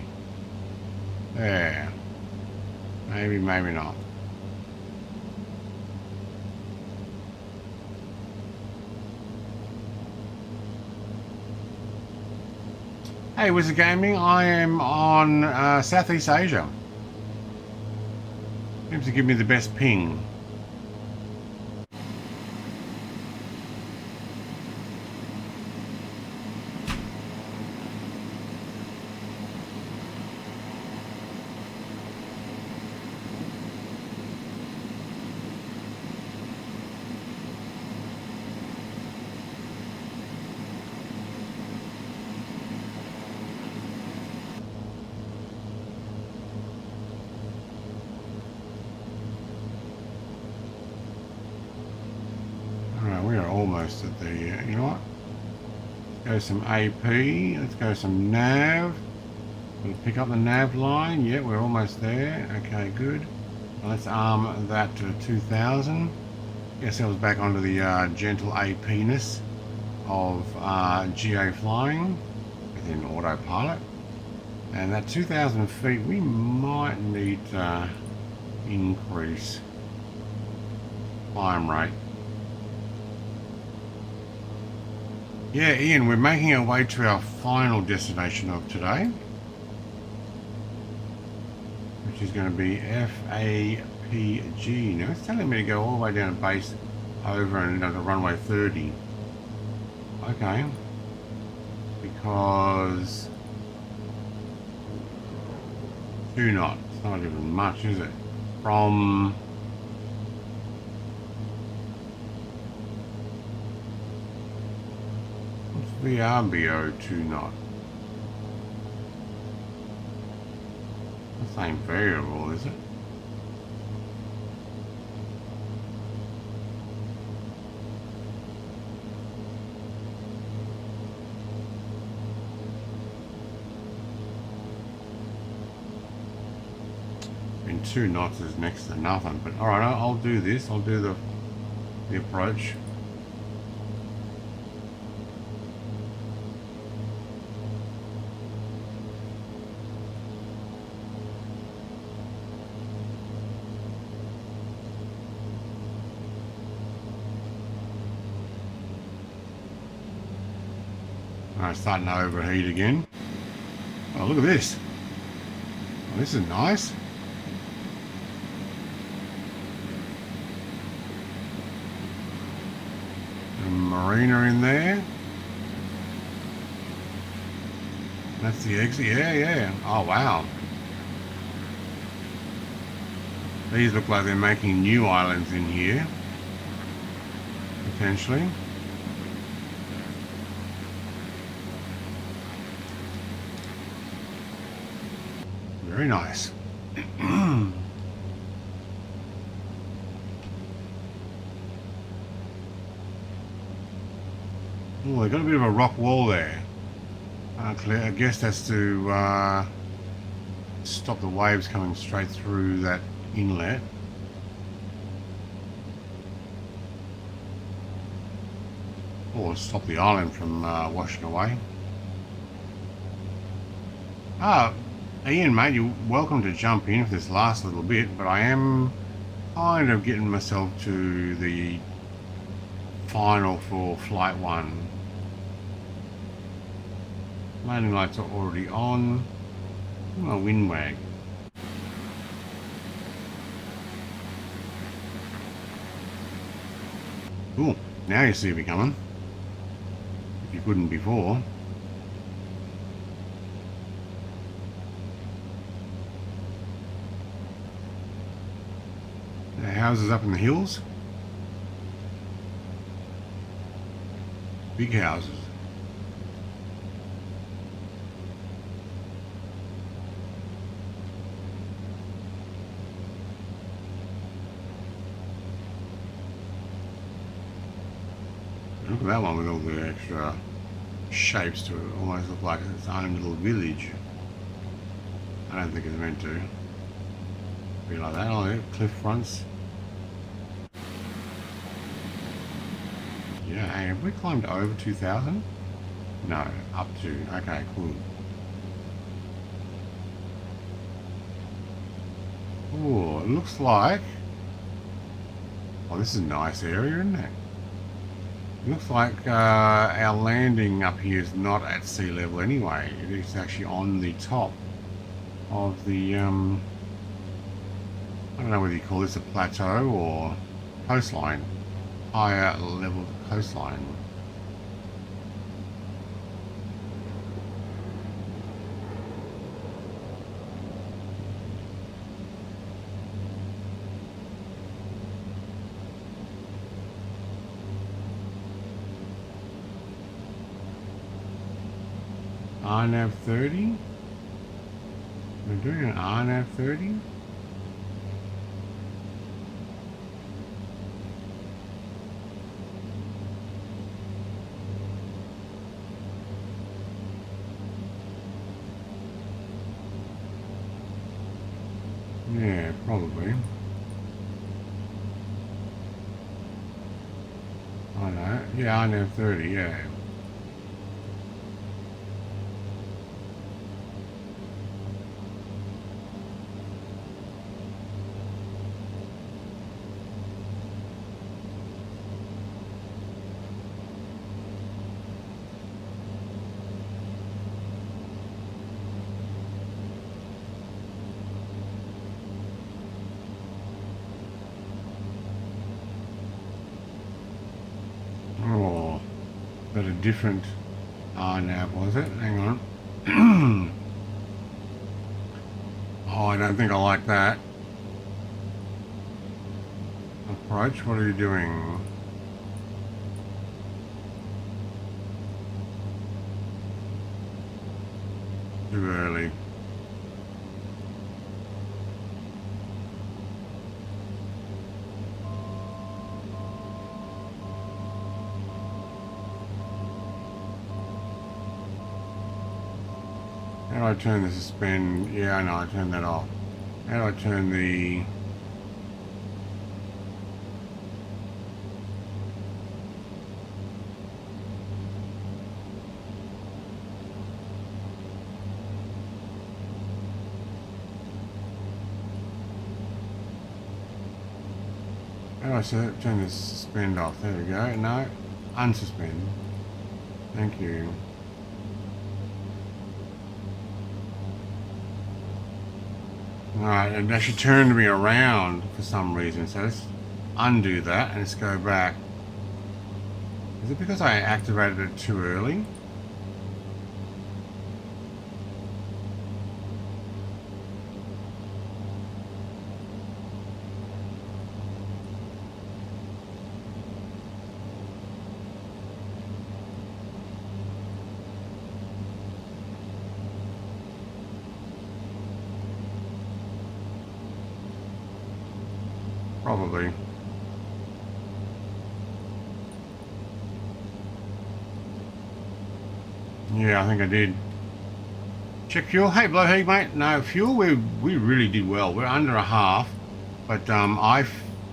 There. Maybe, maybe not. Hey, Wizard Gaming, I am on Southeast Asia. Seems to give me the best ping. Almost at the, you know what? Let's go some AP, let's go some nav. We'll pick up the nav line. Yeah, we're almost there. Okay, good. Let's arm that to 2000. Guess I was back onto the gentle AP-ness of GA flying within autopilot. And that 2000 feet, we might need to increase climb rate. Yeah, Ian, we're making our way to our final destination of today, which is going to be FAPG. Now it's telling me to go all the way down to base over and to runway 30. Okay. Because 2 knots. It's not even much, is it? From VRBO 2 knot. The same variable, is it? And 2 knots is next to nothing, but alright, I'll do this. I'll do the approach. Alright, starting to overheat again. Oh, look at this. Oh, this is nice. A marina in there. That's the exit. Yeah, yeah. Oh, wow. These look like they're making new islands in here. Potentially. Very nice. Oh, they've got a bit of a rock wall there. I guess that's to stop the waves coming straight through that inlet. Or stop the island from washing away. Ian, mate, you're welcome to jump in for this last little bit, but I am kind of getting myself to the final for Flight 1. Landing lights are already on. My wind wag. Ooh, now you see me coming. If you couldn't before. Houses up in the hills. Big houses. Look at that one with all the extra shapes to it. Almost look like its own little village. I don't think it's meant to be like that. Oh, yeah, cliff fronts. Yeah, hey, have we climbed over 2,000? No, up to. Okay, cool. Oh, it looks like... Oh, this is a nice area, isn't it? It looks like our landing up here is not at sea level anyway. It is actually on the top of the... I don't know whether you call this a plateau or coastline. Higher level coastline. RNAV 30? We're doing an RNAV 30? Yeah, probably. I know. Yeah, RNAV 30, yeah. But a different RNAV, was it? Hang on. Oh, I don't think I like that approach. What are you doing? Too early. How do I turn the suspend? Yeah, I know, I turned that off. How do I turn the... How do I turn the suspend off? There we go. No, unsuspend. Thank you. Alright, it actually turned me around for some reason, so let's undo that and let's go back. Is it because I activated it too early? Probably. Yeah, I think I did. Check fuel. Hey, Blowhead, mate. No, fuel, we really did well. We're under a half, but I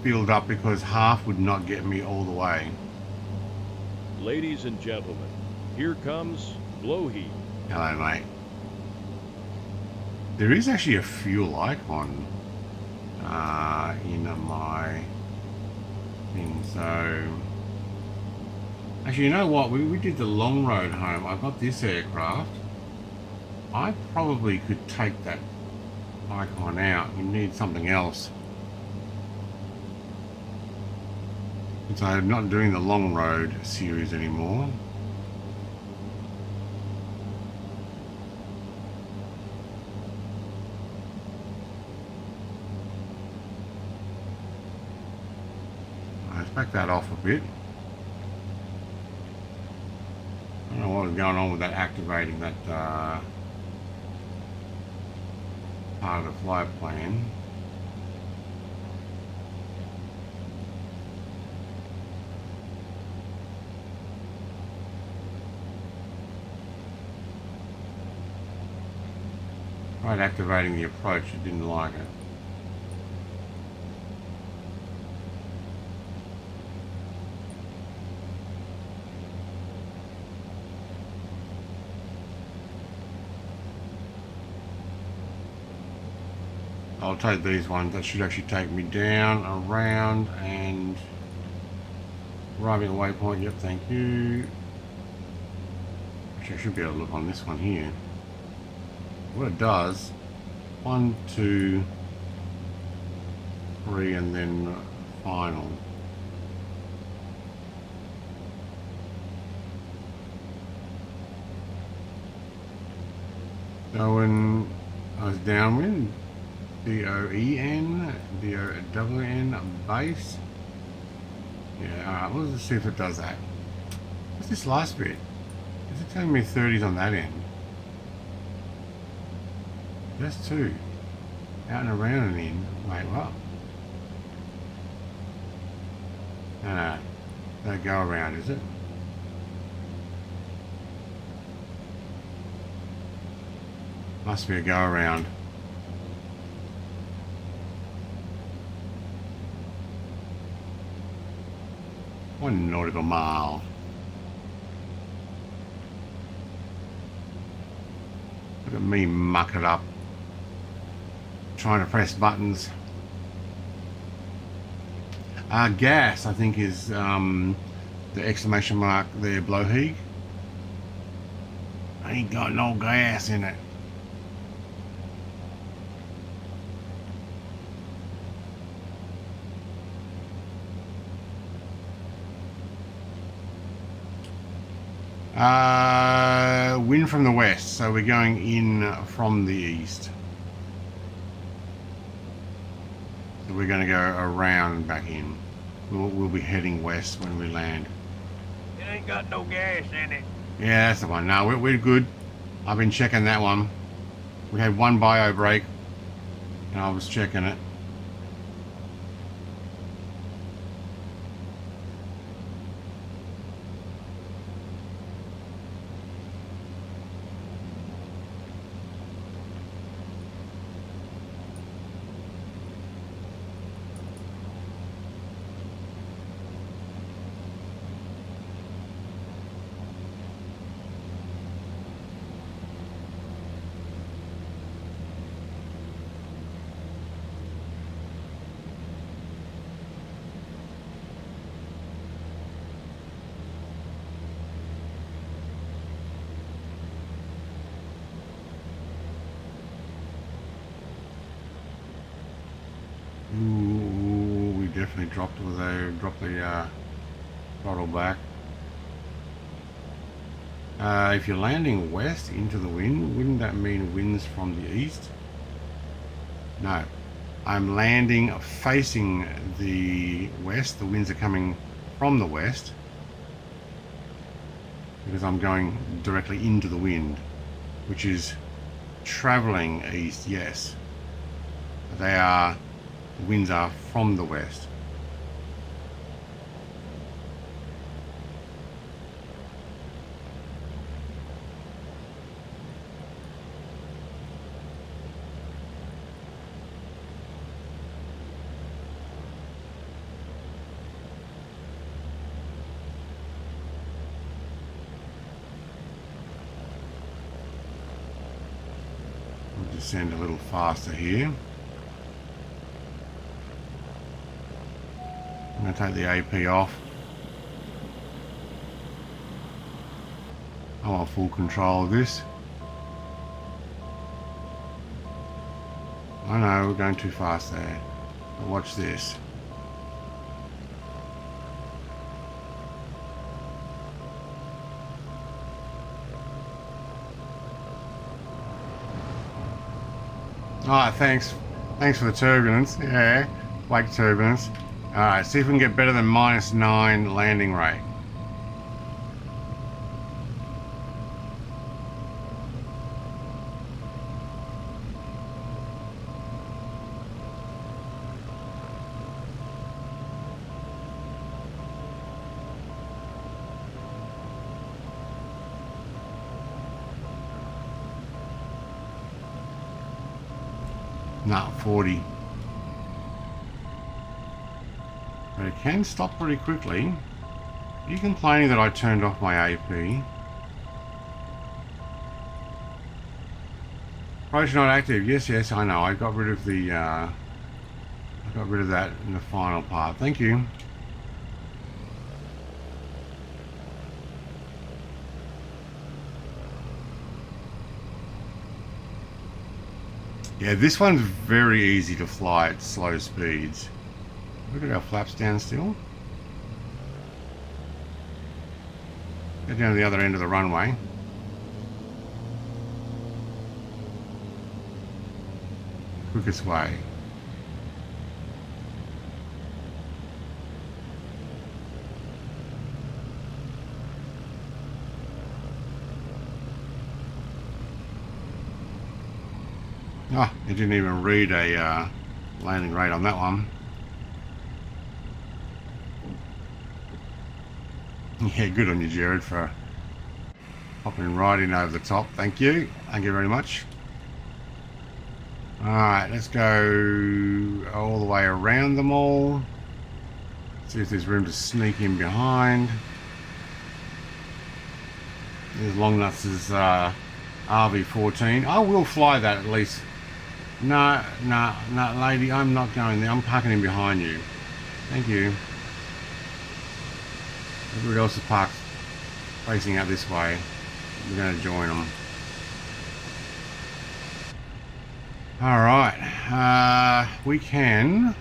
filled up because half would not get me all the way. Ladies and gentlemen, here comes Blowheat. Hello, mate. There is actually a fuel icon in my thing, so actually, you know what, we did the long road home. I got this aircraft. I probably could take that icon out. We need something else, since I'm not doing the long road series anymore. Back that off a bit. I don't know what was going on with that, activating that part of the flight plan. Tried activating the approach, it didn't like it. I'll take these ones. That should actually take me down, around, and arriving at waypoint. Yep, thank you. Actually, I should be able to look on this one here. What it does, 1, 2, 3, and then final. So when I was downwind, DOEN, DOWN, base. Yeah, alright, let's see if it does that. What's this last bit? Is it telling me 30s on that end? That's 2. Out and around and in. Wait, what? No, no go around, is it? Must be a go around. 1 nautical mile. Look at me muck it up. Trying to press buttons. Gas, I think, is the exclamation mark there, blowheat. Ain't got no gas in it. Wind from the west, so we're going in from the east. So we're going to go around and back in. We'll be heading west when we land. It ain't got no gas in it. Yeah, that's the one. No, we're good. I've been checking that one. We had 1 bio break, and I was checking it. Ooh, we definitely dropped the throttle back. If you're landing west into the wind, wouldn't that mean winds from the east? No, I'm landing facing the west. The winds are coming from the west because I'm going directly into the wind, which is traveling east. Yes, they are. The winds are from the west. We'll descend a little faster here. I'm going to take the AP off. I want full control of this. I know, we're going too fast there. But watch this. Alright, thanks. Thanks for the turbulence. Yeah, wake turbulence. Alright, see if we can get better than -9 landing rate. No, 40. But it can stop pretty quickly. Are you complaining that I turned off my AP? Approach not active. Yes, I know. I got rid of the I got rid of that in the final part. Thank you. Yeah, this one's very easy to fly at slow speeds. Look at our flaps down still. Get down to the other end of the runway. Quickest way. Oh, it didn't even read a landing rate on that one. Yeah, good on you, Jared, for popping right in over the top. Thank you. Thank you very much. Alright, let's go all the way around them all. See if there's room to sneak in behind. There's Longnuts' RV14. I will fly that at least. No, lady, I'm not going there. I'm parking in behind you. Thank you. Everybody else is parked facing out this way. We're going to join them. Alright, we can...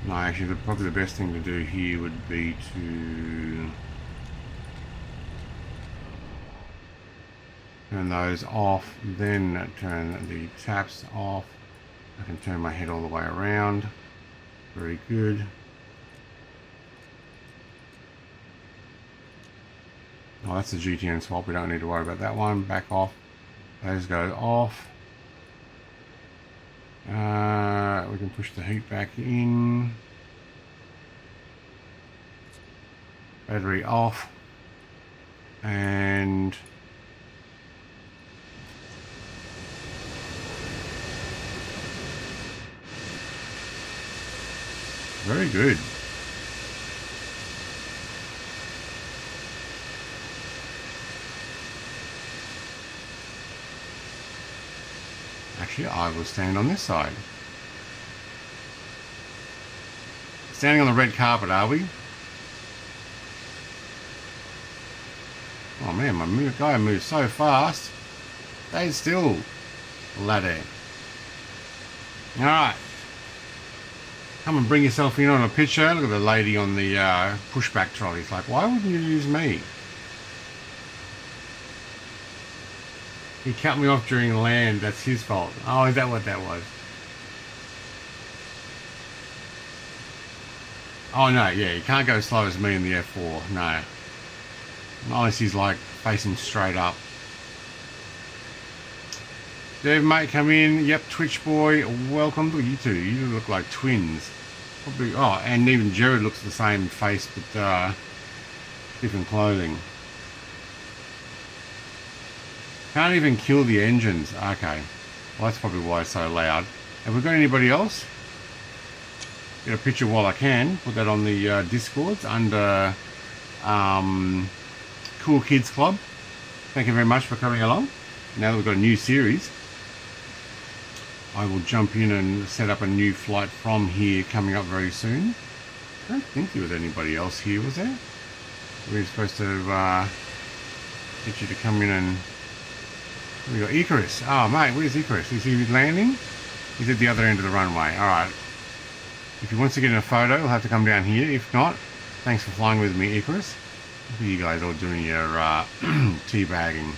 No, actually, probably the best thing to do here would be to turn those off, then turn the taps off. I can turn my head all the way around. Very good. Oh, that's the GTN swap. We don't need to worry about that one. Back off. Those go off. We can push the heat back in. Battery off. And very good. Actually, I will stand on this side. Standing on the red carpet, are we? Oh man, my guy moves so fast. Stay still, laddie. Alright. Come and bring yourself in on a picture. Look at the lady on the pushback trolley. It's like, why wouldn't you use me? He cut me off during land. That's his fault. Oh, is that what that was? Oh no, yeah, you can't go as slow as me in the F4. No. Unless he's like facing straight up. Dev, mate, come in. Yep, Twitch boy, welcome. Look, you two, you look like twins. Probably. Oh, and even Jared looks the same face, but different clothing. Can't even kill the engines. Okay, well that's probably why it's so loud. Have we got anybody else? Get a picture while I can. Put that on the Discords under Cool Kids Club. Thank you very much for coming along. Now that we've got a new series, I will jump in and set up a new flight from here coming up very soon. I don't think there was anybody else here, was there? We were supposed to get you to come in and... We got Icarus. Oh mate, where's Icarus? Is he landing? He's at the other end of the runway. Alright. If he wants to get in a photo, he'll have to come down here. If not, thanks for flying with me, Icarus. Look at you guys all doing your teabagging.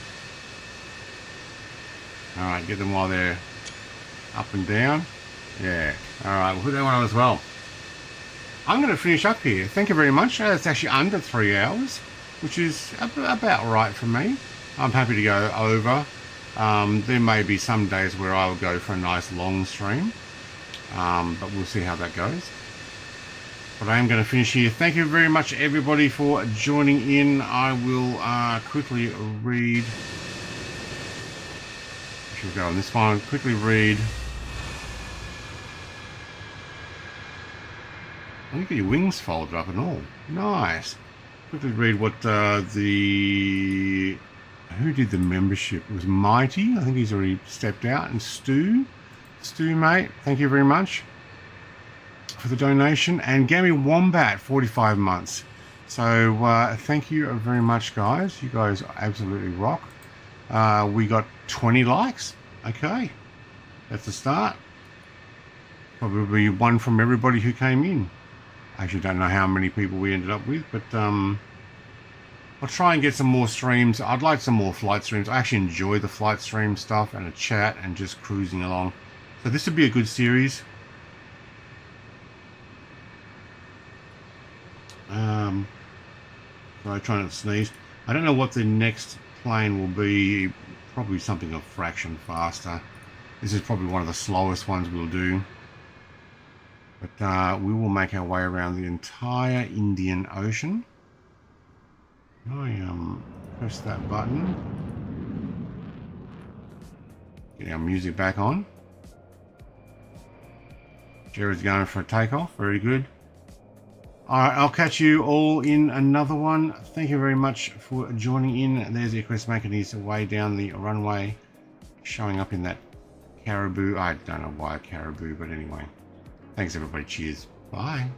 Alright, get them while they're up and down. Yeah. Alright, we'll put that one on as well. I'm going to finish up here. Thank you very much. It's actually under 3 hours, which is about right for me. I'm happy to go over. There may be some days where I'll go for a nice long stream. But we'll see how that goes. But I am going to finish here. Thank you very much, everybody, for joining in. I will quickly read. I should go on this one. Quickly read Oh, you got your wings folded up and all. Nice. Quickly read what who did the membership? It was Mighty. I think he's already stepped out. And Stu, mate, thank you very much for the donation. And Gammy Wombat, 45 months. So thank you very much, guys. You guys absolutely rock. We got 20 likes. Okay, that's the start. Probably one from everybody who came in. I actually don't know how many people we ended up with, but I'll try and get some more streams. I'd like some more flight streams. I actually enjoy the flight stream stuff and a chat and just cruising along. So this would be a good series. So I try not to sneeze. I don't know what the next plane will be. Probably something a fraction faster. This is probably one of the slowest ones we'll do. But we will make our way around the entire Indian Ocean. I press that button. Get our music back on. Jared's going for a takeoff. Very good. Alright, I'll catch you all in another one. Thank you very much for joining in. There's Icarus making his way down the runway, showing up in that caribou. I don't know why caribou, but anyway. Thanks everybody. Cheers. Bye.